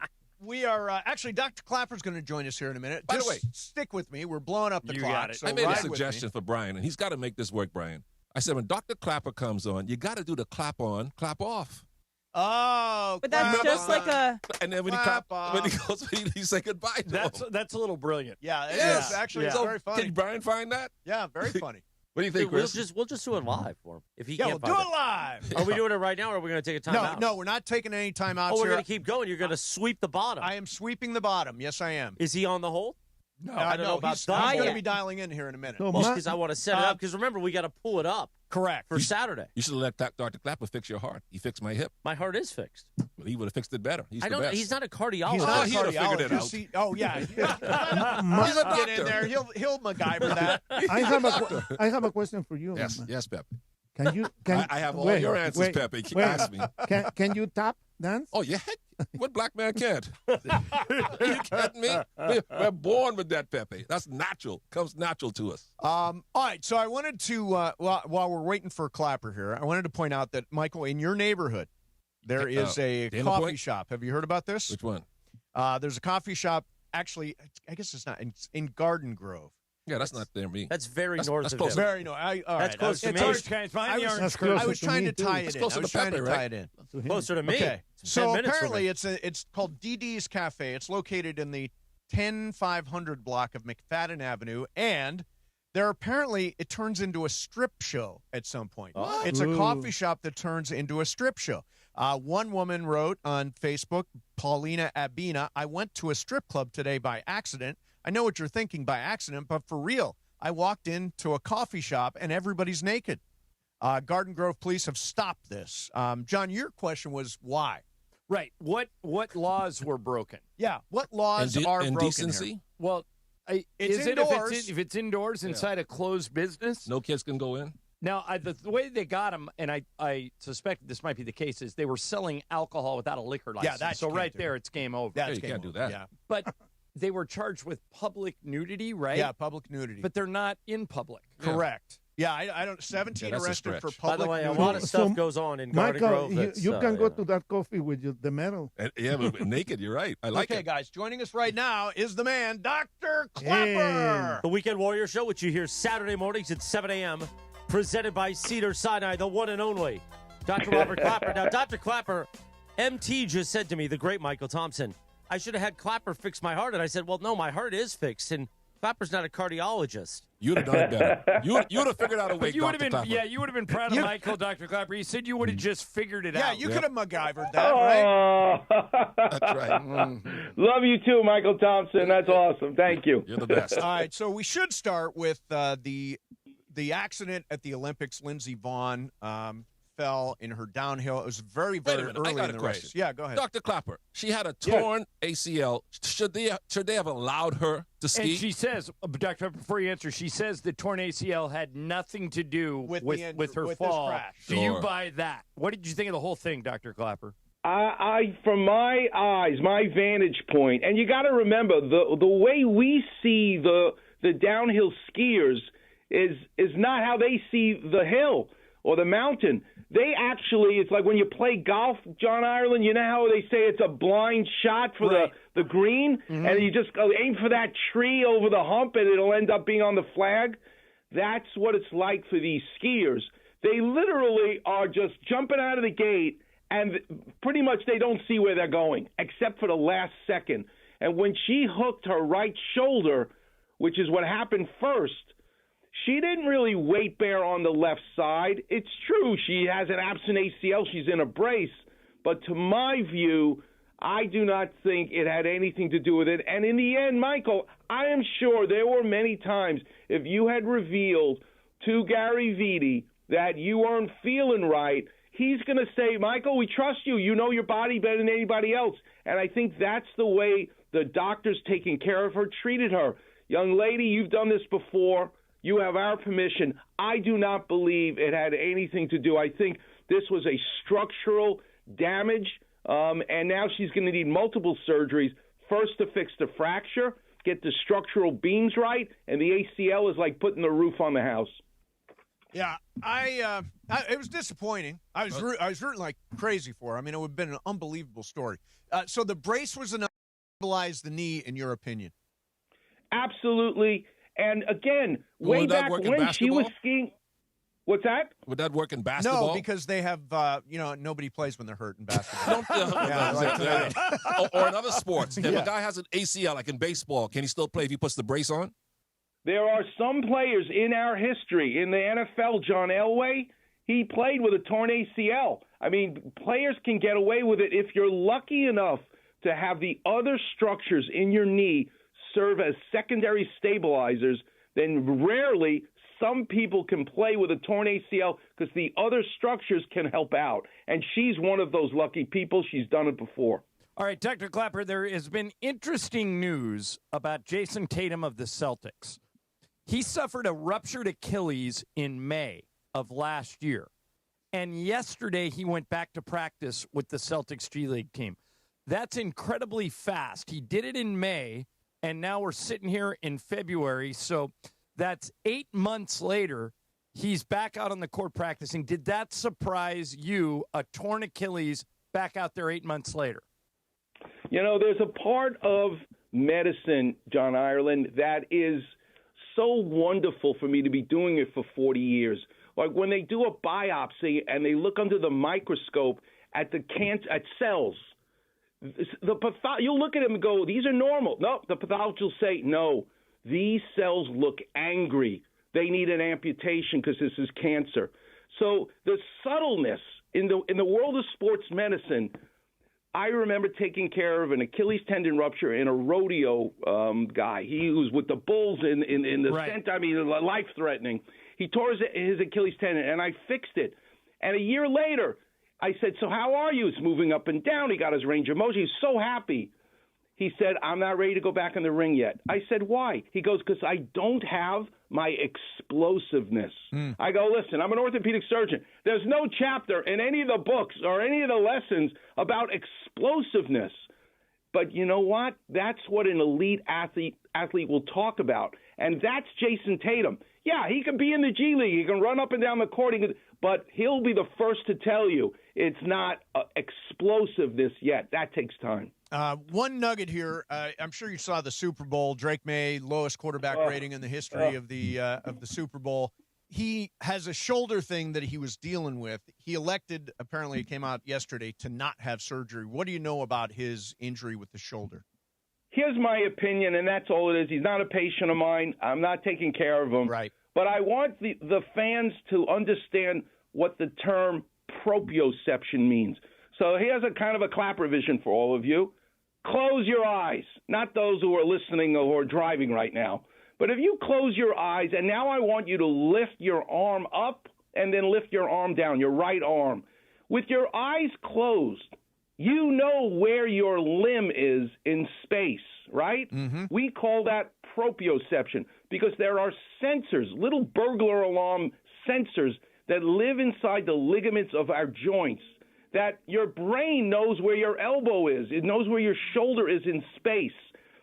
we are actually Dr. Clapper's going to join us here in a minute. By the way, stick with me. We're blowing up the clock. Got it. So I made a suggestion for Brian, and he's got to make this work, Brian. I said when Dr. Clapper comes on, you got to do the clap on, clap off. Oh, but that's just like a. And then when he goes, he say goodbye to him. That's a little brilliant. Yeah, it is actually. It's very funny. Can Brian find that? Yeah, very funny. What do you think, Chris? We'll just do it live for him. If he we'll can't do find it live. Are we doing it right now, or are we going to take a time out? No, we're not taking any time out. Oh, we're going to keep going. You're going to sweep the bottom. I am sweeping the bottom. Yes, I am. Is he on the hole? No, I don't know about he's that. going to be dialing in here in a minute. Well, because I want to set it up. Because remember, we got to pull it up. Correct. For Saturday. You should have let Dr. Clapper fix your heart. He fixed my hip. My heart is fixed. Well, he would have fixed it better. He's I the don't. best. He's not a cardiologist. He's not he would have figured it out. Yeah. He's a doctor. Get in there. He'll MacGyver that. I have a question for you. Yes, Pepe. Can you? I have all your answers, Pepe. Ask me. Can you tap dance? Oh, yeah. What black man can't? Are you kidding me? We're born with that, Pepe. That's natural. Comes natural to us. All right. So I wanted to, while we're waiting for Clapper here, I wanted to point out that, Michael, in your neighborhood, there is a coffee shop. Have you heard about this? Which one? There's a coffee shop. Actually, I guess it's not. It's in Garden Grove. Yeah, that's not near me. That's very north of close. Very north. That's close to me. I was trying to tie it in. Closer to Pepe, right? Closer to me. Okay. So apparently it's called DD's Cafe. It's located in the 10500 block of McFadden Avenue, and it turns into a strip show at some point. What? It's a coffee shop that turns into a strip show. One woman wrote on Facebook, Paulina Abina, I went to a strip club today by accident. I know what you're thinking, by accident, but for real. I walked into a coffee shop and everybody's naked. Garden Grove police have stopped this. John, your question was why? Right. What laws were broken? Yeah. What laws are broken decency? here? Well, it's indoors. If it's indoors inside a closed business? No kids can go in? Now, the way they got them, and I suspect this might be the case, is they were selling alcohol without a liquor license. Yeah, so right there, it's game over. Yeah, you can't do that. Yeah. But they were charged with public nudity, right? Yeah, public nudity. But they're not in public. Correct. Yeah, I don't. 17 arrested for public. By the way, nudity. a lot of stuff goes on in Garden Grove. You can go to that coffee with the medal. Yeah, but naked. You're right. I like it. Okay, guys, joining us right now is the man, Dr. Clapper. The Weekend Warrior Show, which you hear Saturday mornings at 7 a.m., presented by Cedars-Sinai, the one and only Dr. Robert Clapper. Now, Dr. Clapper, MT just said to me, the great Michael Thompson, I should have had Clapper fix my heart. And I said, well, no, my heart is fixed, and Clapper's not a cardiologist. You'd have done it better. You would have figured out a way, Dr. Clapper. Yeah, you would have been proud of Michael, Dr. Clapper. He said you would have just figured it out. Yeah, you could have MacGyvered that, right? That's right. Love you too, Michael Thompson. That's awesome. Thank you. You're the best. All right, so we should start with the accident at the Olympics. Lindsey Vonn NFL in her downhill. It was very, very early I got in a the question. race. Yeah, go ahead. Dr. Clapper, she had a torn ACL. Should they have allowed her to ski? And she says, Dr. Clapper, before you answer, she says the torn ACL had nothing to do with her fall. This crash. Do you buy that? What did you think of the whole thing, Dr. Clapper? From my eyes, my vantage point, and you got to remember the way we see the downhill skiers is not how they see the hill or the mountain. They actually, it's like when you play golf, John Ireland, you know how they say it's a blind shot for the green, and you just go aim for that tree over the hump and it'll end up being on the flag? That's what it's like for these skiers. They literally are just jumping out of the gate, and pretty much they don't see where they're going, except for the last second. And when she hooked her right shoulder, which is what happened first, she didn't really weight bear on the left side. It's true she has an absent ACL. She's in a brace. But to my view, I do not think it had anything to do with it. And in the end, Michael, I am sure there were many times if you had revealed to Gary Vitti that you weren't feeling right, he's going to say, Michael, we trust you. You know your body better than anybody else. And I think that's the way the doctors taking care of her treated her. Young lady, you've done this before. You have our permission. I do not believe it had anything to do. I think this was a structural damage, and now she's going to need multiple surgeries, first to fix the fracture, get the structural beams right, and the ACL is like putting the roof on the house. Yeah, it was disappointing. I was rooting like crazy for her. I mean, it would have been an unbelievable story. So the brace was enough to stabilize the knee, in your opinion? Absolutely. And again, way back when she was skiing. What's that? Would that work in basketball? No, because they have, nobody plays when they're hurt in basketball. Or in other sports. If a guy has an ACL, like in baseball, can he still play if he puts the brace on? There are some players in our history. In the NFL, John Elway, he played with a torn ACL. I mean, players can get away with it if you're lucky enough to have the other structures in your knee serve as secondary stabilizers. Then rarely some people can play with a torn ACL because the other structures can help out. And she's one of those lucky people. She's done it before. All right, Dr. Clapper, there has been interesting news about Jason Tatum of the Celtics. He suffered a ruptured Achilles in May of last year. And yesterday he went back to practice with the Celtics G League team. That's incredibly fast. He did it in May, and now we're sitting here in February. So that's 8 months later. He's back out on the court practicing. Did that surprise you, a torn Achilles back out there 8 months later? You know, there's a part of medicine, John Ireland, that is so wonderful for me to be doing it for 40 years. Like when they do a biopsy and they look under the microscope at at cells, you'll look at them and go, these are normal. No, the pathologist will say, no, these cells look angry. They need an amputation because this is cancer. So the subtleness in the world of sports medicine, I remember taking care of an Achilles tendon rupture in a rodeo guy. He was with the bulls in the center. I mean, life-threatening. He tore his Achilles tendon, and I fixed it. And a year later, I said, so how are you? It's moving up and down. He got his range of motion. He's so happy. He said, I'm not ready to go back in the ring yet. I said, why? He goes, because I don't have my explosiveness. I go, listen, I'm an orthopedic surgeon. There's no chapter in any of the books or any of the lessons about explosiveness. But you know what? That's what an elite athlete will talk about. And that's Jason Tatum. Yeah, he can be in the G League. He can run up and down the court. But he'll be the first to tell you it's not explosiveness yet. That takes time. One nugget here. I'm sure you saw the Super Bowl. Drake May, lowest quarterback rating in the history of the Super Bowl. He has a shoulder thing that he was dealing with. He elected, apparently it came out yesterday, to not have surgery. What do you know about his injury with the shoulder? Here's my opinion, and that's all it is. He's not a patient of mine. I'm not taking care of him. Right. But I want the fans to understand what the term proprioception means. So here's a kind of a clap revision for all of you. Close your eyes, not those who are listening or driving right now. But if you close your eyes, and now I want you to lift your arm up and then lift your arm down, your right arm. With your eyes closed, you know where your limb is in space, right? Mm-hmm. We call that proprioception because there are sensors, little burglar alarm sensors that live inside the ligaments of our joints, that your brain knows where your elbow is. It knows where your shoulder is in space.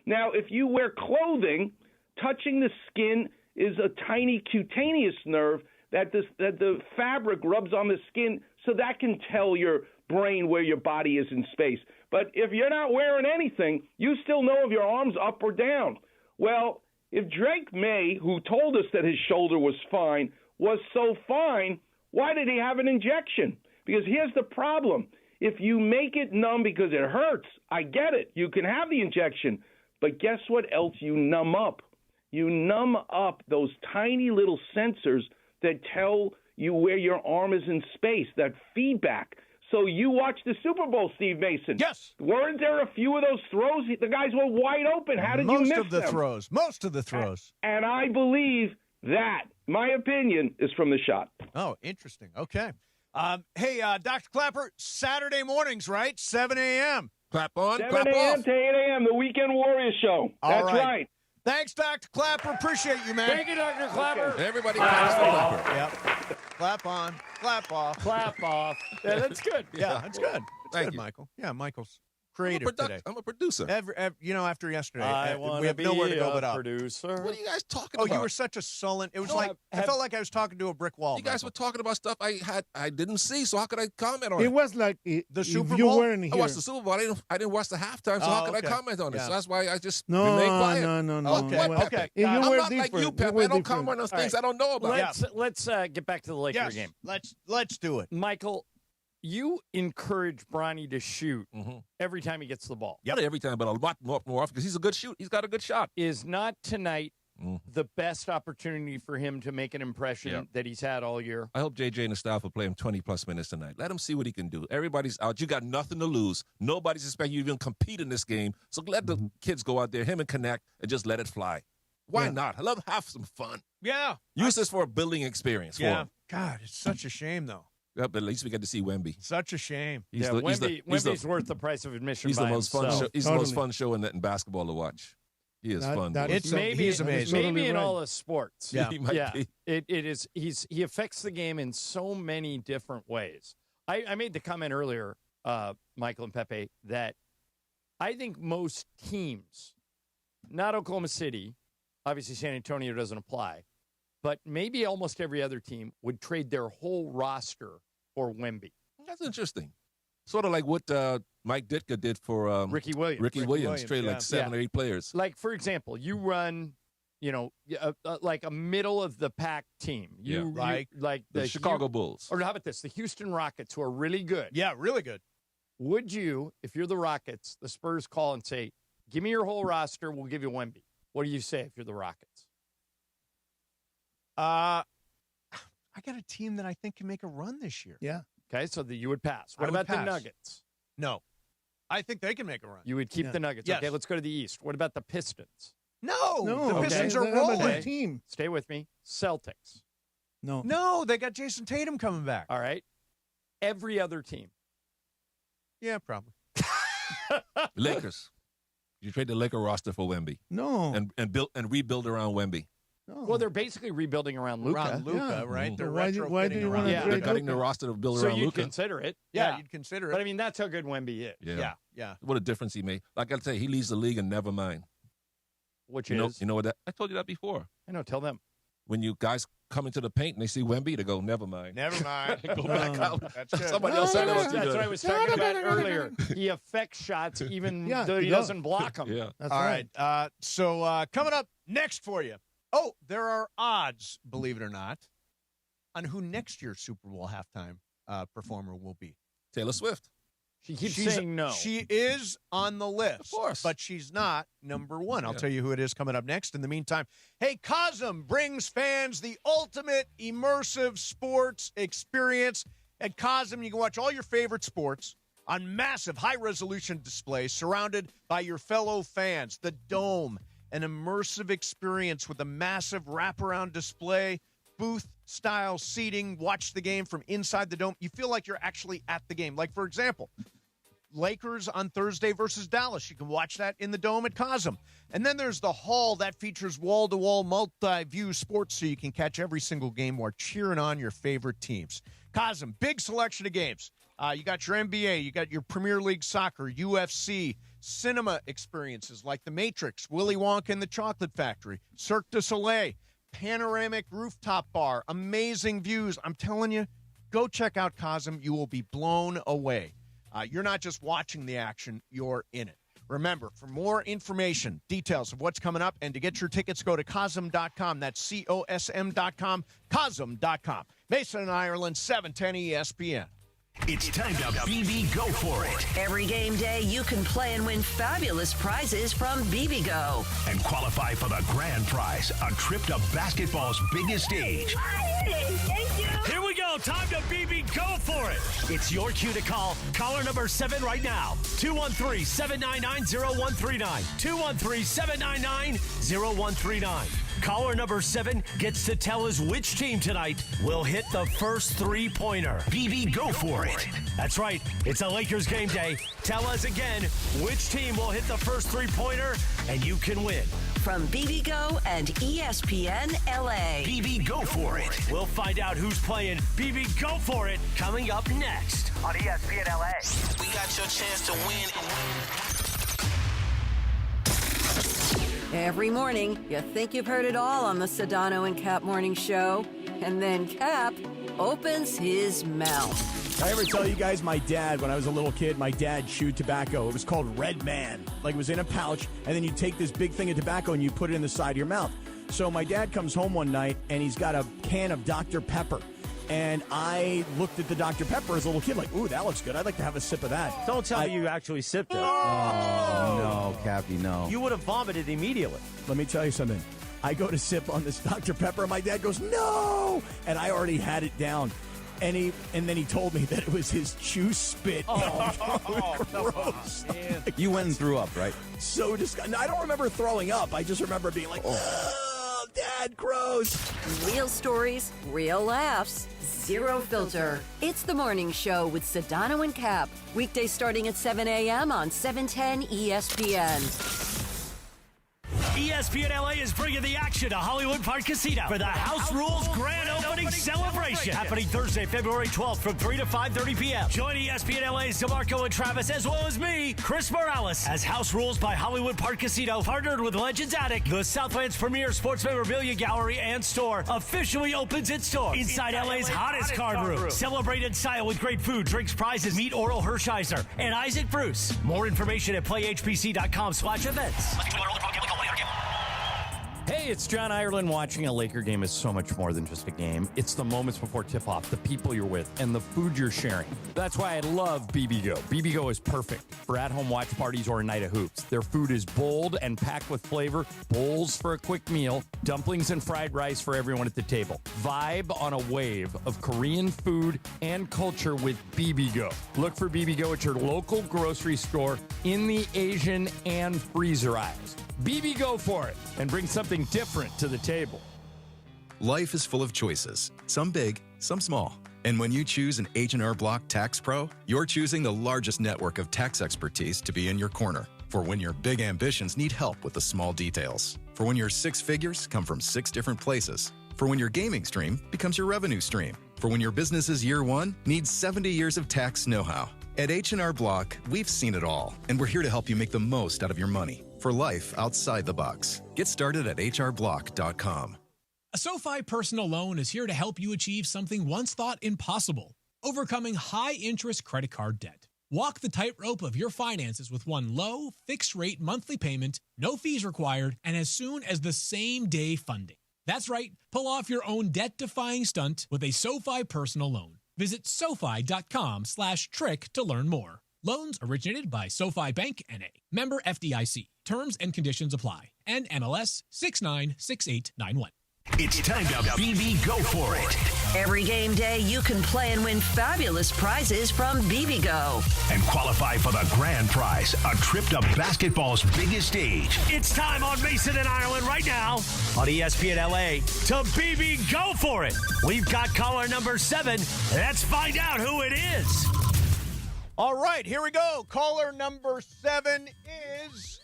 Now, if you wear clothing, touching the skin is a tiny cutaneous nerve that the fabric rubs on the skin, so that can tell your brain where your body is in space. But if you're not wearing anything, you still know if your arm's up or down. Well, if Drake May, who told us that his shoulder was fine, was so fine, why did he have an injection? Because here's the problem. If you make it numb because it hurts, I get it. You can have the injection. But guess what else you numb up? You numb up those tiny little sensors that tell you where your arm is in space, that feedback. So you watched the Super Bowl, Steve Mason. Yes. Weren't there a few of those throws? The guys were wide open. How did you miss them? Most of the throws. And I believe that, my opinion, is from the shot. Oh, interesting. Okay. Hey, Dr. Clapper, Saturday mornings, right? 7 a.m. Clap on, 7 clap a.m. off. to 8 a.m., the Weekend Warriors show. That's right. Thanks, Dr. Clapper. Appreciate you, man. Thank you, Dr. Clapper. Okay. Everybody claps for Clapper. Yep. Clap on, clap off. Clap off. Yeah, that's good. Yeah, that's good. Thank you, Michael. Yeah, Michael's creative today. I'm a producer. After yesterday, I we have nowhere to go but up. Producer. What are you guys talking Oh, about? you were such a sullen. It was I felt like I was talking to a brick wall. You guys were talking about stuff I didn't see, so how could I comment on it? It was like the if Super Bowl. You weren't here. I watched the Super Bowl. I didn't watch the halftime, so how could I comment on it? Yeah. So that's why I just remained quiet. No. Okay. Well, Okay. You I'm were not like you, Pep. I don't comment on things I don't know about. Let's get back to the Laker game. Let's do it. Michael, you encourage Bronny to shoot every time he gets the ball. Not every time, but a lot more often because he's a good shoot. He's got a good shot. Is not tonight the best opportunity for him to make an impression that he's had all year? I hope JJ and the staff will play him 20-plus minutes tonight. Let him see what he can do. Everybody's out. You got nothing to lose. Nobody's expecting you to even compete in this game. So let the kids go out there, him and connect, and just let it fly. Why not? I love have some fun. Yeah. Use this for a building experience for him. God, it's such a shame, though. Yeah, but at least we get to see Wemby. Such a shame. Wemby's worth the price of admission. He's the most fun show. He's the most fun show in basketball to watch. He is fun. He's amazing. Maybe in all of sports. Yeah, he might be. It is. He affects the game in so many different ways. I made the comment earlier, Michael and Pepe, that I think most teams, not Oklahoma City, obviously San Antonio doesn't apply, but maybe almost every other team would trade their whole roster for Wemby. That's interesting. Sort of like what Mike Ditka did for Ricky Williams. Ricky Williams traded like 7 or 8 players. Like, for example, you run, like a middle-of-the-pack team. Like the Chicago Bulls. Or how about this? The Houston Rockets, who are really good. Yeah, really good. Would you, if you're the Rockets, the Spurs call and say, give me your whole roster, we'll give you Wemby. What do you say if you're the Rockets? I got a team that I think can make a run this year. Yeah. Okay, so you would pass. What about the Nuggets? No. I think they can make a run. You would keep the Nuggets. Yes. Okay, let's go to the East. What about the Pistons? No. The Pistons are rolling. a team. Stay with me. Celtics. No, they got Jason Tatum coming back. All right. Every other team. Yeah, probably. Lakers. You trade the Laker roster for Wemby. No. And rebuild around Wemby. No. Well, they're basically rebuilding around Luka. Right? They're why do you want to trade They're cutting Luka? the roster to build So around you'd Luka. consider it. Yeah, you'd consider it. But, I mean, that's how good Wemby is. Yeah. What a difference he made. Like I tell you, he leads the league and never mind. Which you is? know what that? I told you that before. I know. Tell them. When you guys come into the paint and they see Wemby, they go, never mind. Never mind. Go back out. That's good. Somebody else said That's what I was talking about earlier. He affects shots even though he doesn't block them. Yeah. That's All right. So coming up next for you. Oh, there are odds, believe it or not, on who next year's Super Bowl halftime performer will be. Taylor Swift. She keeps saying no. She is on the list, of course, but she's not number one. I'll tell you who it is coming up next. In the meantime, hey, Cosm brings fans the ultimate immersive sports experience. At Cosm, you can watch all your favorite sports on massive high-resolution displays surrounded by your fellow fans. The Dome, an immersive experience with a massive wraparound display, booth-style seating, watch the game from inside the dome. You feel like you're actually at the game. Like, for example, Lakers on Thursday versus Dallas. You can watch that in the Dome at Cosm. And then there's the Hall that features wall-to-wall multi-view sports so you can catch every single game while cheering on your favorite teams. Cosm, big selection of games. You got your NBA, you got your Premier League soccer, UFC, cinema experiences like The Matrix, Willy Wonka and the Chocolate Factory, Cirque du Soleil, panoramic rooftop bar, amazing views. I'm telling you, go check out Cosm. You will be blown away. You're not just watching the action, you're in it. Remember, for more information, details of what's coming up, and to get your tickets, go to Cosm.com. That's COSM.com, Cosm.com. Mason and Ireland, 710 ESPN. It's time to BB Go For It. Every game day, you can play and win fabulous prizes from BBGO. And qualify for the grand prize, a trip to basketball's biggest stage. Thank you. Here we go. Time to BB Go For It. It's your cue to call. Caller number 7 right now. 213-799-0139. 213-799-0139. Caller number 7 gets to tell us which team tonight will hit the first three-pointer. BB Go For It. That's right. It's a Lakers game day. Tell us again which team will hit the first three-pointer, and you can win. From BBGO and ESPN LA. BB Go For It. We'll find out who's playing BB Go For It coming up next on ESPN LA. We got your chance to win. Every morning, you think you've heard it all on the Sedano and Cap Morning Show, and then Cap opens his mouth. I ever tell you guys, my dad, when I was a little kid, my dad chewed tobacco. It was called Red Man. Like, it was in a pouch, and then you take this big thing of tobacco and you put it in the side of your mouth. So my dad comes home one night, and he's got a can of Dr. Pepper. And I looked at the Dr. Pepper as a little kid, like, ooh, that looks good. I'd like to have a sip of that. Don't tell me you actually sipped it. Oh, no, Cappy, no. You would have vomited immediately. Let me tell you something. I go to sip on this Dr. Pepper, and my dad goes, no! And I already had it down. And then he told me that it was his chew spit. Oh, gross. You went and threw up, right? So disgusting. I don't remember throwing up. I just remember being like, oh, Dad, gross. Real stories, real laughs, zero filter. It's the morning show with Sedano and Cap. Weekdays starting at 7 a.m. on 710 ESPN. ESPN LA is bringing the action to Hollywood Park Casino for the House Rules Grand Opening Celebration. Happening Thursday, February 12th from 3 to 5:30 p.m. Join ESPN LA's DeMarco and Travis, as well as me, Chris Morales, as House Rules by Hollywood Park Casino, partnered with Legends Attic, the Southland's premier sports memorabilia gallery and store, officially opens its door inside LA's hottest card room. Celebrate in style with great food, drinks, prizes. Meet Oral Hershiser and Isaac Bruce. More information at playhpc.com/events. Hey, it's John Ireland. Watching a Laker game is so much more than just a game. It's the moments before tip-off, the people you're with, and the food you're sharing. That's why I love BBGO. BBGO is perfect for at-home watch parties or a night of hoops. Their food is bold and packed with flavor, bowls for a quick meal, dumplings and fried rice for everyone at the table. Vibe on a wave of Korean food and culture with BBGO. Look for BBGO at your local grocery store in the Asian and freezer aisles. BB Go For It and bring something different to the table. Life is full of choices, some big, some small. And when you choose an H&R Block Tax Pro, you're choosing the largest network of tax expertise to be in your corner. For when your big ambitions need help with the small details. For when your six figures come from 6 different places. For when your gaming stream becomes your revenue stream. For when your business's year one needs 70 years of tax know-how. At H&R Block, we've seen it all, and we're here to help you make the most out of your money. For life outside the box. Get started at hrblock.com. A SoFi personal loan is here to help you achieve something once thought impossible, overcoming high-interest credit card debt. Walk the tightrope of your finances with one low, fixed-rate monthly payment, no fees required, and as soon as the same-day funding. That's right, pull off your own debt-defying stunt with a SoFi personal loan. Visit SoFi.com/trick to learn more. Loans originated by SoFi Bank N.A. Member FDIC. Terms and conditions apply. And NMLS 696891. It's time to BB Go For It. Every game day, you can play and win fabulous prizes from BBGO. And qualify for the grand prize, a trip to basketball's biggest stage. It's time on Mason and Ireland right now on ESPN LA to BB Go For It. We've got caller number 7. Let's find out who it is. All right, here we go. Caller number 7 is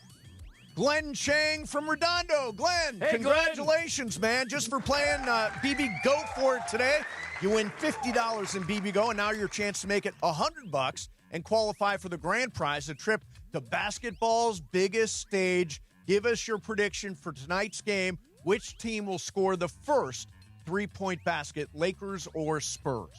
Glenn Chang from Redondo. Glenn, hey, congratulations, man, just for playing BB Go For It today. You win $50 in BB Go, and now your chance to make it $100 and qualify for the grand prize, a trip to basketball's biggest stage. Give us your prediction for tonight's game. Which team will score the first three-point basket, Lakers or Spurs?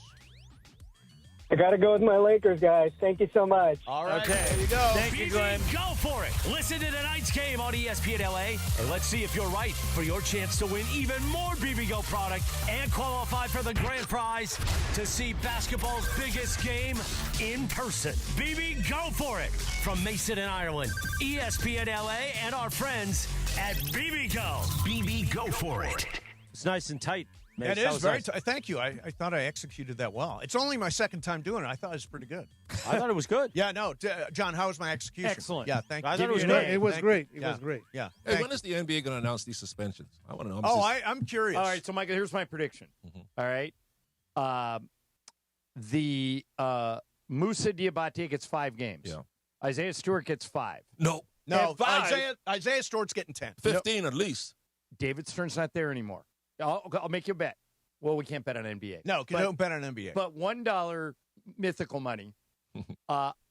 I got to go with my Lakers, guys. Thank you so much. All right, okay. There you go. Thank you, Glenn. Go for it. Listen to tonight's game on ESPN LA, and let's see if you're right for your chance to win even more BBGO product and qualify for the grand prize to see basketball's biggest game in person. BB Go For It from Mason and Ireland, ESPN LA, and our friends at BBGO. BB Go For It. It's nice and tight. It is very nice. Thank you. I thought I executed that well. It's only my second time doing it. I thought it was pretty good. I thought it was good. Yeah, no. John, how was my execution? Excellent. Yeah, thank you. I thought it was great. It was great. It was great. Yeah. Hey, when is the NBA going to announce these suspensions? I want to know. I'm curious. All right, so, Michael, here's my prediction. All right. Moussa Diabate gets 5 games. Yeah. Isaiah Stewart gets 5. No, Isaiah Stewart's getting 10. 15 at least. David Stern's not there anymore. I'll make you a bet. Well, we can't bet on NBA. No, because don't bet on NBA. But $1 mythical money,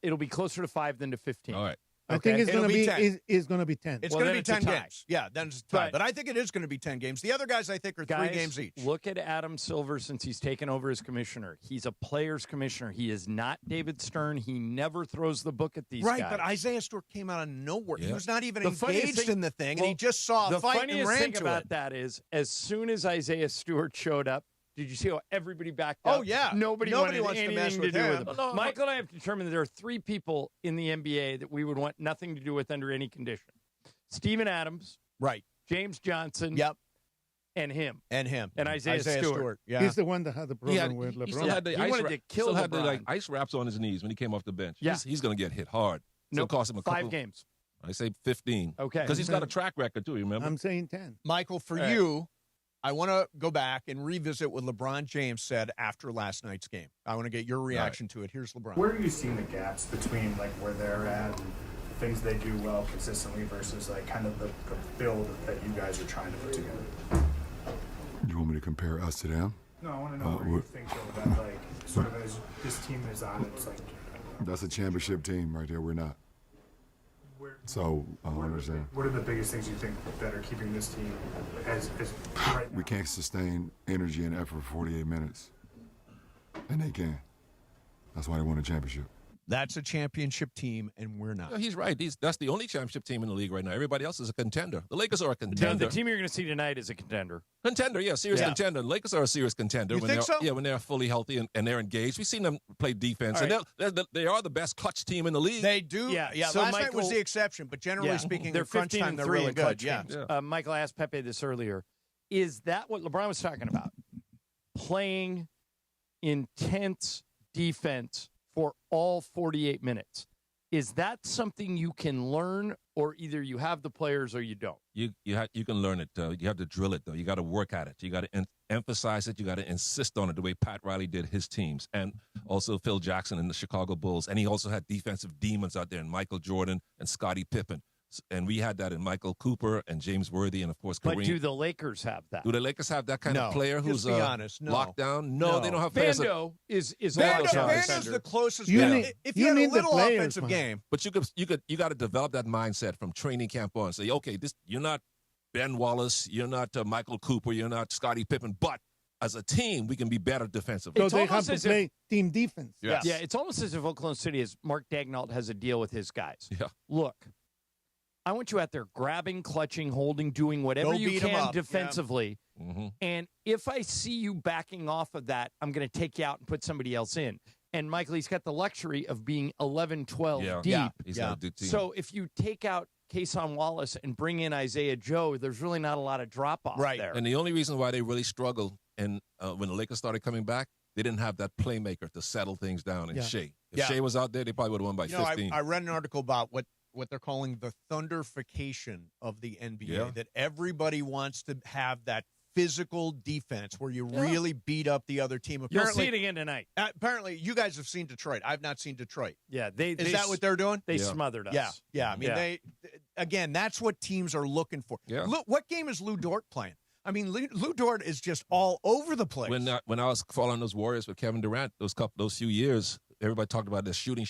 it'll be closer to 5 than to 15. All right. I think it's going to be 10. It's going to be 10. It's going to be 10 games. Yeah, then it's a tie. But I think it is going to be 10 games. The other guys, I think, are 3 games each. Look at Adam Silver since he's taken over as commissioner. He's a player's commissioner. He is not David Stern. He never throws the book at these guys. Right, but Isaiah Stewart came out of nowhere. Yeah. He was not even engaged in the thing, and he just saw a fight and ran to it. The funniest thing about that is, as soon as Isaiah Stewart showed up, did you see how everybody backed up? Oh, yeah. Nobody wants anything to mess with do him. with him. Michael and I have determined that there are 3 people in the NBA that we would want nothing to do with under any condition. Steven Adams. Right. James Johnson. Yep. And him. And him. And Isaiah Stewart. Yeah. He's the one that had the problem with LeBron. He still had the ice wraps on his knees when he came off the bench. Yeah. He's going to get hit hard. It'll cost him 5 games. I say 15. Okay. Because he's got a track record, too, you remember? I'm saying 10. Michael, for you, I want to go back and revisit what LeBron James said after last night's game. I want to get your reaction to it. Here's LeBron. Where are you seeing the gaps between like where they're at and the things they do well consistently versus like kind of the build that you guys are trying to put together? You want me to compare us to them? No, I want to know where you think though, that like sort of as this team is on, it's like that's a championship team right there. We're not. So I don't understand. What are the biggest things you think that are keeping this team as right now? We can't sustain energy and effort for 48 minutes, and they can. That's why they won a championship. That's a championship team, and we're not. Yeah, he's right. That's the only championship team in the league right now. Everybody else is a contender. The Lakers are a contender. The team you're going to see tonight is a contender. Contender, yeah, serious contender. The Lakers are a serious contender. You think so? Yeah, when they're fully healthy and they're engaged. We've seen them play defense, right. and they are the best clutch team in the league. They do. Yeah. So last Michael, night was the exception, but generally speaking, they're in crunch 15 time, and they're 3 really in good. clutch Yeah. games. Michael, I asked Pepe this earlier. Is that what LeBron was talking about? Playing intense defense for all 48 minutes. Is that something you can learn, or either you have the players or you don't? You can learn it. You have to drill it, though. You got to work at it. You got to emphasize it. You got to insist on it the way Pat Riley did his teams, and also Phil Jackson and the Chicago Bulls. And he also had defensive demons out there, and Michael Jordan and Scottie Pippen. And we had that in Michael Cooper and James Worthy, and of course Kareem. But do the Lakers have that? Do the Lakers have that kind of player who's be honest, locked down? No, they don't have players. Bando is a Vando's the closest. You guy. need, if you had need a little the players, offensive man. game, But you got to develop that mindset from training camp on. Say, okay, you're not Ben Wallace, you're not Michael Cooper, you're not Scottie Pippen, but as a team, we can be better defensively. So they have to play team defense. Yes. Yeah, it's almost as if Oklahoma City is Mark Daigneault has a deal with his guys. Yeah. Look, I want you out there grabbing, clutching, holding, doing whatever Go you beat 'em can up. defensively. Yeah. Mm-hmm. And if I see you backing off of that, I'm going to take you out and put somebody else in. And Michael, he's got the luxury of being 11, 12 deep. He's got a good team. So if you take out Kason Wallace and bring in Isaiah Joe, there's really not a lot of drop-off there. And the only reason why they really struggled and when the Lakers started coming back, they didn't have that playmaker to settle things down in Shea. If Shea was out there, they probably would have won by 15. I read an article about what they're calling the thunderification of the NBA, that everybody wants to have that physical defense where you really beat up the other team. Apparently, you'll see it again tonight. Apparently, you guys have seen Detroit. I've not seen Detroit. Yeah, is that what they're doing? They smothered us. Yeah. I mean, they that's what teams are looking for. Yeah. Look, what game is Lou Dort playing? I mean, Lou Dort is just all over the place. When I was following those Warriors with Kevin Durant, those few years, everybody talked about this shooting.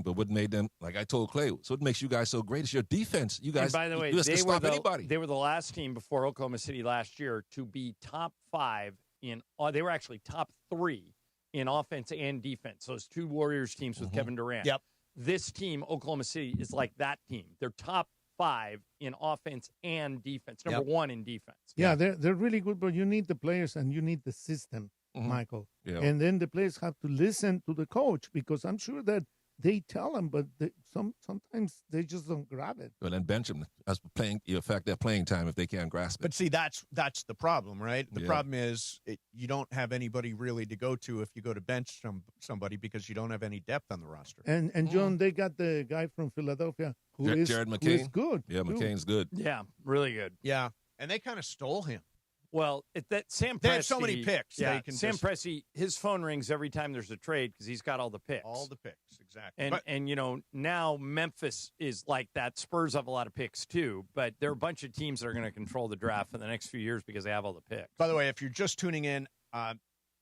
But what made them, like I told Clay, so what makes you guys so great is your defense. You guys, and by the way, they were the last team before Oklahoma City last year to be top 5 in. They were actually top 3 in offense and defense. Those 2 Warriors teams with Kevin Durant. Yep. This team, Oklahoma City, is like that team. They're top 5 in offense and defense. Number 1 in defense. Yeah, they're really good, but you need the players and you need the system, Michael. Yeah. And then the players have to listen to the coach because I'm sure that they tell them, but sometimes they just don't grab it. Well, then bench them. That's affect their playing time if they can't grasp it. But see, that's the problem, right? The problem is you don't have anybody really to go to if you go to bench somebody because you don't have any depth on the roster. And John, they got the guy from Philadelphia Jared McCain. Who is good. Yeah, McCain's good. Yeah, really good. Yeah, and they kind of stole him. Well, Sam Presti. They have so many picks. Yeah, Sam Presti, his phone rings every time there's a trade because he's got all the picks. All the picks, exactly. And now Memphis is like that. Spurs have a lot of picks too, but there are a bunch of teams that are going to control the draft for the next few years because they have all the picks. By the way, if you're just tuning in,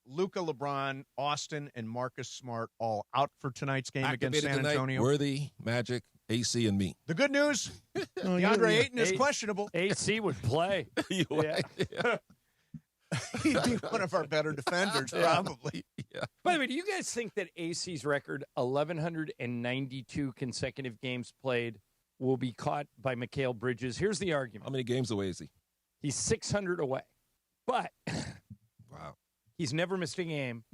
Luka, LeBron, Austin, and Marcus Smart all out for tonight's game against San Antonio. Worthy, Magic, AC, and me. The good news, DeAndre Ayton is questionable. AC would play. He'd be one of our better defenders, probably. Yeah. By the way, do you guys think that AC's record, 1,192 consecutive games played, will be caught by Mikal Bridges? Here's the argument. How many games away is he? He's 600 away. But wow, he's never missed a game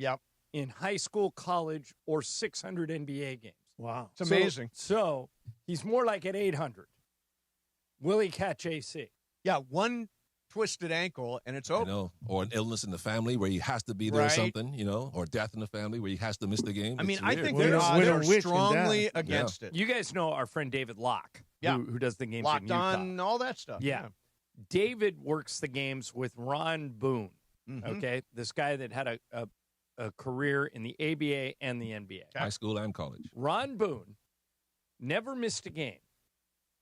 in high school, college, or 600 NBA games. Wow. It's amazing. So he's more like at 800. Will he catch AC? Yeah, one twisted ankle, and it's over. Or an illness in the family where he has to be there or something, or death in the family where he has to miss the game. I mean, I think they're strongly against it. You guys know our friend David Locke, who does the games Locked in Utah. on, all that stuff. Yeah. David works the games with Ron Boone, okay? This guy that had a career in the ABA and the NBA. High school and college. Ron Boone never missed a game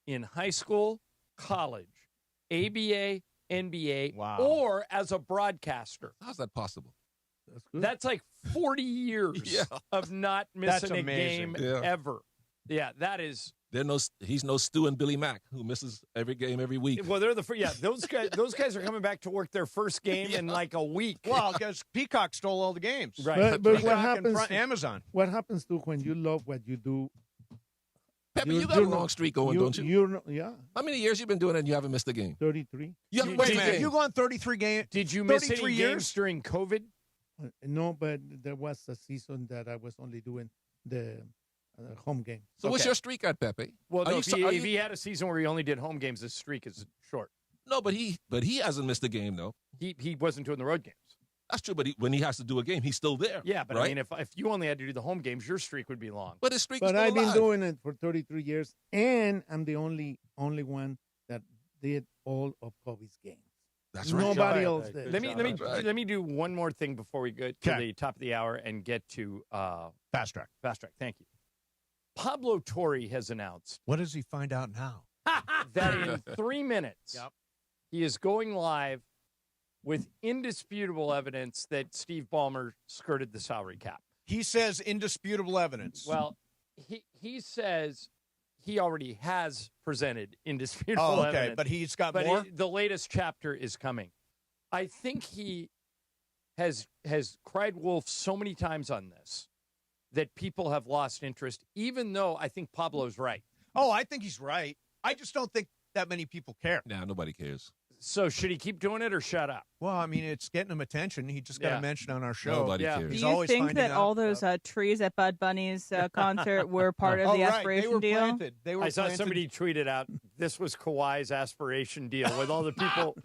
in high school, college, ABA, NBA, or as a broadcaster. How's that possible? That's good. That's like 40 years of not missing a game ever. Yeah, that is. He's no Stu and Billy Mack who misses every game every week. Well, they're those guys are coming back to work their first game in like a week. Well, because Peacock stole all the games. Right. But what happens? Amazon. What happens to when you love what you do? Pepe, you got a long streak going, don't you? How many years you been doing it and you haven't missed a game? 33. Wait a minute. You gone 33 games? Did you miss any games during COVID? No, but there was a season that I was only doing the home game. So what's your streak at, Pepe? Well, no, if he had a season where he only did home games, his streak is short. No, but he hasn't missed a game, though. He wasn't doing the road games. That's true, but when he has to do a game, he's still there. Yeah, but right? I mean, if you only had to do the home games, your streak would be long. But his streak. But I've been doing it for 33 years, and I'm the only one that did all of Kobe's games. That's right. Nobody else did. Let me do one more thing before we go to the top of the hour and get to Fast Track. Fast Track. Thank you. Pablo Torre has announced. What does he find out now? That in 3 minutes, he is going live with indisputable evidence that Steve Ballmer skirted the salary cap. He says indisputable evidence. Well, he says he already has presented indisputable evidence. But he's got more? The latest chapter is coming. I think he has cried wolf so many times on this that people have lost interest, even though I think Pablo's right. Oh, I think he's right. I just don't think that many people care. Nah, nobody cares. So should he keep doing it or shut up? Well, I mean, it's getting him attention. He just got a mention on our show. Nobody cares. He's Do you always think finding that out all those trees at Bud Bunny's concert were part of the aspiration they were deal? Planted. They were I saw planted. somebody tweeted out, this was Kawhi's aspiration deal with all the people,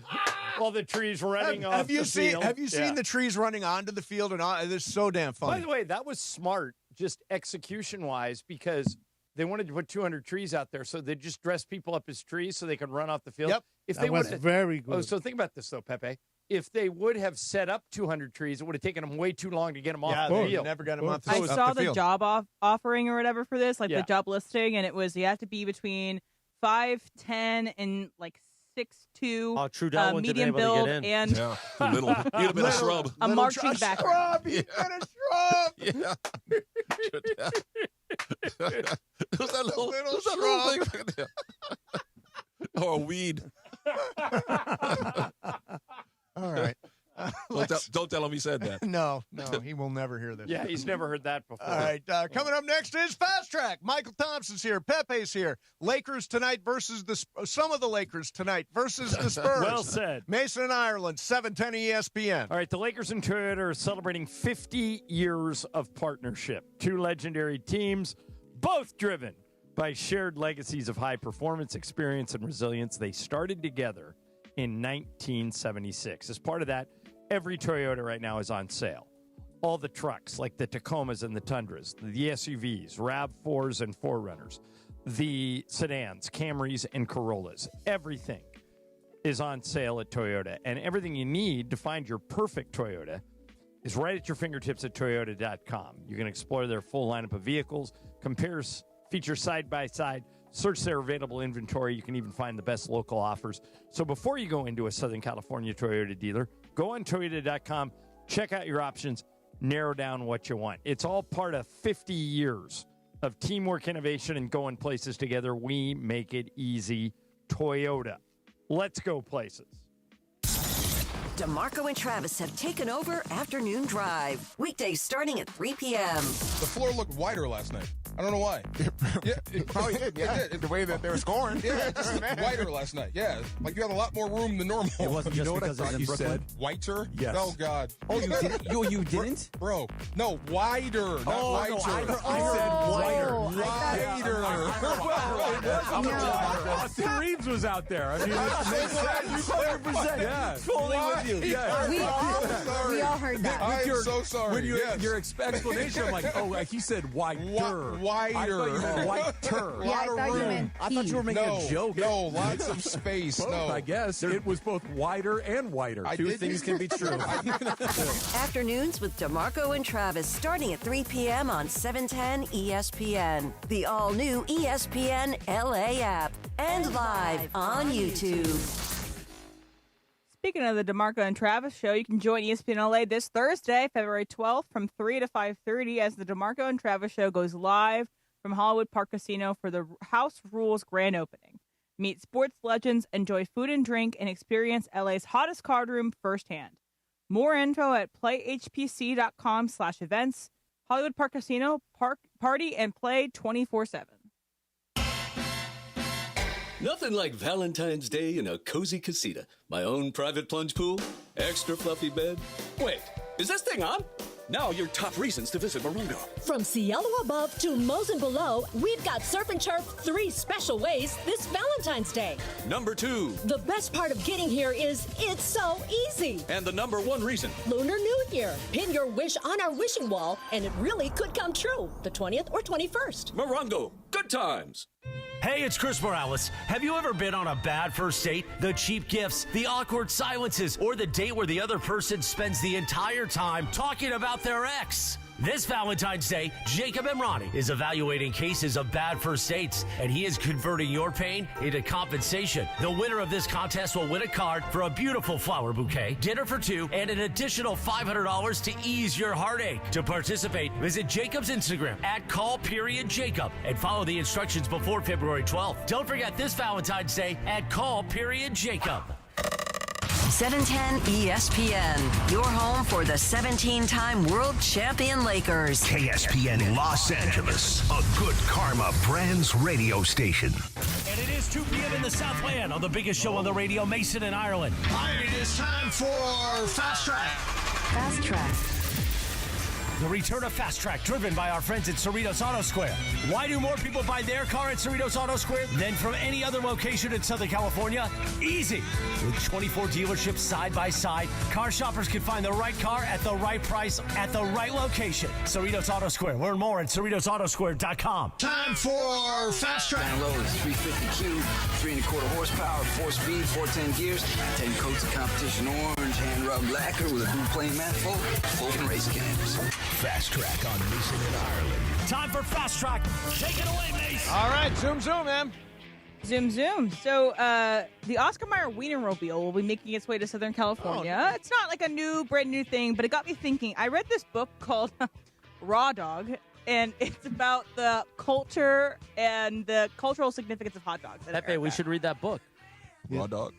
all the trees running off the field. Have you seen the trees running onto the field? And it's so damn funny. By the way, that was smart, just execution-wise, because they wanted to put 200 trees out there, so they just dressed people up as trees so they could run off the field. Yep. If That they was would've- very good. Oh, so think about this, though, Pepe. If they would have set up 200 trees, it would have taken them way too long to get them off the they field. never got him off the I field. saw the job offering or whatever for this, like Yeah. the job listing, and it was you have to be between 5'10" and like 6'2", Oh, Trudell wasn't medium able to build, get in. and Yeah, little. He'd have been a shrub. a marching background. Shrub, he's been a shrub. Yeah. Who's that little shrub. thing? Or a weed. All right. Don't tell him he said that. No, he will never hear this. Yeah, he's never heard that before. All right, coming up next is Fast Track. Michael Thompson's here. Pepe's here. Lakers tonight versus some of the Lakers tonight versus the Spurs. Well said. Mason and Ireland, 710 ESPN. All right, the Lakers and Toyota are celebrating 50 years of partnership. Two legendary teams, both driven by shared legacies of high performance, experience, and resilience. They started together in 1976. As part of that, every Toyota right now is on sale. All the trucks, like the Tacomas and the Tundras, the SUVs, RAV4s and 4Runners, the sedans, Camrys and Corollas, everything is on sale at Toyota. And everything you need to find your perfect Toyota is right at your fingertips at Toyota.com. You can explore their full lineup of vehicles, compare features side by side, search their available inventory. You can even find the best local offers. So before you go into a Southern California Toyota dealer, go on Toyota.com, check out your options, narrow down what you want. It's all part of 50 years of teamwork, innovation, and going places together. We make it easy. Toyota. Let's go places. DeMarco and Travis have taken over Afternoon Drive. Weekdays starting at 3 p.m. The floor looked whiter last night. I don't know why. Yeah, it probably did. Yeah, it did. The way that they were scoring. Yeah, it just looked whiter last night. Yeah, like you had a lot more room than normal. It wasn't just because it was in Brooklyn. Said whiter? Yes. Oh God. Oh, you didn't? You didn't? Bro, no, wider, not whiter. No, I said whiter. Austin Reeves was out there. I mean, it makes sense. 100%. Yeah, fully with you. Yeah. We all heard that. I am so sorry. When your explanation, I'm like, oh, he said whiter. Wider. I thought you meant whiter. Yeah, I thought you meant I thought you were making a joke. No, lots of space. Both, no, I guess. It was both wider and whiter. Two things can be true. Afternoons with DeMarco and Travis starting at 3 p.m. on 710 ESPN. The all-new ESPN LA app and live on YouTube. Speaking of the DeMarco and Travis show, you can join ESPN LA this Thursday, February 12th from 3 to 5:30 as the DeMarco and Travis show goes live from Hollywood Park Casino for the House Rules grand opening. Meet sports legends, enjoy food and drink, and experience LA's hottest card room firsthand. More info at playhpc.com/events. Hollywood Park Casino, party and play 24/7. Nothing like Valentine's Day in a cozy casita. My own private plunge pool, extra fluffy bed. Wait, is this thing on? Now your top reasons to visit Morongo. From Cielo above to Mosen below, we've got Surf and Turf 3 special ways this Valentine's Day. Number 2. The best part of getting here is it's so easy. And the number 1 reason. Lunar New Year. Pin your wish on our wishing wall, and it really could come true. The 20th or 21st. Morongo. Good times. Hey, it's Chris Morales. Have you ever been on a bad first date? The cheap gifts, the awkward silences, or the date where the other person spends the entire time talking about their ex? This Valentine's Day, Jacob Emrani is evaluating cases of bad first dates, and he is converting your pain into compensation. The winner of this contest will win a card for a beautiful flower bouquet, dinner for 2, and an additional $500 to ease your heartache. To participate, visit Jacob's Instagram at @call_Jacob and follow the instructions before February 12th. Don't forget this Valentine's Day at @call_Jacob. 710 ESPN, your home for the 17-time world champion Lakers. KSPN Los Angeles, a good karma brands radio station. And it is 2 p.m. in the Southland on the biggest show on the radio, Mason in Ireland. All right, it is time for Fast Track. Fast Track. The return of Fast Track, driven by our friends at Cerritos Auto Square. Why do more people buy their car at Cerritos Auto Square than from any other location in Southern California? Easy. With 24 dealerships side by side, car shoppers can find the right car at the right price at the right location. Cerritos Auto Square. Learn more at CerritosAutoSquare.com. Time for Fast Track. Down low is 350Q, 3.25 horsepower, 4-speed, 410 gears, 10 coats of competition orange, hand-rubbed lacquer with a dual-plane manifold, open race cams. Fast Track on Mason in Ireland. Time for Fast Track. Take it away, Mason. All right, zoom, man. Zoom. So the Oscar Mayer Wienermobile will be making its way to Southern California. Oh, it's not like a brand new thing, but it got me thinking. I read this book called Raw Dog, and it's about the culture and the cultural significance of hot dogs. Pepe, we should read that book. Raw Dog.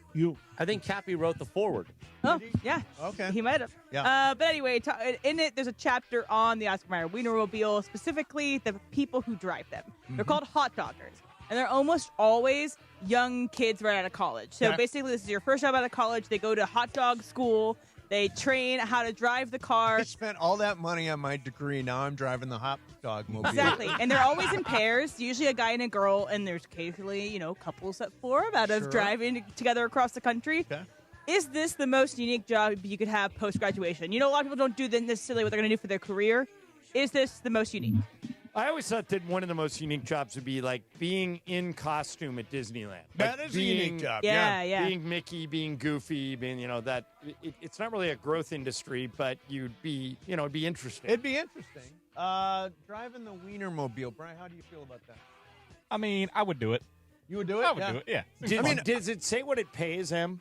I think Cappy wrote the foreword. Oh, yeah. Okay. He might have. Yeah. But anyway, in it, there's a chapter on the Oscar Mayer Wienermobile, specifically the people who drive them. They're called hot doggers, and they're almost always young kids right out of college. So basically, this is your first job out of college. They go to hot dog school. They train how to drive the car. I spent all that money on my degree. Now I'm driving the hot dog mobile. Exactly. And they're always in pairs, usually a guy and a girl, and there's occasionally, couples that form out of driving together across the country. Okay. Is this the most unique job you could have post-graduation? A lot of people don't do necessarily what they're going to do for their career. Is this the most unique? I always thought that one of the most unique jobs would be like being in costume at Disneyland. That is a unique job. Yeah. Being Mickey, being Goofy, being, that it's not really a growth industry, but you'd be, it'd be interesting. It'd be interesting. Driving the Wienermobile. Brian, how do you feel about that? I mean, I would do it. You would do it? I would do it, yeah. Does it say what it pays him?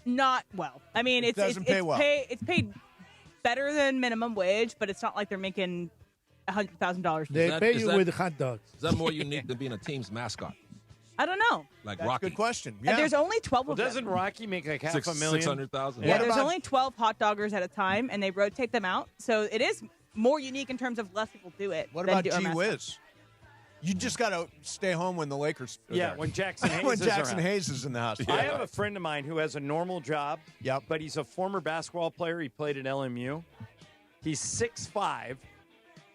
Not well. I mean, It doesn't pay well. It's paid better than minimum wage, but it's not like they're making $100,000. They pay you with hot dogs. Is that more unique than being a team's mascot? I don't know. Like That's Rocky. a good question. Yeah. There's only 12 of them. Doesn't Rocky make like half a million? 600,000. Yeah, there's only 12 hot doggers at a time, and they rotate them out. So it is more unique in terms of less people do it. What than about do our Gee mascot. Whiz? You just got to stay home when the Lakers are Yeah, there. when Jackson Hayes when is Jackson around. Hayes is in the house. I have a friend of mine who has a normal job, but he's a former basketball player. He played at LMU. He's 6'5",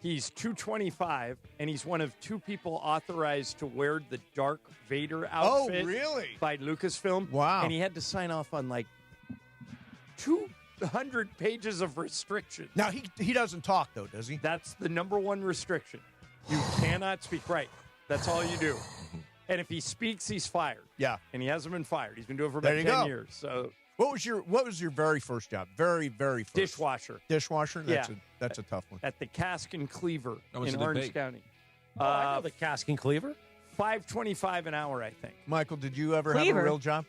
he's 225, and he's one of 2 people authorized to wear the Dark Vader outfit. Oh, really? By Lucasfilm. Wow. And he had to sign off on like 200 pages of restrictions. Now, he doesn't talk, though, does he? That's the number one restriction. You cannot speak. Right. That's all you do. And if he speaks, he's fired. Yeah. And he hasn't been fired. He's been doing it for There about you 10 go. years. So What was your very first job? Very, very first. Dishwasher. Dishwasher? That's a tough one. At the Cask and Cleaver How much in did they Orange pay? County. I know the Cask and Cleaver. $5.25 an hour, I think. Michael, did you ever have Cleaver. a real job?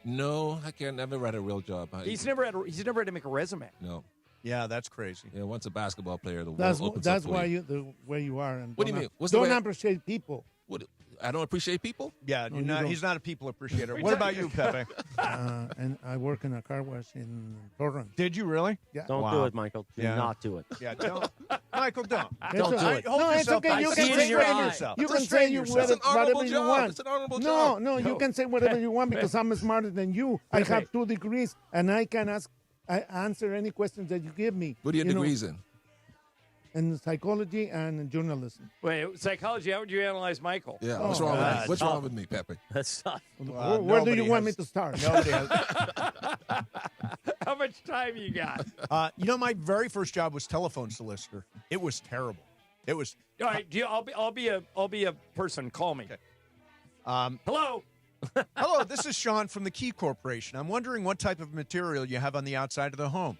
No, I can't. Never had a real job. He's never had to make a resume. No. Yeah, that's crazy. Yeah, once a basketball player, the That's world opens that's up for why you. where you are. And What do you mean? What's the don't way- appreciate people. What, I don't appreciate people? Yeah, No, you don't. he's not a people appreciator. What about you, Pepe? And I work in a car wash in Torrance. Did you really? Yeah. Don't do it, Michael. Do Yeah. not do it. Yeah, don't. Michael, don't. Don't do it. Hold No, it's yourself okay. back. You see can it in say your whatever eye. you can Restrain say yourself. whatever, It's an honorable whatever you job. want. It's an honorable No, job. no, you can say whatever you want because I'm smarter than you. I have 2 degrees and I can answer any questions that you give me. What are your degrees in? In psychology and journalism. Wait, psychology, how would you analyze Michael? Yeah, what's wrong with me? What's wrong with me, Pepe? That's tough. Where do you want me to start? Nobody has. How much time you got? My very first job was telephone solicitor. It was terrible. It was. All right, I'll be a person. Call me. Okay. Hello. Hello, this is Sean from the Key Corporation. I'm wondering what type of material you have on the outside of the home.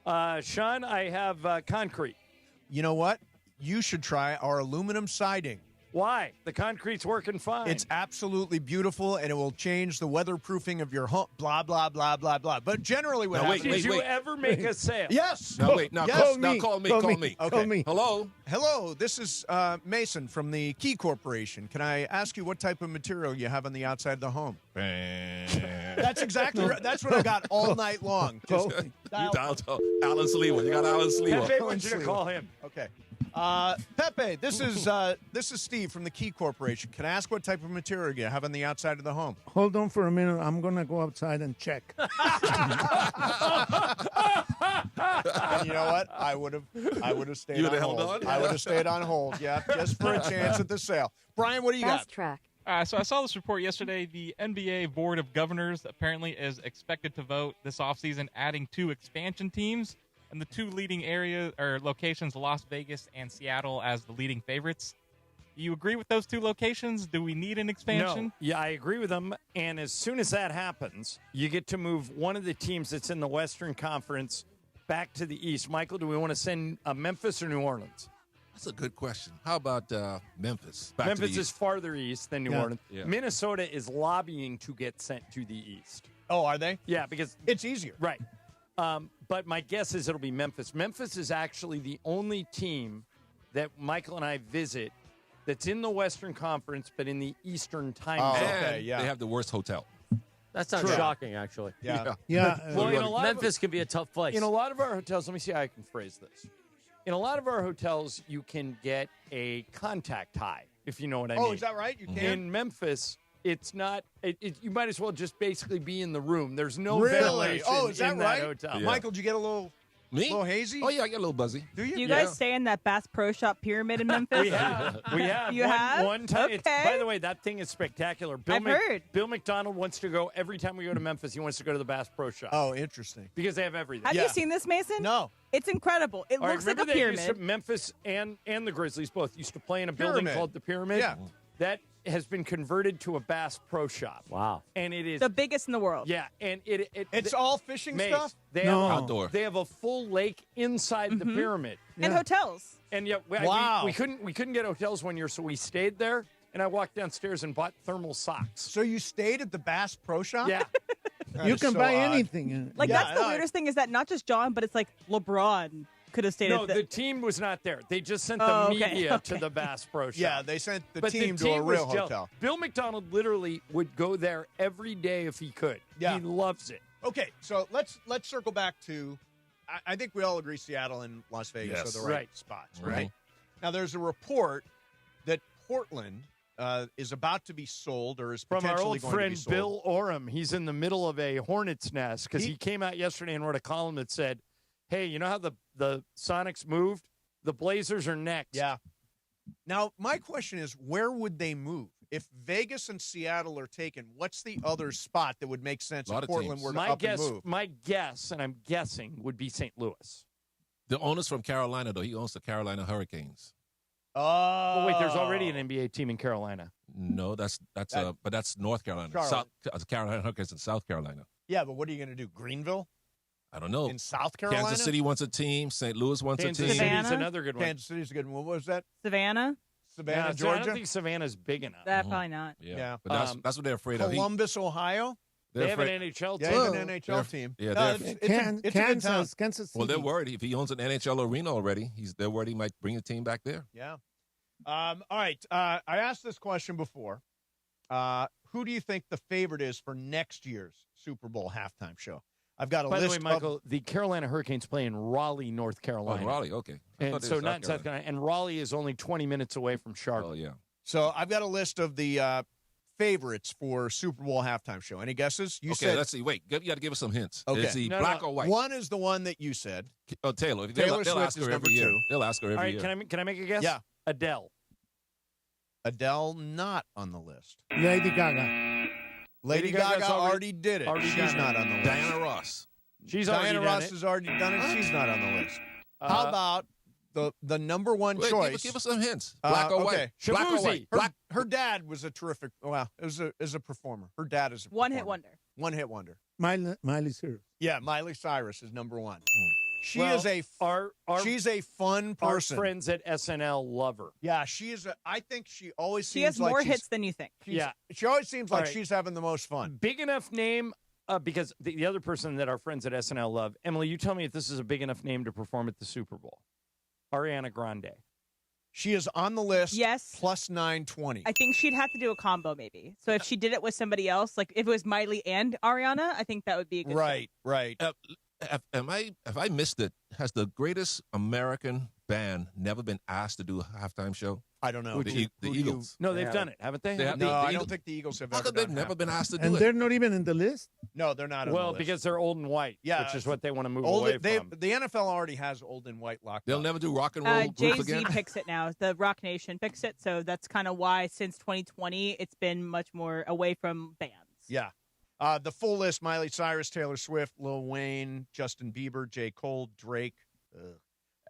Sean, I have concrete. You know what? You should try our aluminum siding. Why? The concrete's working fine. It's absolutely beautiful, and it will change the weatherproofing of your home. Blah, blah, blah, blah, blah. But generally what happens... Did you ever make a sale? Yes. Now, wait. Now, Yes. call me. Okay. Hello? Hello, this is Mason from the Key Corporation. Can I ask you what type of material you have on the outside of the home? That's exactly right. That's what I got all night long. Just Dial Alan Sliwa. You got Alan Sliwa. Pepe wants you to call him. Okay. Pepe, this is Steve from the Key Corporation. Can I ask what type of material you have on the outside of the home? Hold on for a minute. I'm going to go outside and check. And you know what? I would have stayed on hold. I would have stayed on hold, yeah, just for a chance at the sale. Brian, what do you got? Fast track. So I saw this report yesterday. The NBA Board of Governors apparently is expected to vote this offseason adding 2 expansion teams, and the 2 leading areas or locations, Las Vegas and Seattle, as the leading favorites. Do you agree with those 2 locations? Do we need an expansion? No. Yeah, I agree with them. And as soon as that happens, you get to move one of the teams that's in the Western Conference back to the East. Michael, do we want to send Memphis or New Orleans? That's a good question. How about Memphis? Memphis is farther east than New Orleans. Yeah. Minnesota is lobbying to get sent to the East. Oh, are they? Yeah, because it's easier. Right. But my guess is it'll be Memphis. Memphis is actually the only team that Michael and I visit that's in the Western Conference but in the Eastern time zone. Okay, yeah. They have the worst hotel. That's not True. shocking, actually. Yeah. Well, in a lot Memphis can be a tough place. In a lot of our hotels, let me see how I can phrase this. In a lot of our hotels, you can get a contact high, if you know what I mean. Oh, is that right? You can? In Memphis, it's not. You might as well just basically be in the room. There's no Really? ventilation Oh, is that in right? that hotel. Yeah. Michael, did you get a little hazy? Oh, yeah, I get a little buzzy. Do you? Do you guys stay in that Bass Pro Shop pyramid in Memphis? We have. You have? One time. Okay. By the way, that thing is spectacular. I've heard. Bill McDonald wants to go every time we go to Memphis. He wants to go to the Bass Pro Shop. Oh, interesting. Because they have everything. Have you seen this, Mason? No. It's incredible. It All right, looks like a remember they used pyramid. to- Memphis and the Grizzlies both used to play in a building Pyramid. called the Pyramid. Yeah. That has been converted to a Bass Pro Shop. Wow. And it is The biggest in the world. yeah, and It's all fishing Mace, stuff? They No. have Outdoor. They have a full lake inside the pyramid. And hotels. And yet Wow. we couldn't get hotels one year, so we stayed there. And I walked downstairs and bought thermal socks. So you stayed at the Bass Pro Shop? Yeah. That You is can so buy odd. anything. Like, Yeah, that's the I- weirdest thing is that not just John, but it's like LeBron could have stayed No, at the team was not there. They just sent Oh, the okay, media okay. to the Bass Pro Shop. Yeah, they sent the But team the to a was real jealous. hotel. Bill McDonald literally would go there every day if he could. Yeah. He loves it. Okay, so let's circle back to. I think we all agree Seattle and Las Vegas Yes. are the right spots, right? Now, there's a report that Portland is about to be sold or is From our potentially old going friend to be sold. Bill Oram. He's in the middle of a hornet's nest because he came out yesterday and wrote a column that said, hey, you know how the Sonics moved? The Blazers are next. Yeah. Now, my question is, where would they move? If Vegas and Seattle are taken, what's the other spot that would make sense if Portland were to up and move? My guess, and I'm guessing, would be St. Louis. The owner's from Carolina, though. He owns the Carolina Hurricanes. Oh, wait, there's already an NBA team in Carolina. No, but that's North Carolina. Charlotte. Carolina Hurricanes in South Carolina. Yeah, but what are you going to do? Greenville? I don't know. In South Carolina? Kansas City wants a team. St. Louis wants Kansas a team. City's Savannah? another good one. Kansas City's a good one. What was that? Savannah. Savannah, Yeah, Georgia? I don't think Savannah's big enough. That probably not. Yeah. But that's what they're afraid of. Columbus, Ohio? They have an NHL team. Yeah, they have an NHL team. Yeah, No, they're- it's a good town. Kansas City. Well, they're worried. If he owns an NHL arena already, they're worried he might bring the team back there. Yeah. All right. I asked this question before. Who do you think the favorite is for next year's Super Bowl halftime show? I've got a By list the way, Michael, the Carolina Hurricanes play in Raleigh, North Carolina. Oh, Raleigh, okay. I And thought they so were not in South Carolina. And Raleigh is only 20 minutes away from Charlotte. Oh, yeah. So I've got a list of the favorites for Super Bowl halftime show. Any guesses? You Okay, said. let's see. Wait, you got to give us some hints. Okay. Is he black or white? One is the one that you said. Oh, Taylor. Taylor They'll Swift ask is her number every year. 2. They'll ask her every All right, year. can I make a guess? Yeah. Adele. Adele not on the list. Lady Gaga. Lady Gaga's Gaga already did it. already She's done it. not on the list. Diana Ross. She's Diana already done Ross it. has already done it. She's not on the list. How about the number one Wait, choice? give us some hints. Black or okay. white? Black or white? Her dad was a terrific. Well, is a performer. Her dad is a One hit performer. wonder. One hit wonder. Miley Cyrus. Yeah, Miley Cyrus is number one. She Well, is a she's a fun Our person. friends at SNL love her. Yeah, she is. I think she always She seems has like more she's- hits than you think. she's- she always seems like All right. she's having the most fun. Big enough name, because the other person that our friends at SNL love, Emily, you tell me if this is a big enough name to perform at the Super Bowl. Ariana Grande. She is on the list. Yes. Plus 920. I think she'd have to do a combo maybe. So if she did it with somebody else, like if it was Miley and Ariana, I think that would be a good Right. Have I missed it? Has the greatest American band never been asked to do a halftime show? I don't know. The Eagles. No, they've done it, haven't they? I don't think the Eagles have ever They've never been asked to do and it. they're not even in the list? No, they're not on Well, the list. because they're old and white, which is what they want to move Old, away from. The NFL already has old and white locked They'll up. never do rock and roll group Jay-Z again? picks it now. The Rock Nation picks it, so that's kind of why since 2020 it's been much more away from bands. Yeah. The full list: Miley Cyrus, Taylor Swift, Lil Wayne, Justin Bieber, J. Cole, Drake,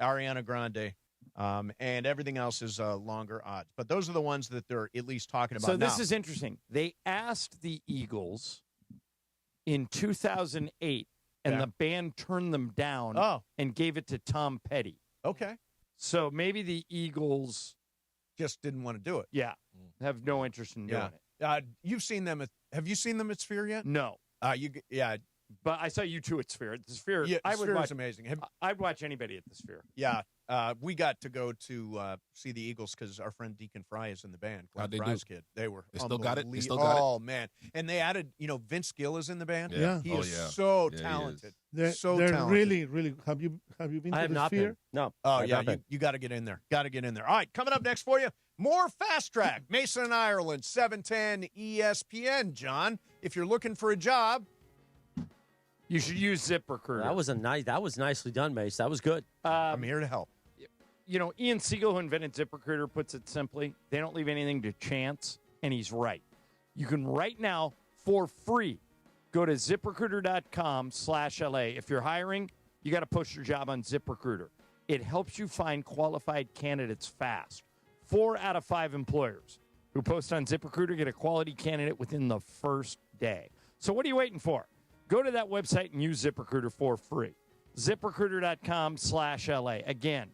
Ariana Grande, and everything else is longer odds. But those are the ones that they're at least talking about So this now. is interesting. They asked the Eagles in 2008, and the band turned them down and gave it to Tom Petty. Okay. So maybe the Eagles just didn't want to do it. Yeah. Have no interest in doing it. You've seen them. Have you seen them at Sphere yet? No. But I saw you two at Sphere. The Sphere, Yeah, I would Sphere watch. is amazing. I'd watch anybody at the Sphere. Yeah. We got to go to see the Eagles because our friend Deacon Fry is in the band. How'd they Fry's do? kid. They were They still got it? They unbelievable. still got it? Oh, man. And they added, Vince Gill is in the band. Yeah. He Oh, is yeah. so Yeah, he talented. They're talented. really, really. Have you been I to have the not Sphere? been. No. Oh, I have yeah. not been. You got to get in there. Got to get in there. All right. Coming up next for you, more Fast Track. Mason and Ireland, 710 ESPN. John, if you're looking for a job, you should use ZipRecruiter. That was nicely done, Mace. That was good. I'm here to help. Ian Siegel, who invented ZipRecruiter, puts it simply: they don't leave anything to chance, and he's right. You can right now, for free, go to ZipRecruiter.com/LA. If you're hiring, you got to post your job on ZipRecruiter. It helps you find qualified candidates fast. 4 out of 5 employers who post on ZipRecruiter get a quality candidate within the first day. So what are you waiting for? Go to that website and use ZipRecruiter for free. ZipRecruiter.com/LA. Again,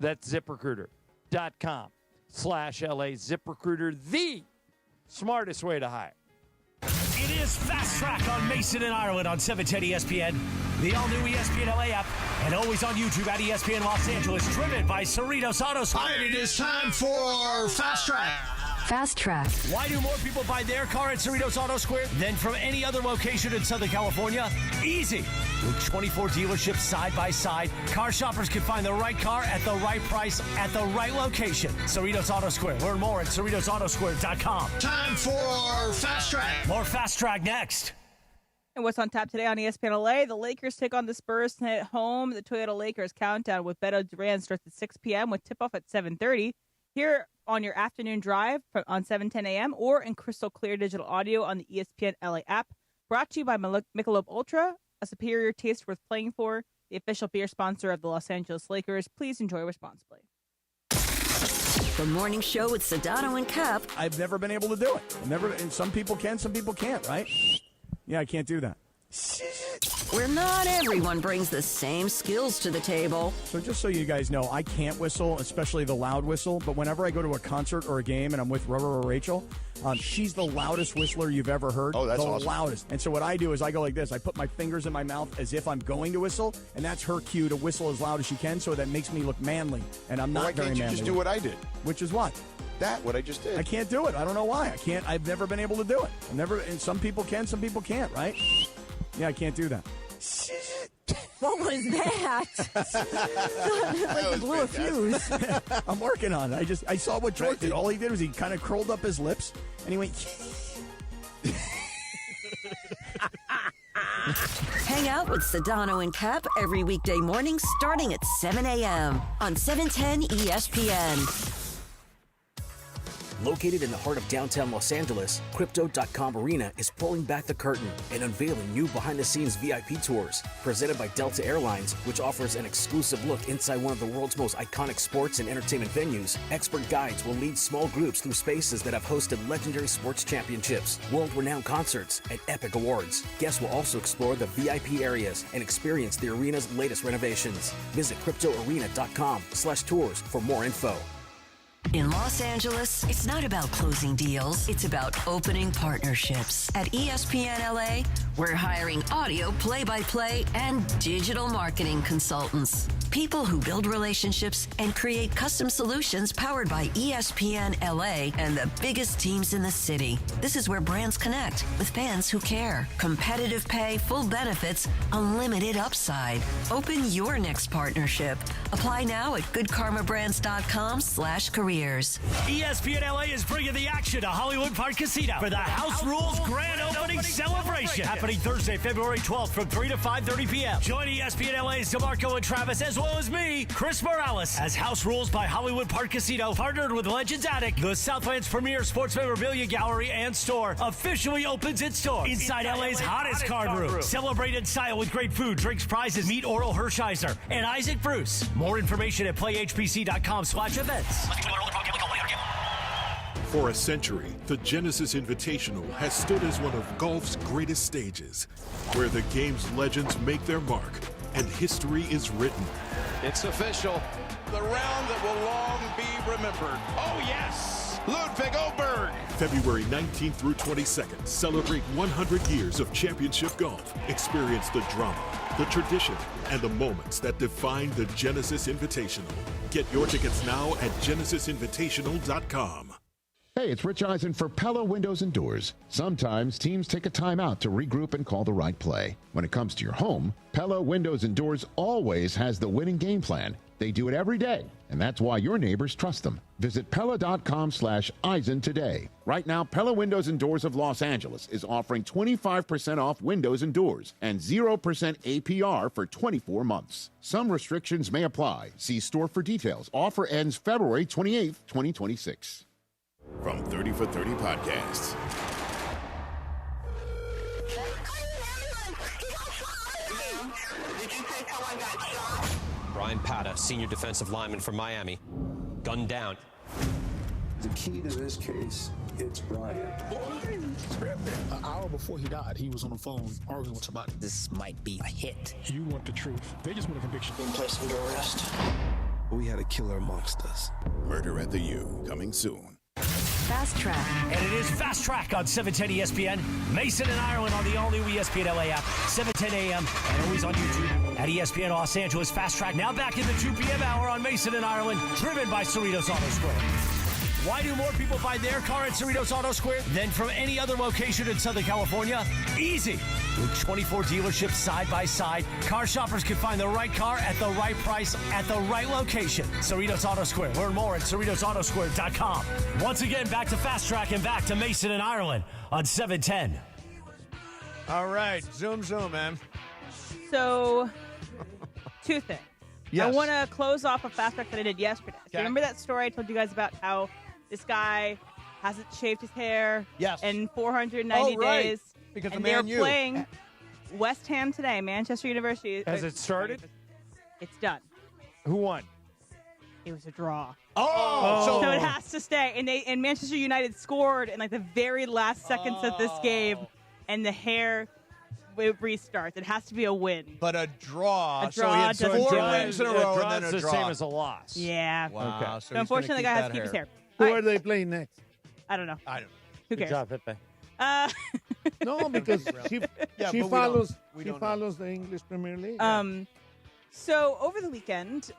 that's ZipRecruiter.com/LA. ZipRecruiter, the smartest way to hire. It is Fast Track on Mason and Ireland on 710 ESPN, the all-new ESPN LA app, and always on YouTube at ESPN Los Angeles, driven by Cerritos Auto Square. All right, it is time for Fast Track. Fast Track. Why do more people buy their car at Cerritos Auto Square than from any other location in Southern California? Easy. With 24 dealerships side by side, car shoppers can find the right car at the right price at the right location. Cerritos Auto Square. Learn more at CerritosAutoSquare.com. Time for Fast Track. More Fast Track next. And what's on tap today on ESPN LA? The Lakers take on the Spurs tonight at home. The Toyota Lakers countdown with Beto Duran starts at 6 p.m. with tip-off at 7:30. Here on your afternoon drive on 7:10 a.m. or in crystal clear digital audio on the ESPN LA app. Brought to you by Michelob Ultra, a superior taste worth playing for, the official beer sponsor of the Los Angeles Lakers. Please enjoy responsibly. The morning show with Sedano and Cap. I've never been able to do it. And some people can, some people can't, right? Yeah, I can't do that. Where not everyone brings the same skills to the table. So just so you guys know, I can't whistle, especially the loud whistle, but whenever I go to a concert or a game and I'm with Rubber or Rachel, she's the loudest whistler you've ever heard. Oh, that's the awesome. loudest. And so what I do is I go like this. I put my fingers in my mouth as if I'm going to whistle, and that's her cue to whistle as loud as she can, so that makes me look manly. And I'm not Why very can't you manly. just do what I did? Which is what? What I just did. I can't do it. I don't know why. I can't. I've never been able to do it. And some people can, some people can't, right? Yeah, I can't do that. What was that? Like you blew a fuse. I'm working on it. I saw what George did. All he did was he kind of curled up his lips and he went. Hang out with Sedano and Cap every weekday morning starting at 7 a.m. on 710 ESPN. Located in the heart of downtown Los Angeles, Crypto.com Arena is pulling back the curtain and unveiling new behind-the-scenes VIP tours. Presented by Delta Airlines, which offers an exclusive look inside one of the world's most iconic sports and entertainment venues, expert guides will lead small groups through spaces that have hosted legendary sports championships, world-renowned concerts, and epic awards. Guests will also explore the VIP areas and experience the arena's latest renovations. Visit CryptoArena.com/tours for more info. In Los Angeles, it's not about closing deals. It's about opening partnerships. At ESPN LA, we're hiring audio play-by-play and digital marketing consultants. People who build relationships and create custom solutions powered by ESPN LA and the biggest teams in the city. This is where brands connect with fans who care. Competitive pay, full benefits, unlimited upside. Open your next partnership. Apply now at goodkarmabrands.com/careers. ESPN LA is bringing the action to Hollywood Park Casino for the House Rules Grand Opening Celebration. Happening Thursday, February 12th from 3 to 5:30 p.m. Join ESPN LA's DeMarco and Travis as well as me, Chris Morales, as House Rules by Hollywood Park Casino, partnered with Legends Attic, the Southland's premier sports memorabilia gallery and store, officially opens its doors inside LA's hottest card room. Celebrate in style with great food, drinks, prizes. Meet Oral Hershiser and Isaac Bruce. More information at playhpc.com/events. For a century, the Genesis Invitational has stood as one of golf's greatest stages, where the game's legends make their mark and history is written. It's official. The round that will long be remembered. Oh, yes! Ludwig Oberg. February 19th through 22nd, celebrate 100 years of championship golf. Experience the drama, the tradition, and the moments that define the Genesis Invitational. Get your tickets now at genesisinvitational.com. Hey, it's Rich Eisen for Pella Windows and Doors. Sometimes teams take a time out to regroup and call the right play. When it comes to your home, Pella Windows and Doors always has the winning game plan. They do it every day, and that's why your neighbors trust them. Visit Pella.com/Eisen today. Right now, Pella Windows and Doors of Los Angeles is offering 25% off windows and doors and 0% APR for 24 months. Some restrictions may apply. See store for details. Offer ends February 28th, 2026. From 30 for 30 Podcasts. Brian Pata, senior defensive lineman from Miami, gunned down. The key to this case, it's Brian. An hour before he died, he was on the phone arguing with somebody. This might be a hit. You want the truth. They just want a conviction. Being placed under arrest. We had a killer amongst us. Murder at the U, coming soon. Fast Track. And it is Fast Track on 710 ESPN. Mason and Ireland on the all-new ESPN LA app, 7:10 a.m. and always on YouTube at ESPN Los Angeles. Fast Track now back in the 2 p.m. hour on Mason and Ireland, driven by Cerritos Auto Square. Why do more people buy their car at Cerritos Auto Square than from any other location in Southern California? Easy. With 24 dealerships side by side, car shoppers can find the right car at the right price at the right location. Cerritos Auto Square. Learn more at CerritosAutoSquare.com. Once again, back to Fast Track and back to Mason and Ireland on 710. All right. Zoom, man. So, two things. Yes. I want to close off a Fast Track that I did yesterday. So remember that story I told you guys about how this guy hasn't shaved his hair in 490 days? Because and the Man they're U. playing West Ham today, Manchester University. Has it started? It's done. Who won? It was a draw. Oh, so it has to stay. And Manchester United scored in like the very last seconds of this game, and the hair restarts. It has to be a win. But a draw. So he had 4 wins in a row and then a the draw. same as a loss. Yeah. Wow. Okay. So So unfortunately, the guy has to keep his hair. Who All are right. they playing next? I don't know. I don't know. Who Good cares? job, Pepe. No, because she but we follows don't she know. follows the English Premier League. So over the weekend,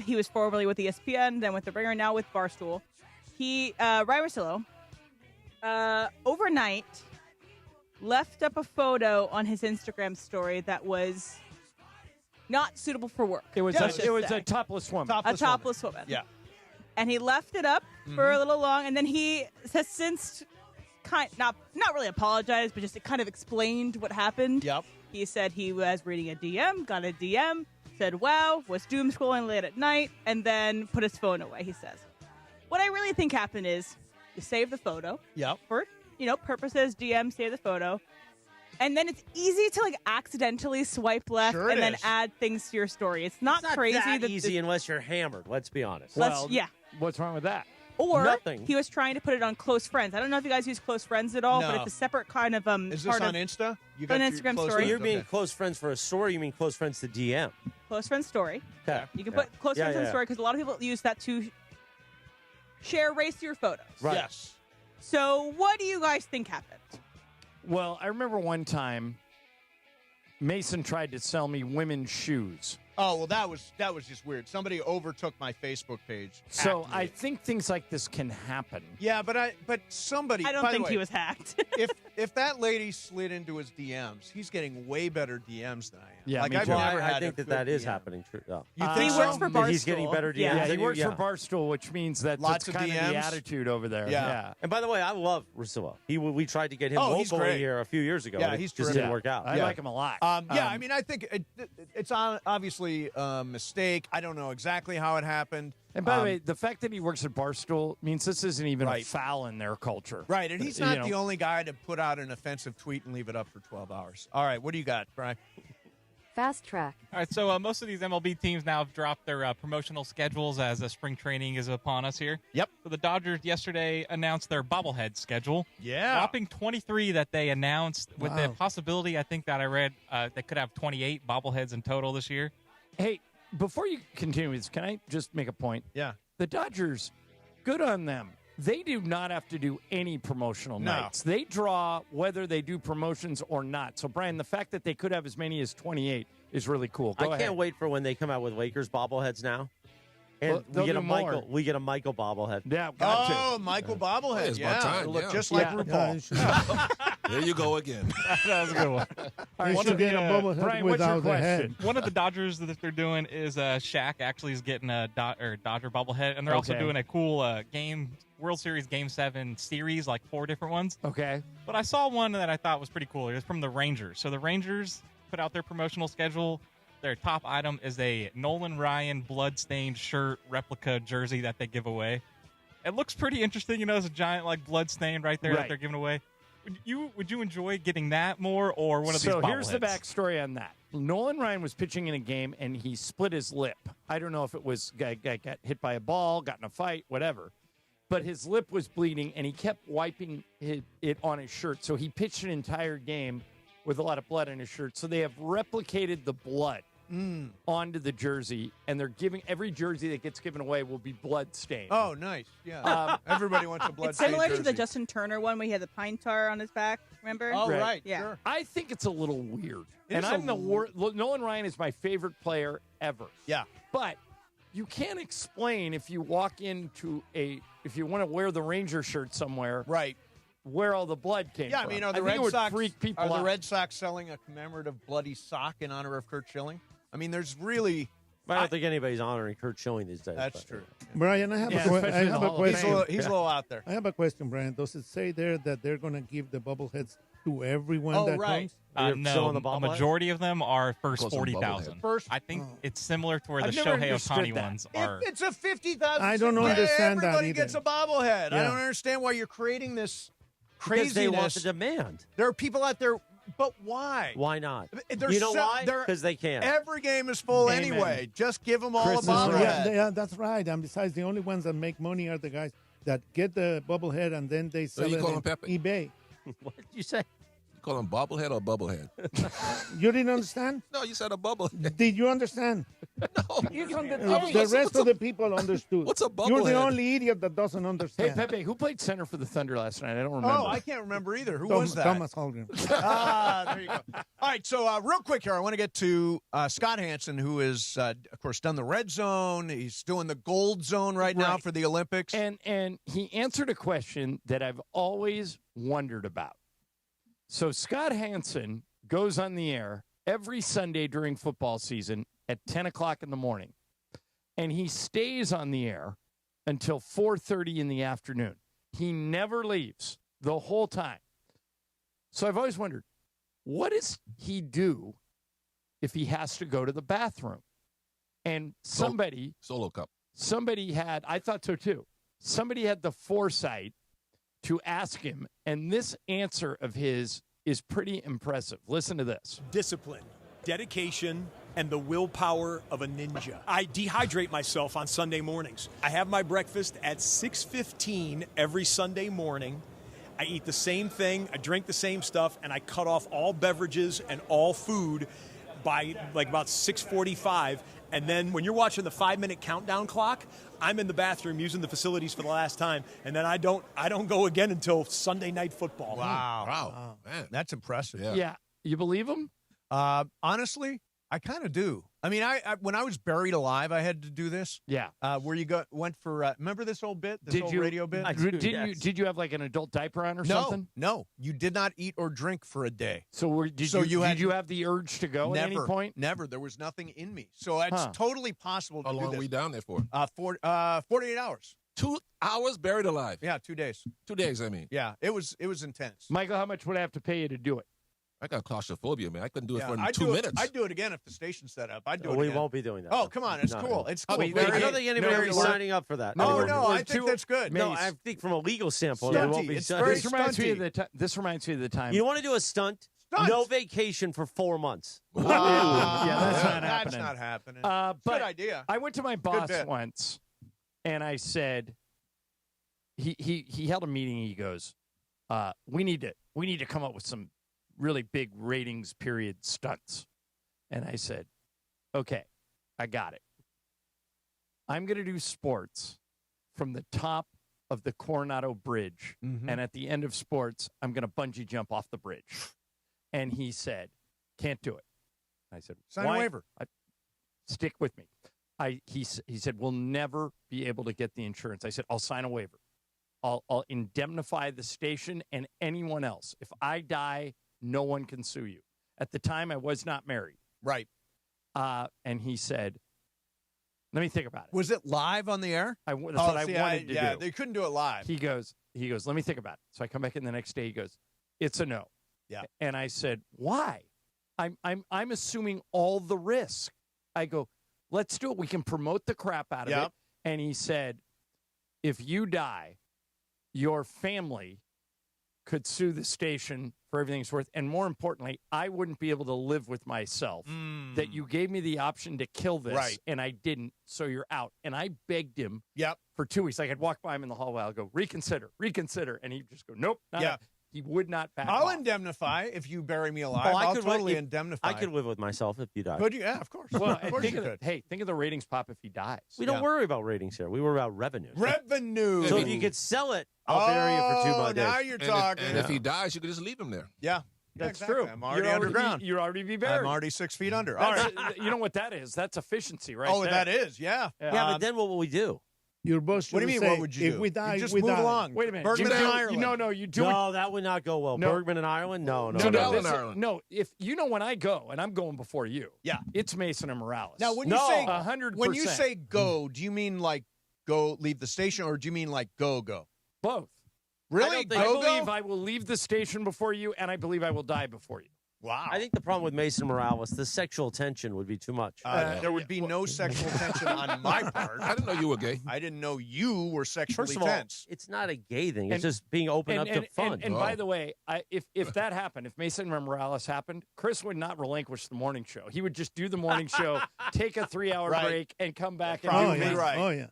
he was formerly with ESPN, then with The Ringer, now with Barstool. Ryan Russillo, overnight left up a photo on his Instagram story that was not suitable for work. It was let's it was just say. a topless woman. A topless woman. Yeah. And he left it up for a little long, and then he has since not really apologized, but just kind of explained what happened. Yep. He said he was reading a DM, got a DM, said, wow, was doom scrolling late at night, and then put his phone away, he says. What I really think happened is you save the photo. Yep. For, purposes, DM, save the photo. And then it's easy to, accidentally swipe left Sure and it then is. add things to your story. It's not crazy. that easy unless you're hammered, let's be honest. Yeah. What's wrong with that? Or Nothing. he was trying to put it on close friends. I don't know if you guys use close friends at all, but No. it's a separate kind of Is part this on of Insta? You an your Instagram close story. So you're friends? being close friends for a story, you mean close friends to DM? close friends story. Okay. You can put close friends on yeah. story because a lot of people use that to share racier photos. Right. Yes. So what do you guys think happened? Well, I remember one time Mason tried to sell me women's shoes. Oh, well, that was just weird. Somebody overtook my Facebook page. So hacked me. I think things like this can happen. Yeah, but somebody. I don't by the think way, he was hacked. if that lady slid into his DMs, he's getting way better DMs than I am. Yeah, like me I've too. never had I think a that good is DM. happening. True. Yeah. You think he so? works for Barstool. He's getting better DMs. Yeah, he works for Barstool, which means that Lots that's of kind of the DMs. attitude over there. Yeah. And by the way, I love Russillo. We tried to get him he's locally great. here a few years ago. Yeah, and it he's just terrific. didn't work out. I like him a lot. I mean, I think it's obviously a mistake. I don't know exactly how it happened. And by the way, the fact that he works at Barstool means this isn't even Right. a foul in their culture. Right, and he's not the only guy to put out an offensive tweet and leave it up for 12 hours. All right, what do you got, Brian? Fast track. All right, so most of these MLB teams now have dropped their promotional schedules as spring training is upon us here. Yep. So the Dodgers yesterday announced their bobblehead schedule. Yeah. Dropping 23 that they announced with the Wow. possibility, I think that I read, they could have 28 bobbleheads in total this year. Hey, before you continue with this, can I just make a point? Yeah. The Dodgers, good on them. They do not have to do any promotional No. nights. They draw whether they do promotions or not. So, Brian, the fact that they could have as many as 28 is really cool. Go I ahead. can't wait for when they come out with Lakers bobbleheads now. And Well, they'll do more. We get a Michael bobblehead. Yeah, gotcha. Oh, Michael bobblehead. It's yeah, about time, it'll look yeah. just like Yeah. RuPaul. There you go again. That was a good one. All right, You should get a bobblehead Brian, what's your without the head. question? One of the Dodgers that they're doing is Shaq actually is getting a Dodger bobblehead, and they're also Okay. doing a cool World Series Game 7 series, like 4 different ones. Okay. But I saw one that I thought was pretty cool. It was from the Rangers. So the Rangers put out their promotional schedule. Their top item is a Nolan Ryan blood-stained shirt replica jersey that they give away. It looks pretty interesting. You know, it's a giant like blood stain right there that they're giving away. Would you enjoy getting that more or one of these bobbleheads? So here's the backstory on that. Nolan Ryan was pitching in a game, and he split his lip. I don't know if it was got hit by a ball, got in a fight, whatever. But his lip was bleeding, and he kept wiping it on his shirt. So he pitched an entire game with a lot of blood on his shirt. So they have replicated the blood onto the jersey, and they're giving every jersey that gets given away will be blood stained. Oh, nice. Yeah. Everybody wants a blood It's similar jersey. to the Justin Turner one where he had the pine tar on his back. Remember? Oh, right. Yeah. Sure. I think it's a little weird. It And is I'm a the worst. Nolan Ryan is my favorite player ever. Yeah. But you can't explain if you walk into if you want to wear the Ranger shirt somewhere, Right. where all the blood came Yeah, from. I mean, are the think Red it would Sox freak people are the out. Red Sox selling a commemorative bloody sock in honor of Kurt Schilling? I mean, there's really I don't think anybody's honoring Kurt Schilling these days. that's but- true. Brian, I have Yeah, a especially in the Hall of question. He's a little out there. I have a question, Brian. Does it say there that they're going to give the bobbleheads to everyone Oh, that right. comes? No, showing the a bobblehead? majority of them are first Call some 40,000. bobblehead. First, I think it's similar to where I've the never Shohei understood Ohtani that. ones are. if it's a 50,000, I don't yeah, understand that everybody either. gets a bobblehead. I Yeah. don't understand why you're creating this Because craziness. they want the demand. There are people out there, but why? Why not? They're You know so- why? they're- Because they can. Every game is full Amen. anyway. Just give them all Chris a is bobblehead. right. Yeah, that's right. And besides, the only ones that make money are the guys that get the bobblehead and then they sell you it call on them Pepe? eBay. What did you say? You call them bobblehead or bubblehead? You didn't understand? No, you said a bubblehead. Did you understand? The rest of the people understood. What's a You're the bobblehead? only idiot that doesn't Hey, understand. Pepe, who played center for the Thunder last night? I don't remember. Oh, I can't remember either. Who was that? Thomas Holmgren. There you go. All right, so real quick here, I want to get to Scott Hansen, who has, of course, done the red zone. He's doing the gold zone right now Right. for the Olympics. And he answered a question that I've always wondered about. So Scott Hansen goes on the air every Sunday during football season at 10 o'clock in the morning, and he stays on the air until 4:30 in the afternoon. He never leaves the whole time. So I've always wondered, what does he do if he has to go to the bathroom? And somebody Solo cup. Somebody had, I thought so too, somebody had the foresight to ask him, and this answer of his is pretty impressive. Listen to this. Discipline, dedication, and the willpower of a ninja. I dehydrate myself on Sunday mornings. I have my breakfast at 6:15 every Sunday morning. I eat the same thing, I drink the same stuff, and I cut off all beverages and all food by like about 6:45. And then when you're watching the 5-minute countdown clock, I'm in the bathroom using the facilities for the last time, and then I don't go again until Sunday Night Football. Wow. Man, that's impressive. Yeah. You believe him? Honestly, I kind of do. I mean, I when I was buried alive, I had to do this. Yeah. Where you went for remember this old bit, radio bit? Did you have like an adult diaper on or something? No, you did not eat or drink for a day. So did you have the urge to go at any point? Never. There was nothing in me. So it's totally possible to do this. How long were we down there for? 48 hours. 2 hours buried alive. Yeah, 2 days. 2 days, I mean. Yeah, it was intense. Michael, how much would I have to pay you to do it? I got claustrophobia, man. I couldn't do it for I'd 2 minutes. I'd do it again if the station's set up. I'd do it We again. won't be doing that. Oh, come on. It's cool. It's cool. I don't think anybody will be signing up for that. No, I think that's good. No, I think from a legal standpoint, Stunty. it won't be It's signing. very This reminds me of the time. You want to do a stunt? No vacation for 4 months. Yeah, that's not happening. That's not happening. But good idea. I went to my boss once, and I said, he held a meeting. And he goes, we need to come up with some really big ratings period stunts. And I said, okay, I got it. I'm going to do sports from the top of the Coronado Bridge, and at the end of sports, I'm going to bungee jump off the bridge. And he said, can't do it. I said, sign a waiver. Stick with me. He said, we'll never be able to get the insurance. I said, I'll sign a waiver. I'll indemnify the station and anyone else. If I die, no one can sue you. At the time, I was not married. Right. And he said, let me think about it. Was it live on the air? That's what I wanted to do. Yeah, they couldn't do it live. He goes, let me think about it. So I come back in the next day. He goes, it's a no. Yeah. And I said, why? I'm assuming all the risk. I go, let's do it. We can promote the crap out of it. And he said, if you die, your family could sue the station for everything it's worth. And more importantly, I wouldn't be able to live with myself that you gave me the option to kill this, and I didn't, so you're out. And I begged him for 2 weeks. Like I'd walk by him in the hallway. I'll go, reconsider. And he'd just go, nope. He would not back I'll off. indemnify if you bury me alive. I'll totally indemnify. I could live with myself if you die. Could you? Yeah, of course. Well, of course you could. Think of the ratings pop if he dies. We don't worry about ratings here. We worry about revenue. Revenue. So if you could sell it, I'll bury it for 2 more days. Now you're talking. And if he dies, you could just leave him there. Yeah. That's exactly. true. I'm already underground. You're already be buried. I'm already 6 feet under. All right. You know what that is? That's efficiency, right? Oh, there. that is. Yeah. Yeah, but then what will we do? Your boss. What do you mean? Say, What would you do? If we die, you just we move die. along. Wait a minute. Bergman and Ireland. No, you do it. No, that would not go well. No. Bergman and Ireland? No. No, if you know when I go, and I'm going before you, it's Mason and Morales. Now, when you say 100%. When you say go, do you mean like go leave the station, or do you mean like go? Both. Really? I believe I will leave the station before you, and I believe I will die before you. Wow. I think the problem with Mason Morales, the sexual tension would be too much. There would be no sexual tension on my part. I didn't know you were gay. I didn't know you were sexually First of all, tense. it's not a gay thing. It's just being open up to fun. And by the way, if that happened, if Mason and Morales happened, Chris would not relinquish the morning show. He would just do the morning show, take a 3-hour break, and come back and do Probably right. Oh, yeah.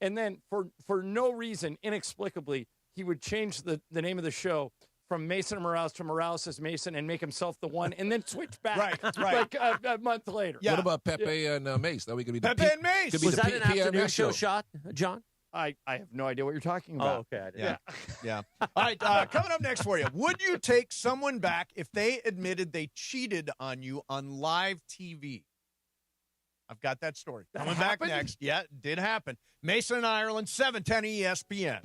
And then for no reason, inexplicably, he would change the name of the show from Mason and Morales to Morales as Mason and make himself the one, and then switch back like a month later. What about Pepe and Mace? That we could be Pepe and Mace. Was that an afternoon show shot, John? I have no idea what you're talking about. Oh, okay. Yeah. All right, coming up next for you. Would you take someone back if they admitted they cheated on you on live TV? I've got that story. Coming back next. Yeah, it did happen. Mason and Ireland, 710 ESPN.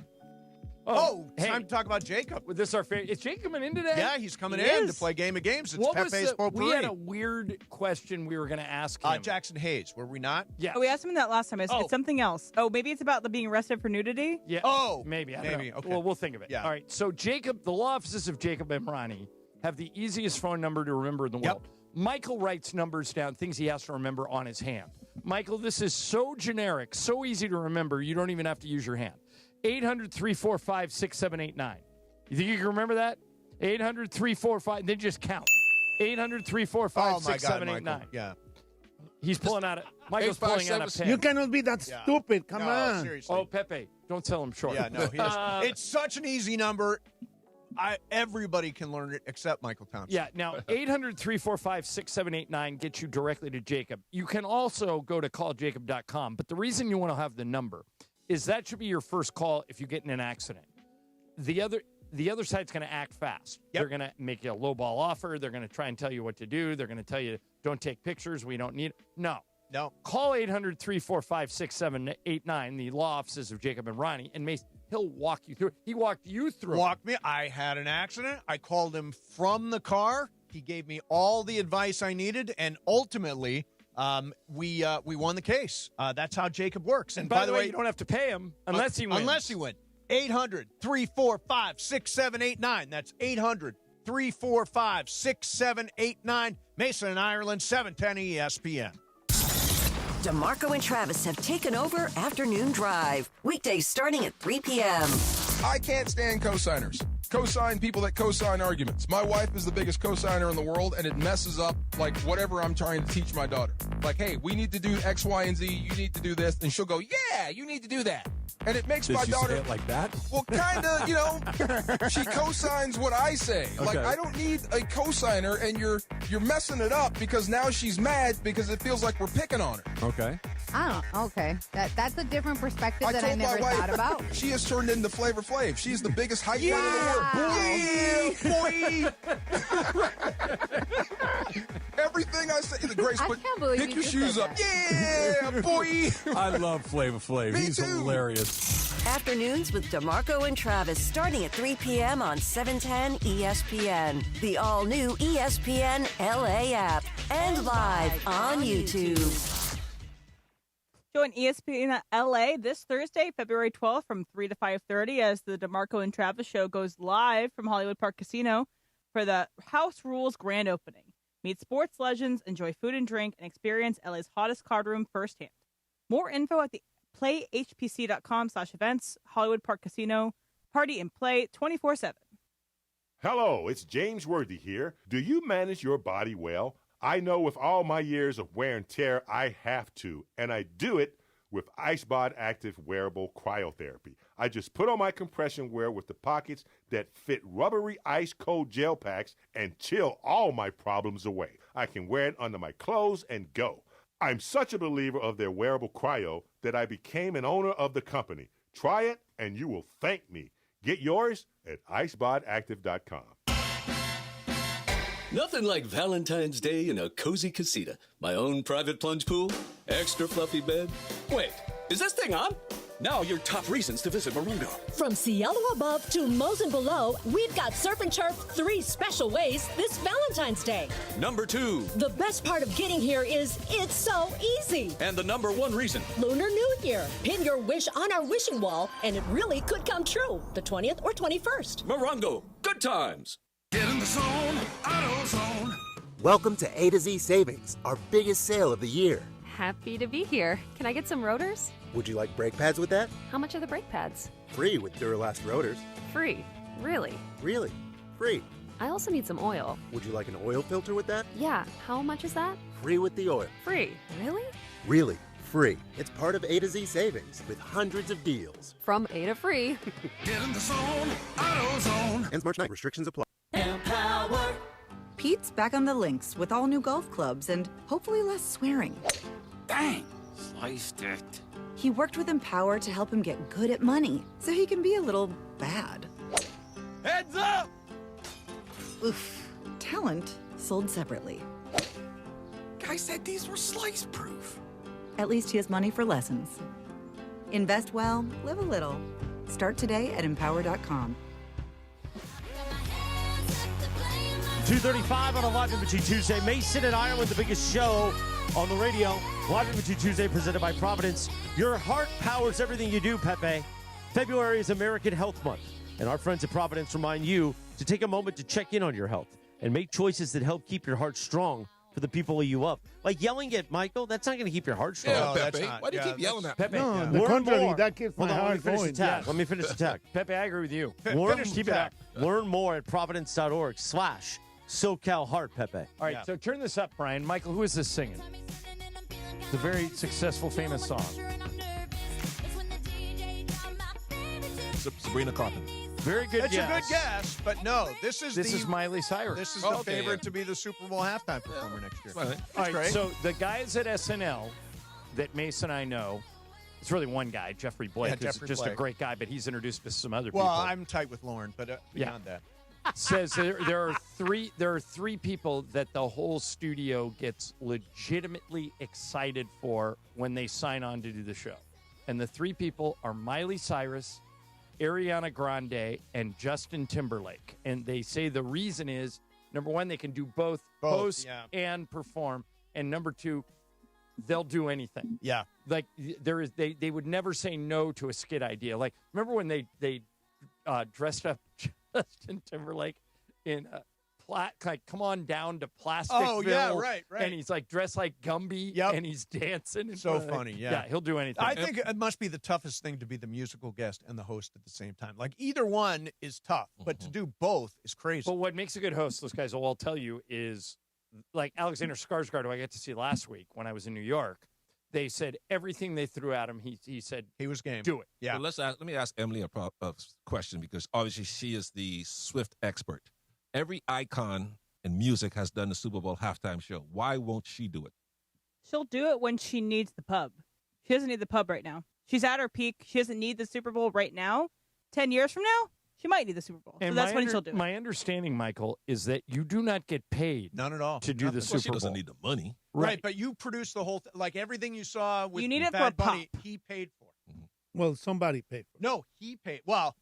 Time to talk about Jacob. This is our favorite. Is Jacob coming in today? Yeah, he's coming in to play Game of Games. It's Pepe's Potpourri. We had a weird question we were going to ask him. Jackson Hayes, were we not? Yeah. We asked him that last time. It's something else. Oh, maybe it's about the being arrested for nudity? Yeah. Oh. Maybe. I don't know. Okay. Well, we'll think of it. Yeah. All right. So Jacob, the law offices of Jacob Emrani have the easiest phone number to remember in the world. Michael writes numbers down, things he has to remember on his hand. Michael, this is so generic, so easy to remember, you don't even have to use your hand. 800-345-6789. You think you can remember that? 800-345, then just count. 800-345-6789. Yeah. He's pulling out Michael's pulling out a pen. You cannot be that stupid. Come on. Seriously. Oh, Pepe, don't tell him short. Yeah, no, he is. It's such an easy number. Everybody can learn it except Michael Thompson. Yeah, now 800-345-6789 gets you directly to Jacob. You can also go to calljacob.com, but the reason you want to have the number is that should be your first call if you get in an accident. The other side's going to act fast. Yep. They're going to make you a lowball offer. They're going to try and tell you what to do. They're going to tell you, don't take pictures. We don't need it. No. Call 800-345-6789, the law offices of Jacob and Ronnie, and he'll walk you through. He walked you through. I had an accident. I called him from the car. He gave me all the advice I needed, and ultimately, we won the case. That's how Jacob works. And by the way, you don't have to pay him unless he wins. Unless he wins. 800-345-6789. That's 800-345-6789. Mason and Ireland, 710 ESPN. DeMarco and Travis have taken over Afternoon Drive. Weekdays starting at 3 p.m. I can't stand cosigners. Cosign people that cosign arguments. My wife is the biggest cosigner in the world, and it messes up, like, whatever I'm trying to teach my daughter. Like, hey, we need to do X, Y, and Z. You need to do this. And she'll go, yeah, you need to do that. And it makes my daughter... Say it like that? Well, kind of, she cosigns what I say. Okay. Like, I don't need a cosigner, and you're messing it up because now she's mad because it feels like we're picking on her. Okay. Okay. That's a different perspective that I never thought about. She has turned into Flavor Flav. She's the biggest hype man in the world. Boy! Everything I say, Grace, pick your shoes up. Yeah, boy! I love Flavor Flav. He's hilarious. Afternoons with DeMarco and Travis starting at 3 p.m. on 710 ESPN. The all-new ESPN LA app and live on YouTube. Join ESPN LA this Thursday, February 12th from 3 to 5:30 as the DeMarco and Travis show goes live from Hollywood Park Casino for the House Rules grand opening. Meet sports legends, enjoy food and drink, and experience LA's hottest card room firsthand. More info at the playhpc.com/events. Hollywood Park Casino. Party and play 24/7. Hello, it's James Worthy here. Do you manage your body well? I know with all my years of wear and tear, I have to, and I do it with IceBod Active Wearable Cryotherapy. I just put on my compression wear with the pockets that fit rubbery ice-cold gel packs and chill all my problems away. I can wear it under my clothes and go. I'm such a believer of their wearable cryo that I became an owner of the company. Try it, and you will thank me. Get yours at icebodactive.com. Nothing like Valentine's Day in a cozy casita. My own private plunge pool, extra fluffy bed. Wait, is this thing on? Now your top reasons to visit Morongo. From Cielo above to Mosen below, we've got Surf and Chirp 3 special ways this Valentine's Day. Number 2. The best part of getting here is it's so easy. And the number 1 reason. Lunar New Year. Pin your wish on our wishing wall, and it really could come true. The 20th or 21st. Morongo. Good times. Get in the zone, AutoZone. Welcome to A to Z Savings, our biggest sale of the year. Happy to be here. Can I get some rotors? Would you like brake pads with that? How much are the brake pads? Free with Duralast rotors. Free? Really? Really? Free. I also need some oil. Would you like an oil filter with that? Yeah. How much is that? Free with the oil. Free? Really? Really. Free. It's part of A to Z Savings with hundreds of deals. From A to free. Get in the zone, AutoZone. Ends March 9th. Restrictions apply. Empower. Pete's back on the links with all new golf clubs and hopefully less swearing. Dang, sliced it. He worked with Empower to help him get good at money, so he can be a little bad. Heads up! Oof. Talent sold separately. Guy said these were slice-proof. At least he has money for lessons. Invest well, live a little. Start today at empower.com. 2:35 on a Live Imaging Tuesday. Mason and Ireland, the biggest show on the radio. Live Imaging Tuesday presented by Providence. Your heart powers everything you do, Pepe. February is American Health Month, and our friends at Providence remind you to take a moment to check in on your health and make choices that help keep your heart strong for the people you love. Like yelling at Michael, that's not going to keep your heart strong. Yeah, Pepe. Why do you keep yelling at me? Pepe, No, the contrary, that keeps my heart going. Let me finish the tag. Pepe, I agree with you. Keep it up. Learn more at providence.org/SoCal Heart, Pepe. All right, so turn this up, Brian. Michael, who is this singing? It's a very successful, famous song. Sabrina Carpenter. Very good It's guess. a good guess, but no, this is Miley Cyrus. This is the favorite to be the Super Bowl halftime performer next year. Right. All right, great. so the guys at SNL that Mason and I know, it's really one guy, Jeffrey Blake, who's Jeffrey just Blake. a great guy, but he's introduced us to some other Well, people. I'm tight with Lauren, but beyond that. Says there are three people that the whole studio gets legitimately excited for when they sign on to do the show. And the three people are Miley Cyrus, Ariana Grande, and Justin Timberlake. And they say the reason is, number one, they can do both host and perform. And number two, they'll do anything. Yeah. Like they would never say no to a skit idea. Like, remember when they dressed up Justin Timberlake in like Come On Down to Plasticville. Oh, yeah, right. And he's like dressed like Gumby, and he's dancing. So funny, Yeah, he'll do anything. I think it must be the toughest thing to be the musical guest and the host at the same time. Like, either one is tough, but to do both is crazy. But what makes a good host, those guys will all tell you, is like Alexander Skarsgård, who I got to see last week when I was in New York. They said everything they threw at him, he said he was game. Do it. Yeah. Well, let me ask Emily a question, because obviously she is the Swift expert. Every icon in music has done the Super Bowl halftime show. Why won't she do it? She'll do it when she needs the pub. She doesn't need the pub right now. She's at her peak. She doesn't need the Super Bowl right now. 10 years from now, she might need the Super Bowl. And so that's when she'll do it. My understanding, Michael, is that you do not get paid. None at all. To do the Super Bowl. She doesn't need the money. Right, but you produce the whole like everything you saw with You need it Bad for a Bunny, pop. he paid for. Well, somebody paid for it. No, he paid. Well,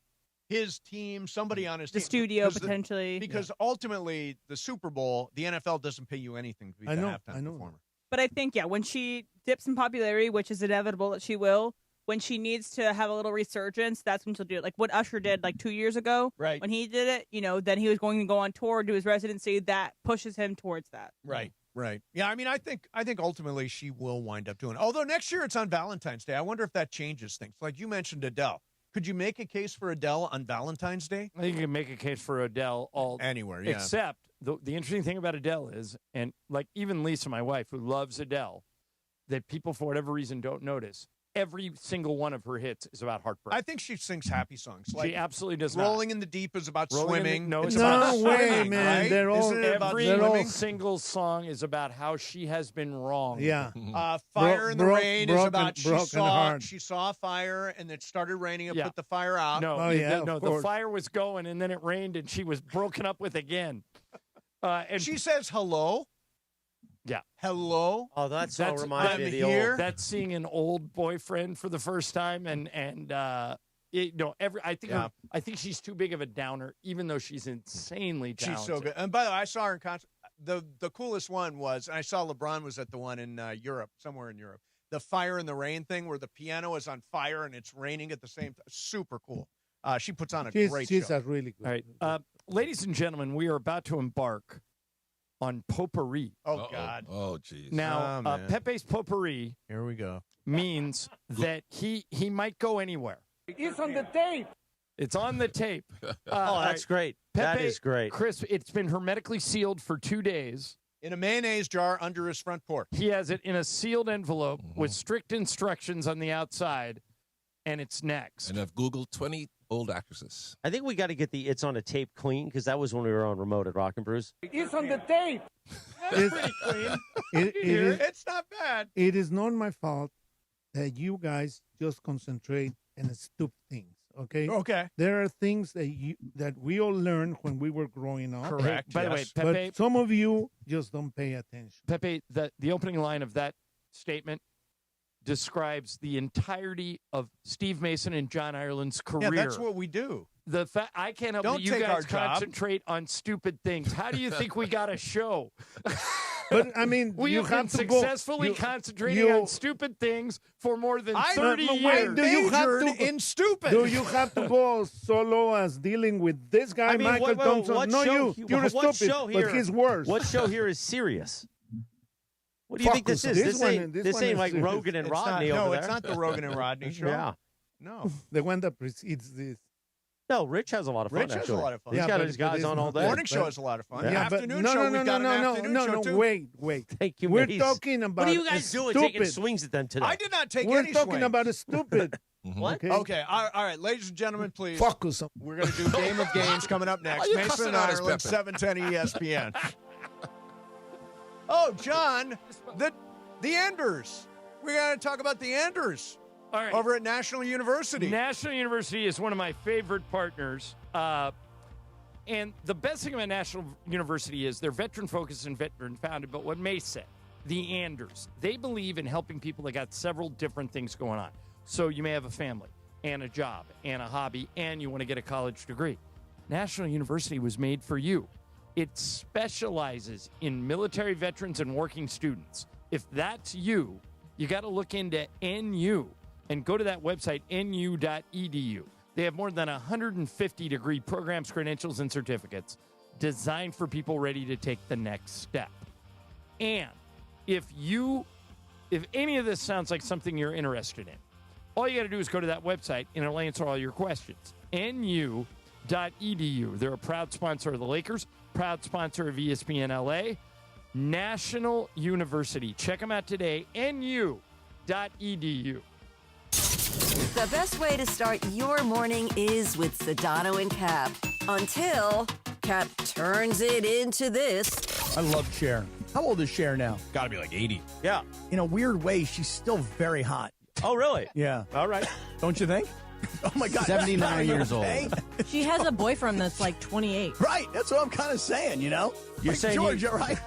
his team, somebody on his The team. studio, potentially. Because ultimately, the Super Bowl, the NFL doesn't pay you anything to be the halftime performer. But I think, when she dips in popularity, which is inevitable that she will, when she needs to have a little resurgence, that's when she'll do it. Like what Usher did 2 years ago. Right. When he did it, then he was going to go on tour, do his residency. That pushes him towards that. Right. Right. Yeah, I mean, I think ultimately she will wind up doing it. Although next year it's on Valentine's Day. I wonder if that changes things. Like you mentioned Adele. Could you make a case for Adele on Valentine's Day? I think you can make a case for Adele anywhere, yeah. Except the interesting thing about Adele is, and like even Lisa, my wife, who loves Adele, that people for whatever reason don't notice, every single one of her hits is about heartbreak. I think she sings happy songs. She absolutely does not. Rolling in the Deep is about swimming. No, it's about way, swimming, man. right? They're all- Isn't it about Every swimming? single song is about how she has been wrong. Yeah. Fire in the Rain is about broken heart. she saw fire and it started raining and Yeah. put the fire out. No, Oh, yeah, of the course. fire was going and then it rained and she was broken up with again. And she says hello. Yeah. Hello. Oh, that song That's- reminds I'm me of the here. old. That's seeing an old boyfriend for the first time, I think she's too big of a downer, even though she's insanely talented. She's so good. And by the way, I saw her in concert. The coolest one was, and I saw LeBron was at the one in Europe, somewhere in Europe. The Fire in the Rain thing where the piano is on fire and it's raining at the same time. Super cool. She puts on a great She's show. a really good. All right. Ladies and gentlemen, we are about to embark on potpourri. Oh, God. Oh, jeez. Now, Oh, man. Pepe's potpourri Here we go. means that he might go anywhere. It's on the tape. It's on the tape. Oh, that's great. That is great. Chris, it's been hermetically sealed for 2 days. In a mayonnaise jar under his front porch. He has it in a sealed envelope with strict instructions on the outside, and it's next. And I've Googled 20 old actresses. I think we got to get the "It's on a Tape" clean because that was when we were on remote at Rock and Brews. It's on the tape. That's pretty clean. It's not bad. It is not my fault that you guys just concentrate on stupid things. Okay. Okay. There are things that we all learned when we were growing up. Correct. By the way, Pepe, But some of you just don't pay attention. Pepe, the opening line of that statement describes the entirety of Steve Mason and John Ireland's career. Yeah, that's what we do. The fact I can't help Don't that you take our guys job. concentrate on stupid things. How do you think we got a show? But I mean, We you have have been to go. successfully concentrating you- on stupid things for more than 30 I years. do you have Majored to in stupid. Do you have to go solo as dealing with this guy, I mean, Michael Thompson? what No, show, you're what stupid, show here, but he's worse. What show here is serious? What do you think this Focus. is? This one- this one ain't is like serious. Rogan and It's Rodney not, over no, there. it's not the Rogan and Rodney show. Yeah. No. The one that precedes this. No, Rich has a lot of fun. Rich has a actually. lot of fun. He's Yeah, got but his it guys is on all not- day. Morning show has a lot of fun. Yeah, but Afternoon no, show, no, we've got an afternoon show no. too. Wait. Thank you, We're Mace. talking about What are you guys doing? stupid. Taking swings at them today. I did not take We're any talking swings. about a stupid. What? Okay. All right. Ladies and gentlemen, please. Focus. We're going to do Game of Games coming up next. Mason, Ireland, 710 ESPN. Oh, John, the Enders. We got to talk about the Enders. All right. Over at National University. National University is one of my favorite partners. And the best thing about National University is they're veteran-focused and veteran-founded. But what May said, the Anders, they believe in helping people that got several different things going on. So you may have a family and a job and a hobby and you want to get a college degree. National University was made for you. It specializes in military veterans and working students. If that's you, you got to look into NU and go to that website, nu.edu. They have more than 150 degree programs, credentials, and certificates designed for people ready to take the next step. And if any of this sounds like something you're interested in, all you got to do is go to that website and it'll answer all your questions. nu.edu. They're a proud sponsor of the Lakers, proud sponsor of ESPN LA. National University. Check them out today. nu.edu. The best way to start your morning is with Sedano and Cap. Until Cap turns it into this. I love Cher. How old is Cher now? Got to be like 80. Yeah. In a weird way, she's still very hot. Oh, really? Yeah. All right. Don't you think? Oh, my God. 79 years old. She has a boyfriend that's like 28. Right. That's what I'm kind of saying, you know? You're like saying Georgia, right?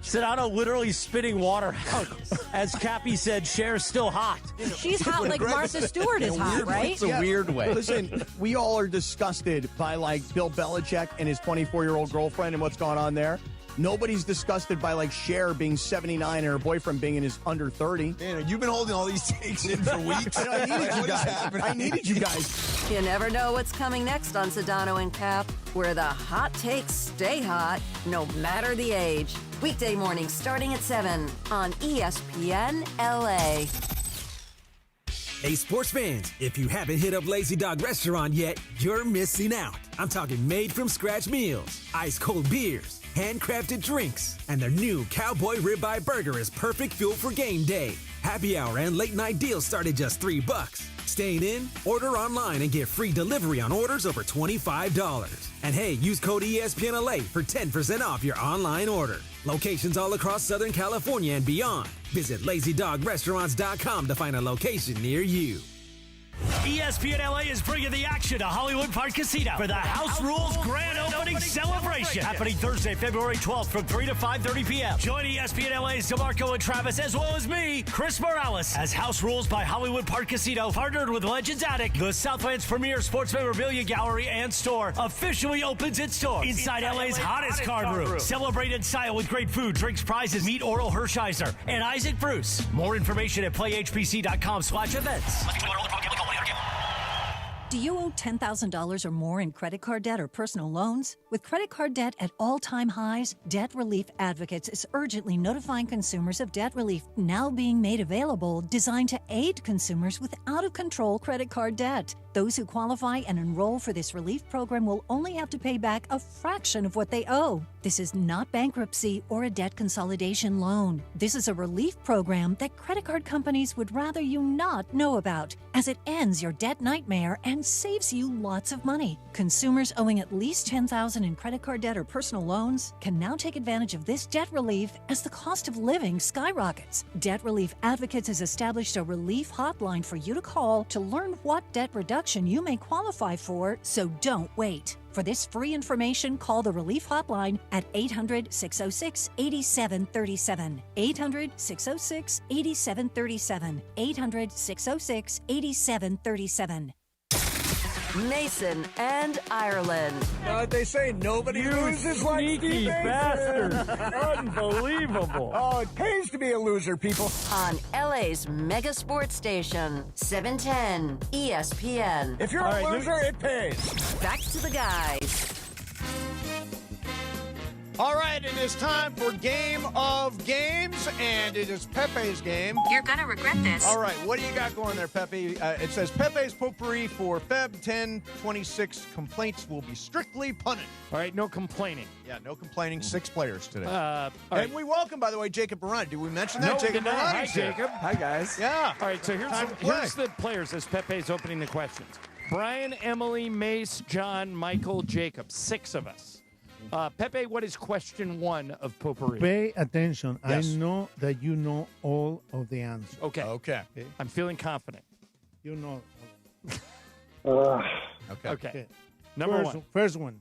Sedano literally spitting water out. As Cappy said, Cher's still hot. She's hot like Martha Stewart is hot, right? It's a weird way. Listen, we all are disgusted by, like, Bill Belichick and his 24-year-old girlfriend and what's going on there. Nobody's disgusted by, like, Cher being 79 and her boyfriend being in his under 30. Man, you've been holding all these takes in for weeks. I needed you guys. I needed you guys. You never know what's coming next on Sedano and Cap, where the hot takes stay hot, no matter the age. Weekday mornings starting at 7 on ESPN LA. Hey, sports fans, if you haven't hit up Lazy Dog Restaurant yet, you're missing out. I'm talking made-from-scratch meals, ice-cold beers, handcrafted drinks, and their new Cowboy Ribeye Burger is perfect fuel for game day. Happy hour and late-night deals start at just $3. Staying in? Order online and get free delivery on orders over $25. And hey, use code ESPNLA for 10% off your online order. Locations all across Southern California and beyond. Visit LazyDogRestaurants.com to find a location near you. ESPN LA is bringing the action to Hollywood Park Casino for the House Rules Grand Opening Celebration. Happening Thursday, February 12th from 3 to 5:30 p.m. Join ESPN LA's DeMarco and Travis, as well as me, Chris Morales, as House Rules by Hollywood Park Casino, partnered with Legends Attic, the Southland's premier sports memorabilia gallery and store, officially opens its doors inside LA's hottest card room. Celebrate in style with great food, drinks, prizes. Meet Oral Hershiser and Isaac Bruce. More information at playhpc.com/events. Do you owe $10,000 or more in credit card debt or personal loans? With credit card debt at all-time highs, Debt Relief Advocates is urgently notifying consumers of debt relief now being made available, designed to aid consumers with out-of-control credit card debt. Those who qualify and enroll for this relief program will only have to pay back a fraction of what they owe. This is not bankruptcy or a debt consolidation loan. This is a relief program that credit card companies would rather you not know about, as it ends your debt nightmare and saves you lots of money. Consumers owing at least $10,000 in credit card debt or personal loans can now take advantage of this debt relief as the cost of living skyrockets. Debt Relief Advocates has established a relief hotline for you to call to learn what debt reduction you may qualify for, so don't wait. For this free information, call the Relief Hotline at 800-606-8737. 800-606-8737. 800-606-8737. Mason and Ireland. They say nobody loses like sneaky bastard. Unbelievable. Oh, it pays to be a loser, people. On LA's mega sports station, 710 ESPN. If you're a loser, it pays. Back to the guys. All right, it is time for Game of Games, and it is Pepe's game. You're going to regret this. All right, what do you got going there, Pepe? It says Pepe's potpourri for Feb 10-26 complaints will be strictly punished. All right, no complaining. Yeah, no complaining. 6 players today. All and right. we welcome, by the way, Jacob Barani. Did we mention that? No, Jacob we did not. Barani. Hi, Jacob. Hi, guys. Yeah. All right, so Time to play. here's the players as Pepe's opening the questions. Brian, Emily, Mace, John, Michael, Jacob. 6 of us. Pepe, what is question 1 of potpourri? Pay attention. Yes. I know that you know all of the answers. Okay. I'm feeling confident. You know. Okay. Number 1. First one.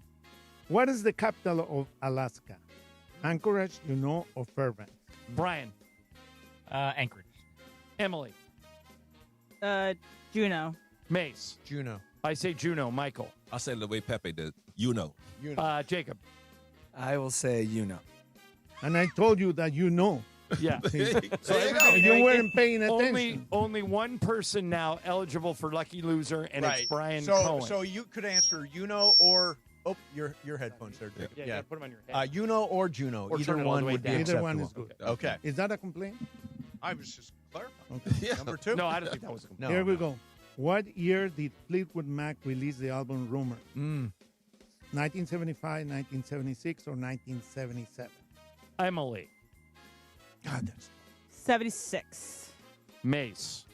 What is the capital of Alaska? Anchorage, you know, or Fairbanks? Brian. Anchorage. Emily. Juneau. Mace. Juneau. I say Juneau. Michael. I'll say it the way Pepe did. You know. Jacob. I will say you know. And I told you that you know. Yeah. So you weren't paying attention. Only one person now eligible for Lucky Loser, and it's Brian Cohen. So you could answer or your headphones there, Jacob. Yeah, put them on your head. Juno or Juno. Or Either turn it all one the way would be down. acceptable. Either one is good. Okay. Is that a complaint? I was just clarifying. Okay. Number 2. No, I don't think that was a complaint. Here we go. What year did Fleetwood Mac release the album Rumor? 1975, 1976, or 1977? Emily. God, that's 76. Mace.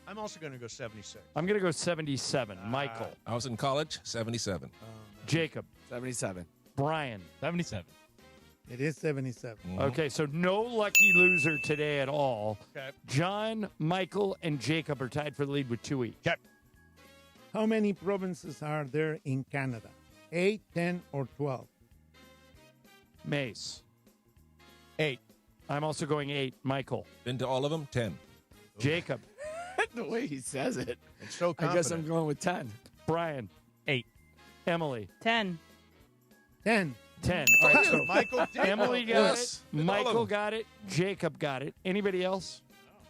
I'm also going to go 76. I'm going to go 77. Michael. I was in college, 77. Jacob. 77. Brian. 77. It is 77. Okay, so no lucky loser today at all. Okay. John, Michael, and Jacob are tied for the lead with 2 each. Okay. How many provinces are there in Canada? 8, 10, or 12? Mace. 8. I'm also going 8. Michael. Been to all of them, 10. Jacob. The way he says it. It's so I guess I'm confident. going with 10. Brian. 8. Emily. 10. 10. 10. All right, so Michael did. Emily got Yes. it. Did all of Michael them. got it. Jacob got it. Anybody else?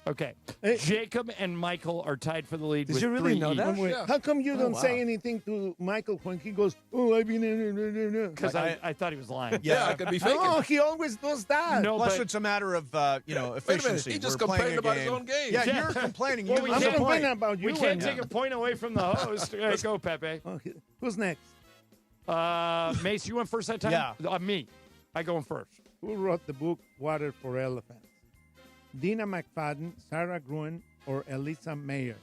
Okay. Hey. Jacob and Michael are tied for the lead Did with you really 3 know each. that? Wait, Yeah. how come you don't wow. say anything to Michael when he goes, oh, I've been in. Because I thought he was lying. Yeah, I could be faking. No, he always does that. No, Plus, but it's a matter of efficiency. He just We're playing complained a about his game. own game. Yeah, Yeah. you're complaining. Well, You we lose I'm a can't- point. complaining about you. we can't and- take a point away from the host. Go, Pepe. Okay. Who's next? Mace, you went first that time? Yeah. Me. I go in first. Who wrote the book Water for Elephants? Dina McFadden, Sarah Gruen, or Elisa Mayer?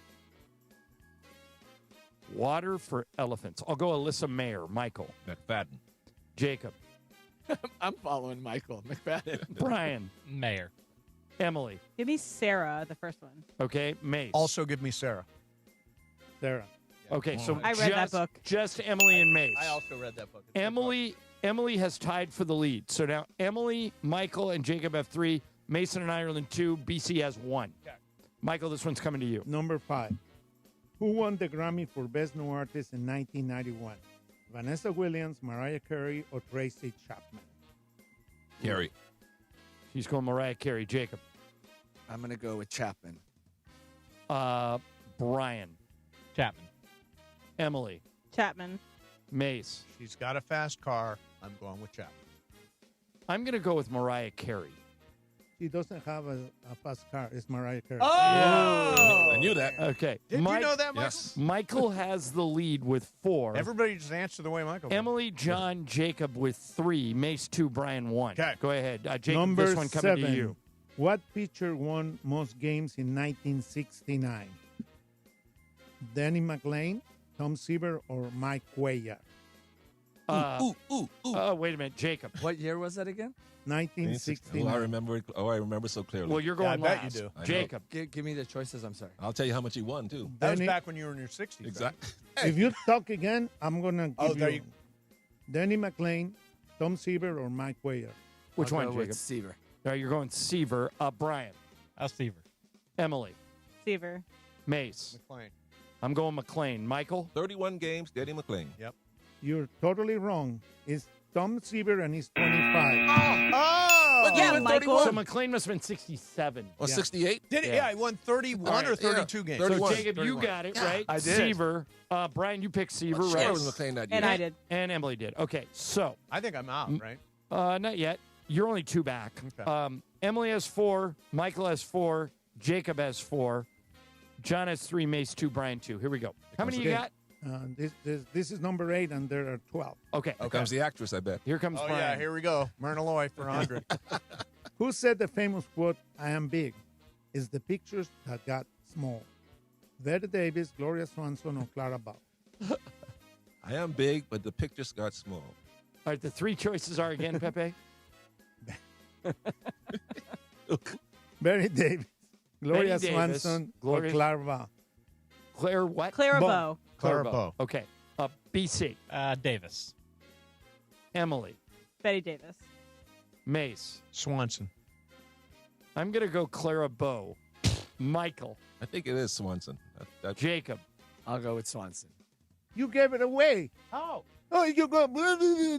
Water for Elephants. I'll go Alyssa Mayer. Michael. McFadden. Jacob. I'm following Michael McFadden. Brian. Mayor. Emily. Give me Sarah, the first one. Okay. Mace. Also, give me Sarah. Sarah. Okay, so I read that book. Just Emily and Mace. I also read that book. It's a good Emily has tied for the lead. So now Emily, Michael, and Jacob have 3. Mason and Ireland 2. BC has 1. Okay. Michael, this one's coming to you. Number 5. Who won the Grammy for Best New Artist in 1991? Vanessa Williams, Mariah Carey, or Tracy Chapman? Carey. She's going Mariah Carey. Jacob. I'm going to go with Chapman. Brian. Chapman. Emily. Chapman. Mace. She's got a fast car. I'm going with Chapman. I'm going to go with Mariah Carey. She doesn't have a fast car. It's Mariah Carey. I knew that. Okay. Did you know that, Michael? Yes. Michael has the lead with 4. Everybody just answer the way Michael did. Emily, John, Jacob with 3. Mace 2, Brian 1. Okay. Go ahead. Jacob, Number this one coming 7. to you. What pitcher won most games in 1969? Danny McLean, Tom Seaver, or Mike Cuellar? Wait a minute, Jacob. What year was that again? 1969. I remember it. Oh, I remember so clearly. Well, you're Yeah, I going bet last. you do. I know. Jacob. Give me the choices. I'm sorry. I'll tell you how much he won, too. That was Danny- back when you were in your 60s. Exactly. If you talk again, I'm going to give there you Danny McLean, Tom Seaver, or Mike Cuellar. Which I'll one, go with Jacob? Seaver. All right, you're going Seaver. Brian. Seaver. Emily. Seaver. Mace. McLean. I'm going McLean. Michael. 31 games, Danny McLean. Yep. You're totally wrong. It's Tom Seaver, and he's 25. Oh! Yeah, won, Michael. So McLean must have been 67. Or 68? Did it? Yeah, he won 31 or 32 games. 31. So, Jacob, you got it, right? I did. Seaver. Brian, you picked Seaver, Sure, right? it was McLean that year. And I did. And Emily did. Okay, so. I think I'm out, right? Not yet. You're only 2 back. Okay. Emily has 4. Michael has 4. Jacob has 4. John has 3. Mace 2. Brian 2. Here we go. How many you got? This is number 8, and there are 12. Okay. Here comes the actress, I bet. Here comes Brian. Yeah, here we go. Myrna Loy for 100. Who said the famous quote, "I am big"? Is the pictures that got small? Verde Davis, Gloria Swanson, or Clara Bow? I am big, but the pictures got small. All right, the 3 choices are again, Pepe. Verde Davis, Gloria Betty Davis, Swanson, Gloria- or Clara Bow? Claire what? Clara Bow. Bow. Clara Bow. Okay. BC. Davis. Emily. Betty Davis. Mace. Swanson. I'm going to go Clara Bow. Michael. I think it is Swanson. Jacob. I'll go with Swanson. You gave it away. Oh. Oh, you go.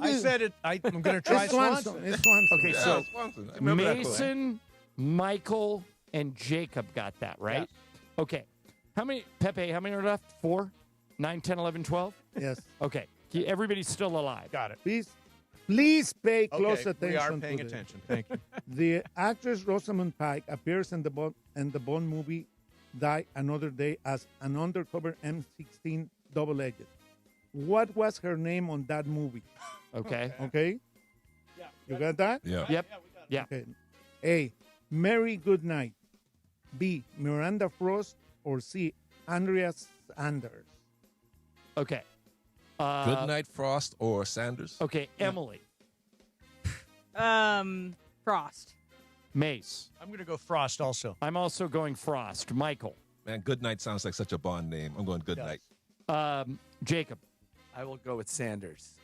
I said it. I'm going to try It's Swanson. Swanson. It's Swanson. Okay, Yeah, so Swanson. I remember that quote. Mason, Michael, and Jacob got that, right? Yes. Okay. Pepe, how many are left? 4? 9, 10, 11, 12? Yes. Okay. Everybody's still alive. Got it. Please pay close Okay, attention. we are to paying this. attention. Thank you. The actress Rosamund Pike appears in the Bond movie Die Another Day as an undercover M16 double agent. What was her name on that movie? Okay. Okay? Yeah. You got that? Yeah. Yep. Yeah. Okay. A. Mary Goodnight. B. Miranda Frost. Or C. Andrea Sanders. Okay. Good night, Frost or Sanders. Okay, Emily. Frost. Mace. I'm going to go Frost also. I'm also going Frost. Michael. Man, Good Night sounds like such a Bond name. I'm going Good Night. Jacob. I will go with Sanders.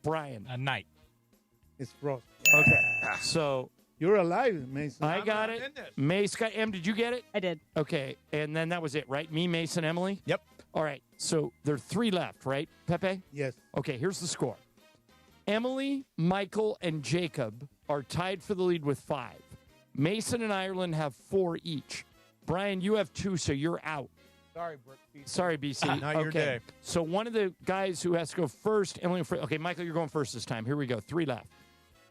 Brian. Knight. It's Frost. Okay. So you're alive, Mason. I got it. Mace got did you get it? I did. Okay. And then that was it, right? Me, Mace, and Emily? Yep. All right. So there are 3 left, right, Pepe? Yes. Okay, here's the score. Emily, Michael, and Jacob are tied for the lead with 5. Mason and Ireland have 4 each. Brian, you have 2, so you're out. Sorry, BC. Sorry, BC. Not your day. So one of the guys who has to go first, Emily. Okay, Michael, you're going first this time. Here we go. 3 left.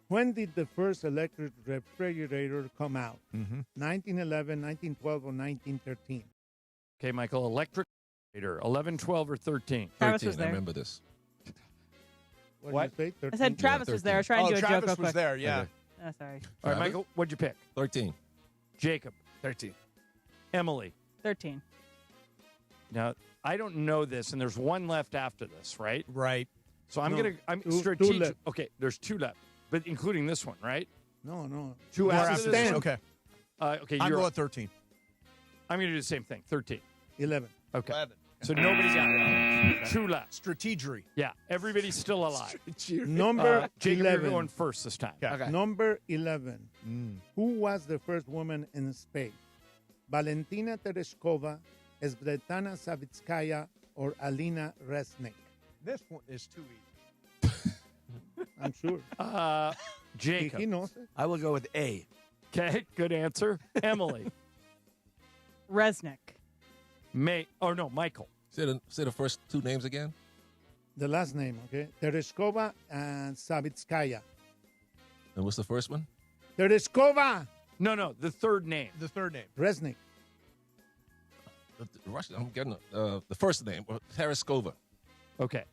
When did the first electric refrigerator come out? 1911, 1912, or 1913? Okay, Michael, electric refrigerator, 11, 12, or 13? Travis 13, was there. I remember this. What? Did you say? I said Travis was there. I was trying to do a Travis joke real was quick. there, yeah. Okay. Oh, sorry. All right, Travis? Michael, what'd you pick? 13. Jacob. 13. Emily. 13. Now, I don't know this, and there's 1 left after this, right? Right. So I'm No, going to, I'm two strategic. left. Okay, there's 2 left, but including this one, right? No. 2 More after after this. this. Okay. Okay, I'm you're going 13. I'm going to do the same thing. 13. 11. Okay. 11. So nobody's out. 2 left. Strategery. Yeah, everybody's still alive. Number Jacob, 11. you're going first this time. Okay. Number 11. Who was the first woman in space? Valentina Tereshkova, Svetlana Savitskaya, or Alina Resnik? This one is too easy. I'm sure. Jacob. He knows it. I will go with A. Okay, good answer. Emily. Resnick. Michael. Say the first 2 names again. The last name, okay? Tereshkova and Savitskaya. And what's the first one? Tereshkova! No, the third name. The third name. Resnik. I'm getting the first name. Tereskova. Okay.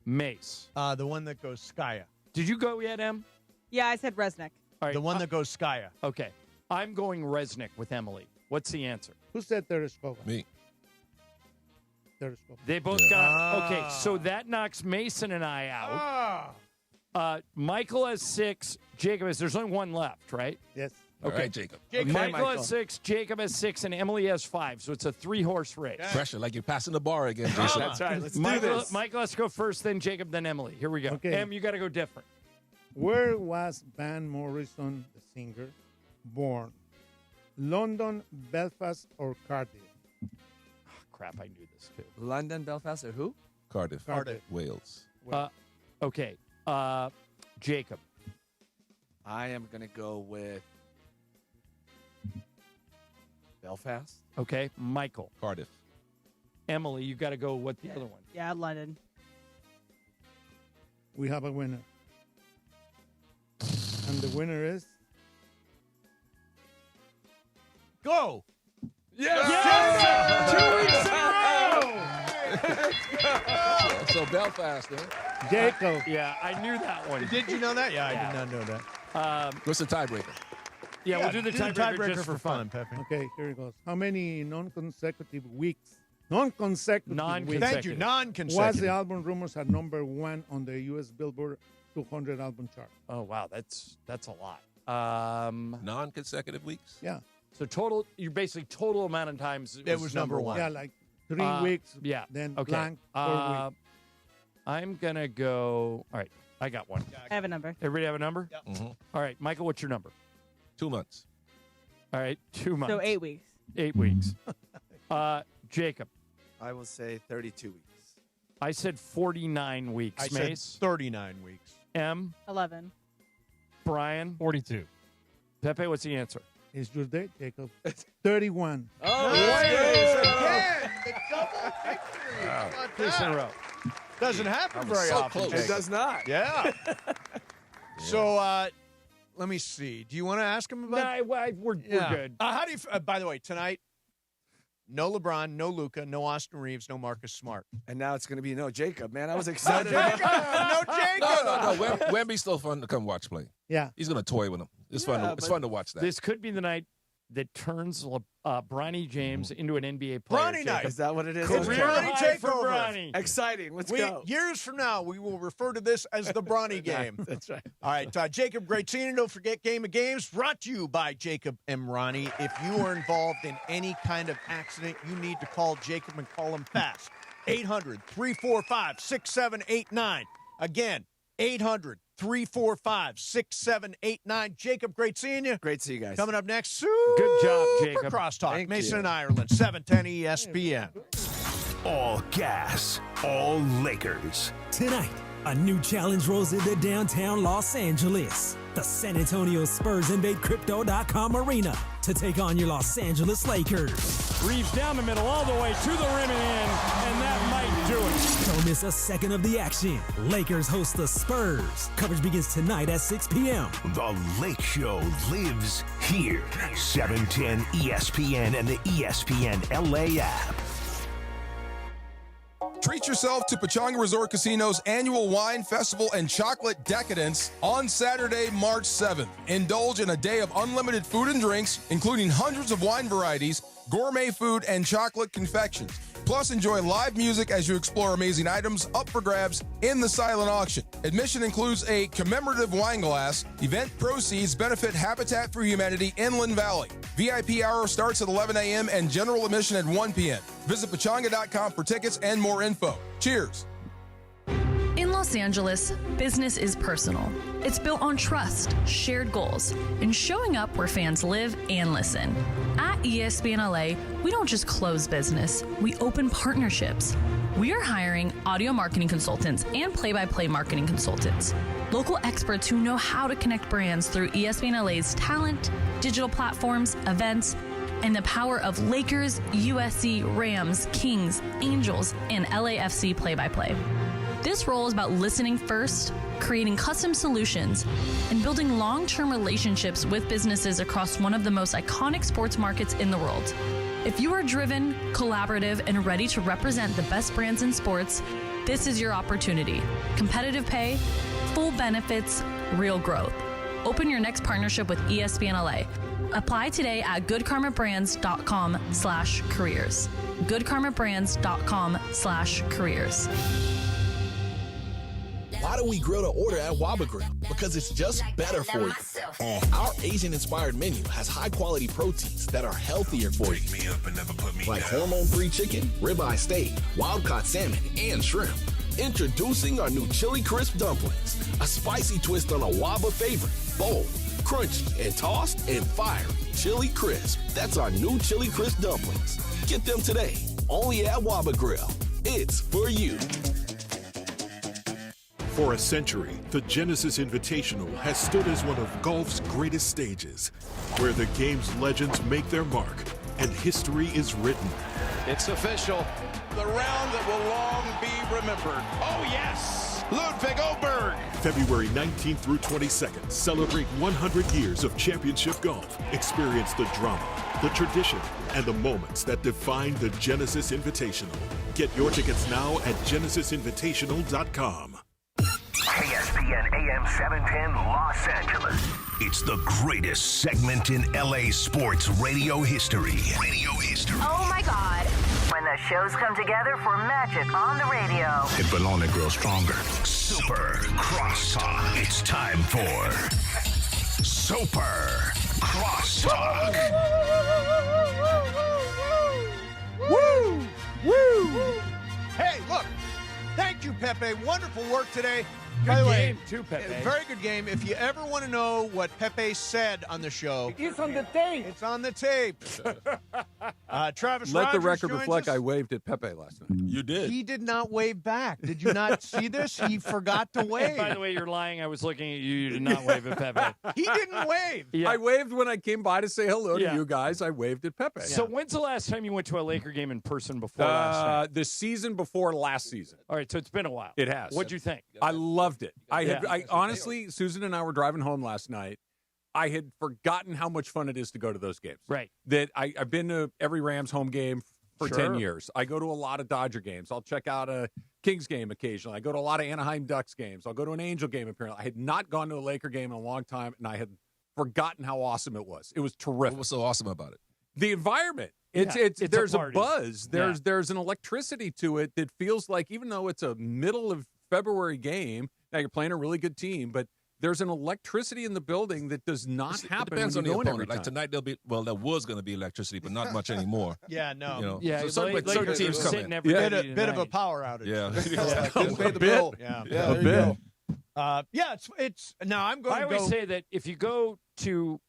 Mace. The one that goes Skaya. Did you go yet, Em? Yeah, I said Resnick. All right. The one that goes Skaya. Okay. I'm going Resnick with Emily. What's the answer? Who said Tereshkova? Me. Tereshkova. They both got. Okay, so that knocks Mason and I out. Michael has 6. Jacob has. There's only 1 left, right? Yes. All Okay. right, Jacob. Michael has 6. Jacob has 6, and Emily has 5. So it's a 3-horse race. Pressure, like you're passing the bar again, Jason. That's right. Let's do Michael, this. Michael has to go first, then Jacob, then Emily. Here we go. Okay. Em, you got to go different. Where was Van Morrison, the singer, born? London, Belfast, or Cardiff? Crap, I knew this too. London, Belfast, or who? Cardiff. Cardiff. Wales. Okay. Jacob. I am going to go with Belfast. Okay, Michael. Cardiff. Emily, you got to go with the other one. Yeah, London. We have a winner. And the winner is... Go! Yes! 2 weeks in a row! So Belfast, Jacob. Yeah, I knew that one. Did you know that? Yeah, I did not know that. What's the tiebreaker? Yeah, we'll do the tiebreaker just for fun. Pepe. Okay, here it goes. How many non-consecutive weeks? Non-consecutive weeks. Thank you. Non-consecutive. Was the album Rumors at number 1 on the U.S. Billboard 200 album chart? Oh, wow. That's a lot. Non-consecutive weeks? Yeah. So total, you're basically total amount of times it was number 1. Yeah, like 3 weeks. Yeah. Then okay. blank 4 weeks. I'm going to go. All right. I got one. I have a number. Everybody have a number? Yep. Mm-hmm. All right. Michael, what's your number? 2 months. All right. 2 months. So 8 weeks. 8 weeks. Jacob. I will say 32 weeks. I said 49 weeks. I Mace. said 39 weeks. M. 11. Brian. 42. Pepe, what's the answer? Is your date, Jacob? 31. Oh, again! The double victory. Wow. This in a row. Doesn't happen very often. close. It does not. Yeah. So, let me see. Do you want to ask him about? Nah, we're good. How do you? By the way, tonight, no LeBron, no Luka, no Austin Reeves, no Marcus Smart, and now it's going to be no Jacob. Man, I was excited. No Jacob. No. Wemby's still fun to come watch play. Yeah. He's gonna toy with him. It's fun. It's fun to watch that. This could be the night that turns Bronny James into an NBA player. Bronny night. Is that what it is? Career Bronny high for takeover. Bronny. Exciting. Let's go. Years from now, we will refer to this as the Bronny game. That's right. All right, Jacob, great seeing you. Don't forget Game of Games, brought to you by Jacob M. Ronnie. If you are involved in any kind of accident, you need to call Jacob and call him fast. 800-345-6789. Again, 800-345-6789. Jacob, great seeing you. Great to see you guys. Coming up next, Good job, Jacob. Crosstalk, Thank Mason you. and Ireland, 710 ESPN. All gas, all Lakers. Tonight, a new challenge rolls into downtown Los Angeles. The San Antonio Spurs invade Crypto.com arena to take on your Los Angeles Lakers. Reeves down the middle, all the way to the rim and in, and that might do it. Don't miss a second of the action. Lakers host the Spurs. Coverage begins tonight at 6 p.m. The Lake Show lives here. 710 ESPN and the ESPN LA app. Treat yourself to Pechanga Resort Casino's annual wine festival and chocolate decadence on Saturday, March 7th. Indulge in a day of unlimited food and drinks, including hundreds of wine varieties, gourmet food, and chocolate confections. Plus, enjoy live music as you explore amazing items up for grabs in the silent auction. Admission includes a commemorative wine glass. Event proceeds benefit Habitat for Humanity Inland Valley. VIP hour starts at 11 a.m. and general admission at 1 p.m. Visit pechanga.com for tickets and more info. Cheers. In Los Angeles, business is personal. It's built on trust, shared goals, and showing up where fans live and listen. At ESPN LA, we don't just close business, we open partnerships. We are hiring audio marketing consultants and play-by-play marketing consultants, local experts who know how to connect brands through ESPN LA's talent, digital platforms, events, and the power of Lakers, USC, Rams, Kings, Angels, and LAFC play-by-play. This role is about listening first, creating custom solutions, and building long-term relationships with businesses across one of the most iconic sports markets in the world. If you are driven, collaborative, and ready to represent the best brands in sports, this is your opportunity. Competitive pay, full benefits, real growth. Open your next partnership with ESPN LA. Apply today at goodkarmabrands.com/careers. goodkarmabrands.com/careers. Why do we grill to order at Waba Grill? Because it's just better for you. Our Asian-inspired menu has high-quality proteins that are healthier for you. Like hormone-free chicken, ribeye steak, wild-caught salmon, and shrimp. Introducing our new Chili Crisp dumplings. A spicy twist on a Waba favorite. Bold, crunchy, and tossed and fired. Chili Crisp. That's our new Chili Crisp dumplings. Get them today. Only at Waba Grill. It's for you. For a century, the Genesis Invitational has stood as one of golf's greatest stages, where the game's legends make their mark and history is written. It's official. The round that will long be remembered. Oh, yes! Ludwig Oberg. February 19th through 22nd, celebrate 100 years of championship golf. Experience the drama, the tradition, and the moments that define the Genesis Invitational. Get your tickets now at genesisinvitational.com. ESPN AM 710 Los Angeles. It's the greatest segment in LA sports radio history. Oh my God. When the shows come together for magic on the radio. It will only grow stronger. Super Crosstalk. It's time for Super Crosstalk. Woo! Woo! Hey, look. Thank you, Pepe. Wonderful work today. By the way, too, Pepe. Very good game. If you ever want to know what Pepe said on the show, it's on the tape. It's on the tape. Travis Let the Rogers record joins reflect us. I waved at Pepe last night. You did. He did not wave back. Did you not see this? He forgot to wave. By the way, you're lying. I was looking at you. You did not wave at Pepe. He didn't wave. Yeah. I waved when I came by to say hello to Yeah. you guys. I waved at Pepe. So when's the last time you went to a Laker game in person before last night? The season before last season. All right, so it's been a while. It has. What'd you think? I loved it. I Yeah. honestly, Susan and I were driving home last night. I had forgotten how much fun it is to go to those games. Right. That I've been to every Rams home game for 10 Sure. years. I go to a lot of Dodger games. I'll check out a Kings game occasionally. I go to a lot of Anaheim Ducks games. I'll go to an Angel game apparently. I had not gone to a Laker game in a long time, and I had forgotten how awesome it was. It was terrific. What was so awesome about it? The environment. It's There's a a party. buzz. There's an electricity to it that feels like, even though it's a middle of February game, now you're playing a really good team, but there's an electricity in the building that does not It happen depends when on you the go in every opponent. Like time. tonight, there was going to be electricity, but not much anymore. Yeah, no. You know, Yeah, so certain Lakers teams are come sitting in. everybody Bit of a tonight. power outage. Yeah. Couldn't pay the A bit. bill. Yeah. Yeah, A there you bit. go. Yeah, it's now I'm going I to always go. say that if you go to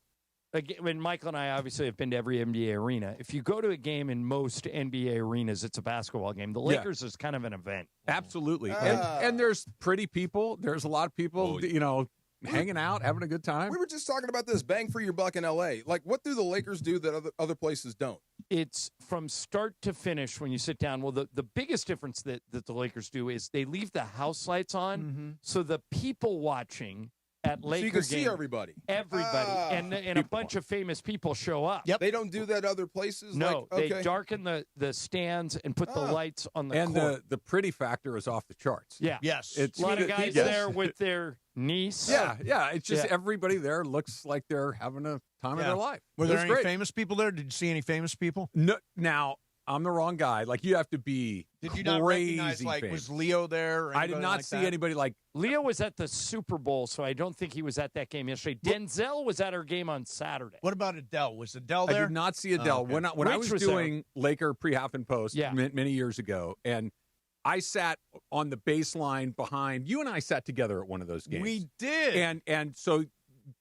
when Michael and I obviously have been to every NBA arena, if you go to a game in most NBA arenas, it's a basketball game. The Lakers is kind of an event. Absolutely. And there's pretty people. There's a lot of people, hanging out, having a good time. We were just talking about this bang for your buck in L.A. Like, what do the Lakers do that other places don't? It's from start to finish when you sit down. Well, the biggest difference that the Lakers do is they leave the house lights on, so the people watching at Laker so you can see games, everybody. and a bunch of famous people show up. Yep. They don't do that other places? No, like, okay. they darken the stands and put the lights on the And court. the pretty factor is off the charts. Yeah. Yes. It's A lot of guys there with their niece. Yeah. It's just Yeah. everybody there looks like they're having a time of Yeah. their life. Were It there was any great. famous people there? Did you see any famous people? No, now, I'm the wrong guy. Like, you have to be Did you not crazy recognize, like, famous. was Leo there? Or I did anybody not like see that? anybody like Leo was at the Super Bowl, so I don't think he was at that game yesterday. Denzel was at our game on Saturday. What about Adele? Was Adele I there? did not see Adele. Oh, okay. When I Rich was was there. doing Laker pre-half and post Yeah. many years ago, and I sat on the baseline behind you, and I sat together at one of those games. We did. And so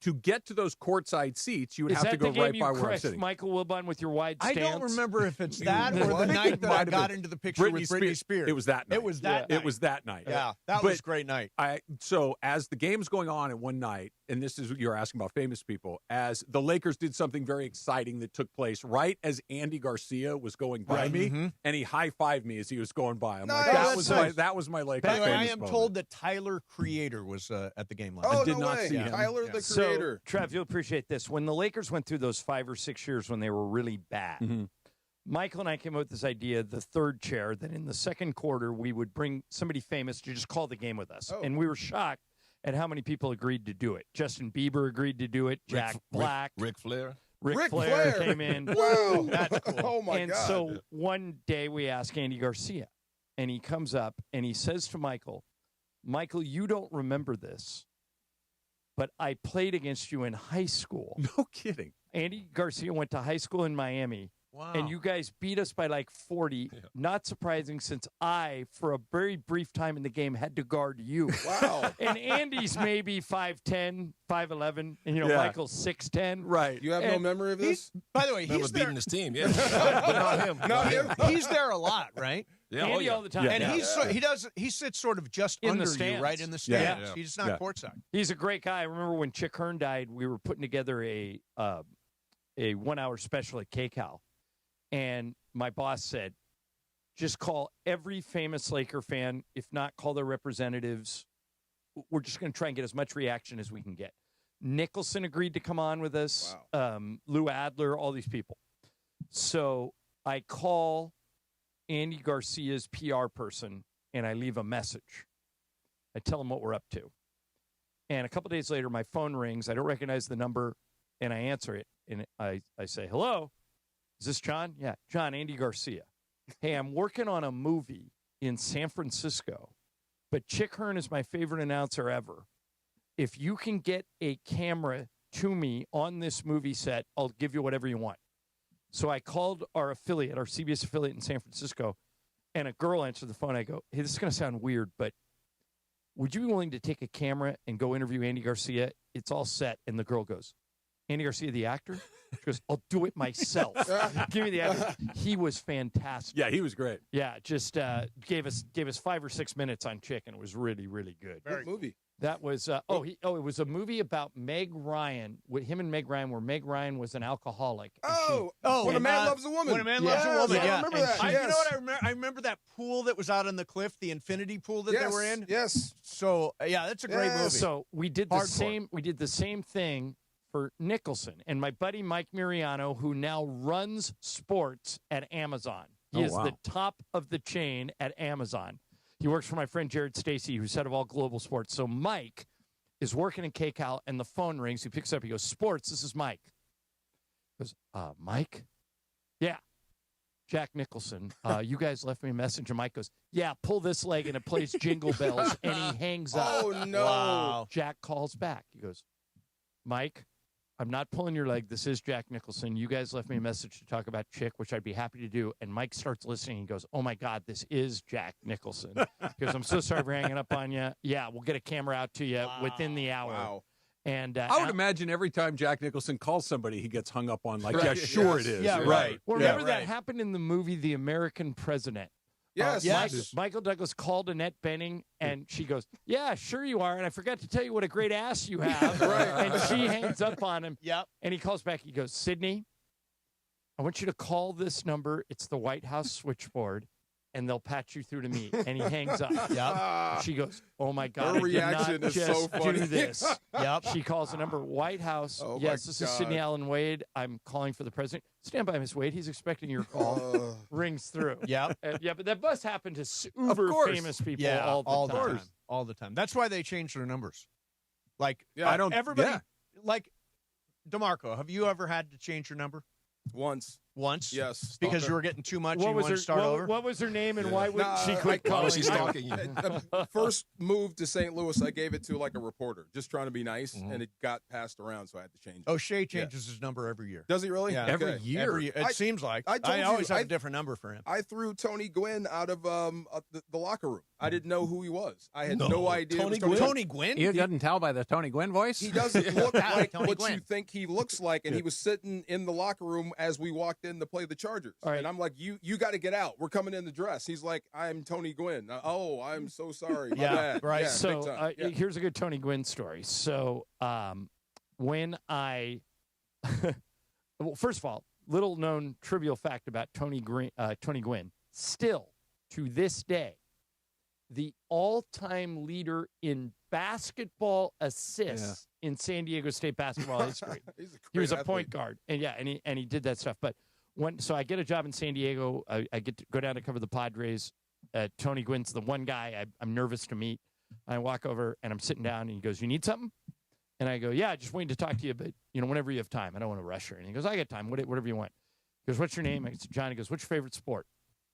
to get to those courtside seats, you would Is have that to go the game right you by where I'm crushed sting. Michael Wilbon with your wide I stance? don't remember if it's that You or the what? night It that might I have got been into the picture with Britney Spears. It was that night. It was that night. It was that night. Yeah, that But was a great night. So as the game's going on at one night, and this is what you're asking about famous people, as the Lakers did something very exciting that took place right as Andy Garcia was going by Right. me, Mhm. and he high-fived me as he was going by. I'm Nice. like, Oh, that's that was my Lakers By the way, I famous am moment. told that Tyler Creator was at the game last Oh, night. I did no not way. see him. Tyler, the So, creator. Trev, you'll appreciate this. When the Lakers went through those 5 or 6 years when they were really bad, Mhm. Michael and I came up with this idea, the third chair, that in the second quarter we would bring somebody famous to just call the game with us. Oh. And we were shocked at how many people agreed to do it. Justin Bieber agreed to do it. Jack Black. Ric Flair. Ric Flair came in. Wow. That's cool. Oh, my And God. so one day we ask Andy Garcia, and he comes up and he says to Michael, you don't remember this, but I played against you in high school. No kidding. Andy Garcia went to high school in Miami. Wow. And you guys beat us by like 40. Yeah. Not surprising, since I, for a very brief time in the game, had to guard you. Wow. And Andy's maybe 5'10", 5'11", and Yeah. Michael's 6'10". Right. You have no And memory of this? By the way, That he's was there. beating his team, yeah. But not him. Not him. He's there a lot, right? Yeah, Andy oh, yeah. all the time. Yeah. And he sits sort of just In the under you, stands. right in the Yeah. stands. Yeah. He's not Yeah. courtside. He's a great guy. I remember when Chick Hearn died, we were putting together a 1 hour special at KCAL. And my boss said, just call every famous Laker fan, if not call their representatives. We're just going to try and get as much reaction as we can get. Nicholson agreed to come on with us. Wow. Lou Adler, all these people. So I call Andy Garcia's PR person, and I leave a message. I tell him what we're up to. And a couple days later, my phone rings. I don't recognize the number, and I answer it. And I say, hello, is this John? Yeah, John, Andy Garcia. Hey, I'm working on a movie in San Francisco, but Chick Hearn is my favorite announcer ever. If you can get a camera to me on this movie set, I'll give you whatever you want. So I called our affiliate, our CBS affiliate in San Francisco, and a girl answered the phone. I go, hey, this is going to sound weird, but would you be willing to take a camera and go interview Andy Garcia? It's all set. And the girl goes, Andy Garcia, the actor? She goes, I'll do it myself. Give me the actor. He was fantastic. Yeah, he was great. Yeah, just gave us 5 or 6 minutes on Chick, and it was really, really good. Great movie. That was it was a movie about Meg Ryan, with him and Meg Ryan, where Meg Ryan was an alcoholic. When a man loves a woman. When a man loves a woman. Yeah, I remember that. You know what I remember that pool that was out on the cliff, the infinity pool that they were in. Yes. So that's a great movie. So we did the same thing for Nicholson, and my buddy Mike Miriano, who now runs sports at Amazon. He is the top of the chain at Amazon. He works for my friend Jared Stacy, who's head of all global sports. So Mike is working in KCAL, and the phone rings. He picks up. He goes, sports, this is Mike. He goes, Mike? Yeah. Jack Nicholson. You guys left me a message. And Mike goes, yeah, pull this leg, and it plays Jingle Bells. And he hangs up. Oh, no. Wow. Jack calls back. He goes, Mike, I'm not pulling your leg. This is Jack Nicholson. You guys left me a message to talk about Chick, which I'd be happy to do. And Mike starts listening. He goes, oh, my God, this is Jack Nicholson. He goes, I'm so sorry for hanging up on you. Yeah, we'll get a camera out to you within the hour. Wow. And I would imagine every time Jack Nicholson calls somebody, he gets hung up on, like, right. yeah, sure it is. Yeah, right. Well, remember that happened in the movie The American President. Yes. Michael Douglas called Annette Bening, and she goes, yeah, sure you are, and I forgot to tell you what a great ass you have. Right. And she hangs up on him. Yep. And he calls back. He goes, Sydney, I want you to call this number. It's the White House switchboard, and they'll patch you through to me. And he hangs up. Yep. She goes, oh, my God. Her reaction is so funny. Do this. Yep. She calls the number, White House. Oh, yes, my this God. is Sidney Allen Wade. I'm calling for the president. Stand by, Miss Wade. He's expecting your call. Rings through. Yep. Yeah, but that must happen to uber famous people all the time. All the time. That's why they change their numbers. Like, everybody. Like, DeMarco, have you ever had to change your number? Once. Yes. Because you were getting too much and you wanted to start over? What was her name and why would she quit calling? Why was she stalking you? First move to St. Louis, I gave it to like a reporter, just trying to be nice, and it got passed around, so I had to change it. Oh, Shea changes his number every year. Does he really? Yeah. Okay. Every year. It seems like. I always have a different number for him. I threw Tony Gwynn out of the locker room. I didn't know who he was. I had no idea. Tony Gwynn? You couldn't tell by the Tony Gwynn voice? He doesn't look like what you think he looks like, and he was sitting in the locker room as we walked in to play the Chargers. Right. And I'm like, you got to get out. We're coming in the dress. He's like, I'm Tony Gwynn. Oh, I'm so sorry. My bad. Right. Yeah, So here's a good Tony Gwynn story. So when I well, first of all, little known trivial fact about Tony Gwynn, still to this day, the all-time leader in basketball assists in San Diego State basketball history. He was a point guard, and he did that stuff. But so I get a job in San Diego. I get to go down to cover the Padres. Tony Gwynn's the one guy I'm nervous to meet. I walk over and I'm sitting down, and he goes, "You need something?" And I go, "Yeah, just waiting to talk to you, but whenever you have time. I don't want to rush her." And he goes, "I got time. Whatever you want." He goes, "What's your name?" I said, "John." He goes, "What's your favorite sport?"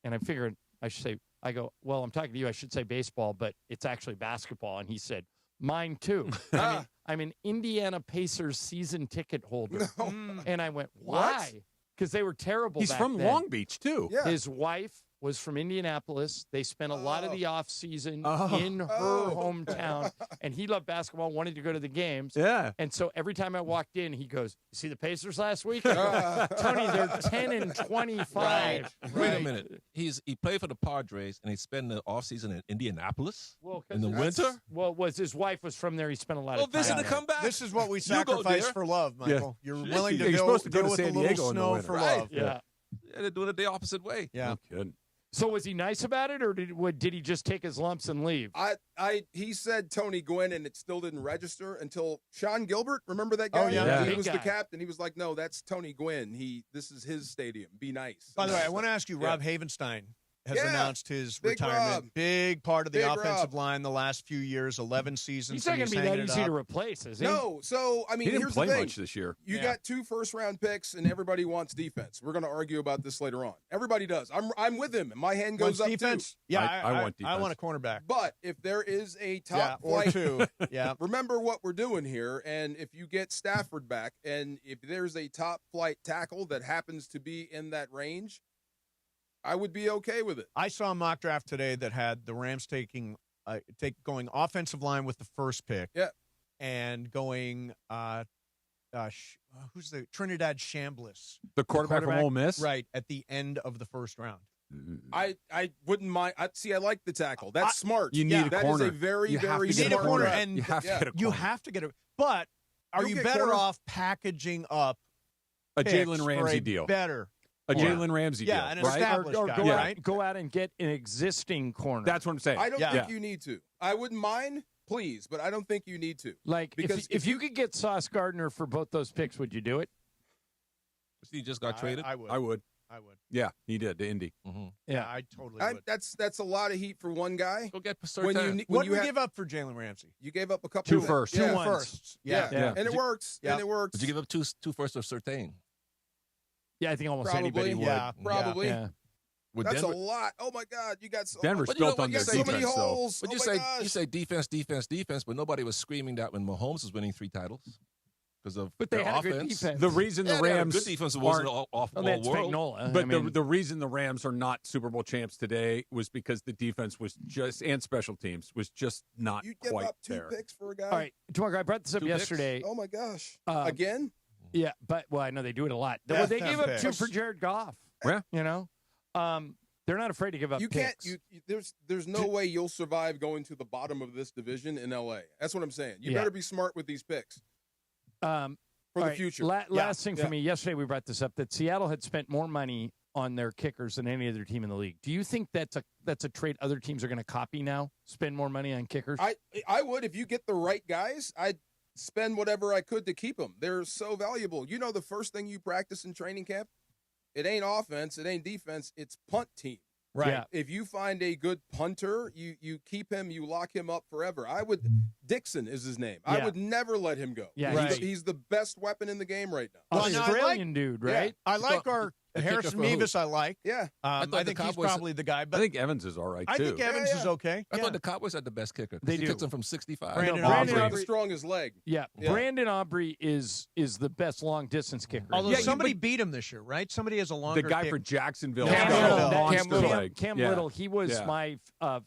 And I figured I should say, I go, "Well, I'm talking to you. I should say baseball, but it's actually basketball." And he said, "Mine too." I'm an Indiana Pacers season ticket holder. No. And I went, "Why?" Because they were terrible. He's back from then. Long Beach too. Yeah. His wife was from Indianapolis. They spent a lot of the off season in her hometown, and he loved basketball, wanted to go to the games. Yeah. And so every time I walked in, he goes, "You see the Pacers last week?" I go, "Tony, they're 10-25. Right. Wait a minute. He played for the Padres, and he spent the offseason in Indianapolis in the winter? Well, his wife was from there. He spent a lot of time visit to there. come back. This is what we You go sacrifice there. for love, Michael. You're willing to You're go supposed to go to with San a little Diego in the snow winter. for Right. love. Yeah. Yeah, they're doing it the opposite way. Yeah. No kidding. So was he nice about it, or did he just take his lumps and leave? He said Tony Gwynn, and it still didn't register until Sean Gilbert. Remember that guy? Oh, yeah. He was the captain. He was like, no, that's Tony Gwynn. This is his stadium. Be nice. By the way, I want to ask you, Rob Havenstein has announced his Big retirement. Rob. Big part of the Big offensive Rob. line the last few years, 11 seasons. He's not going to be that easy to replace, is he? No. So, I mean, He didn't here's play the thing. much this year. You got 2 first-round picks, and everybody wants defense. We're going to argue about this later on. Everybody does. I'm with him, and my hand goes up defense? too. Yeah, I want defense. I want a cornerback. But if there is a top or flight, 2, remember what we're doing here. And if you get Stafford back, and if there's a top flight tackle that happens to be in that range, I would be okay with it. I saw a mock draft today that had the Rams going offensive line with the first pick. Yeah. And going who's the Trinidad Chambliss, The quarterback from Ole Miss? right at the end of the first round. I wouldn't mind. I like the tackle. That's smart. You need a That corner. is a very, You have very to get a smart corner. draft. And You have to get a corner. You have to get it. But are You'll you get better corner. off packaging up A picks Jalen for Ramsey a deal. better A corner? Jalen Ramsey Yeah, deal, an right? established Or guy, go, right? go out and get an existing corner. That's what I'm saying. I don't Yeah. think you need to. I wouldn't mind, please, but I don't think you need to. Like, Because if you could get Sauce Gardner for both those picks, would you do it? He just got traded. I would. I would. Yeah, he did to Indy. Mm-hmm. Yeah, I totally would. That's a lot of heat for one guy. Go get When Surtain. you What when did you we give up for Jalen Ramsey? You gave up a couple. 2 of firsts. Yeah. 2 ones. firsts. Yeah. Yeah. And it works. Yeah. And it works. Did you give up two firsts of Surtain? Yeah, I think almost Probably. anybody would. Yeah. Probably. Yeah. With That's Denver, a lot. Oh my God, you got so Denver's much. built on you their got so many defense, though. holes. But Oh you my say gosh. defense, but nobody was screaming that when Mahomes was winning 3 titles because of But they their had a offense. good defense. The reason Yeah, the they had a Rams good defense wasn't aren't- off Well, all that's world. Spagnuolo. But I mean, the reason the Rams are not Super Bowl champs today was because the defense was just, and special teams, was just not You give quite up 2 there. picks for a guy. all right, DeMarco, I brought this up 2 picks? yesterday. Oh my gosh. Um, Again? Yeah, but I know they do it a lot. Yeah, Well, they gave up picks. 2 for Jared Goff. Yeah. You know, they're not afraid to give up. You can't. picks. There's no way you'll survive going to the bottom of this division in LA. That's what I'm saying. You Yeah. better be smart with these picks for All the right, future. Last thing Yeah. for me. Yesterday we brought this up that Seattle had spent more money on their kickers than any other team in the league. Do you think that's a trait other teams are going to copy now? Spend more money on kickers? I would if you get the right guys. I'd spend whatever I could to keep them. They're so valuable. You know, the first thing you practice in training camp, it ain't offense, it ain't defense, it's punt team. Right. Yeah. If you find a good punter, you keep him, you lock him up forever. Dixon is his name. I Yeah. would never let him go. Yeah, Right. He's the best weapon in the game right now. Well, no, I Australian dude, right? I like our the kicker Harrison for who? Mevis. I like. Yeah. I thought the think he's Cowboys- probably the guy. I But think Evans is all right, I too. think Evans is okay. I Yeah. thought the Cowboys had the best kicker. They He do. kicks them from 65. Brandon No, Aubrey. Aubrey. Strong as leg. Yeah. Yeah. Brandon Aubrey is the best long distance kicker. Although Yeah, somebody beat him this year, right? Somebody has a longer The guy kick. for Jacksonville. Cam has Little. a monster Cam Little. leg. Cam Yeah. Little. He was Yeah. my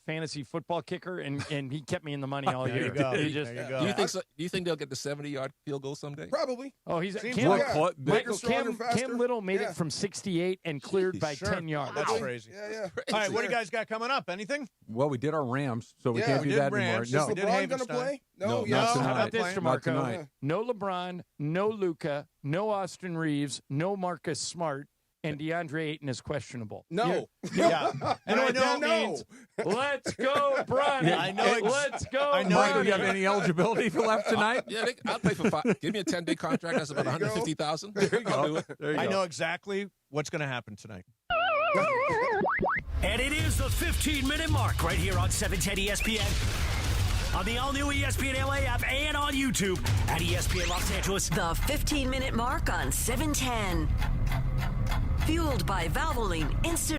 fantasy football kicker, and he kept me in the money all There year. you go. He just, There you go. Do you think they'll get the 70-yard field goal someday? Probably. Oh, he's Seems Cam, like We're clo- Bigger, Michael, stronger, faster. Cam Little made Yeah. it from 68 and cleared by Sure. 10 yards. That's crazy. Yeah. All right, what do you guys got coming up? Anything? Well, we did our Rams, so we Yeah, can't we do did that Rams. anymore. Is No, We did LeBron going to Havenstein. play? No, No, not yes. tonight. How about this, Not DeMarco? tonight. No LeBron, no Luka, no Austin Reeves, no Marcus Smart, and DeAndre Ayton is questionable. No. Yeah. And I know no. means Let's go, Bronny. I know Let's go, I know Mike, do Bronny. you have any eligibility for left tonight? Yeah, I'll play for 5. Give me a 10-day contract. That's about There you go. $150,000. There you I'll go. do it. There you I go. know exactly what's going to happen tonight. And it is the 15-minute mark right here on 710 ESPN. On the all-new ESPN LA app and on YouTube at ESPN Los Angeles. The 15-minute mark on 710. Fueled by Valvoline Instant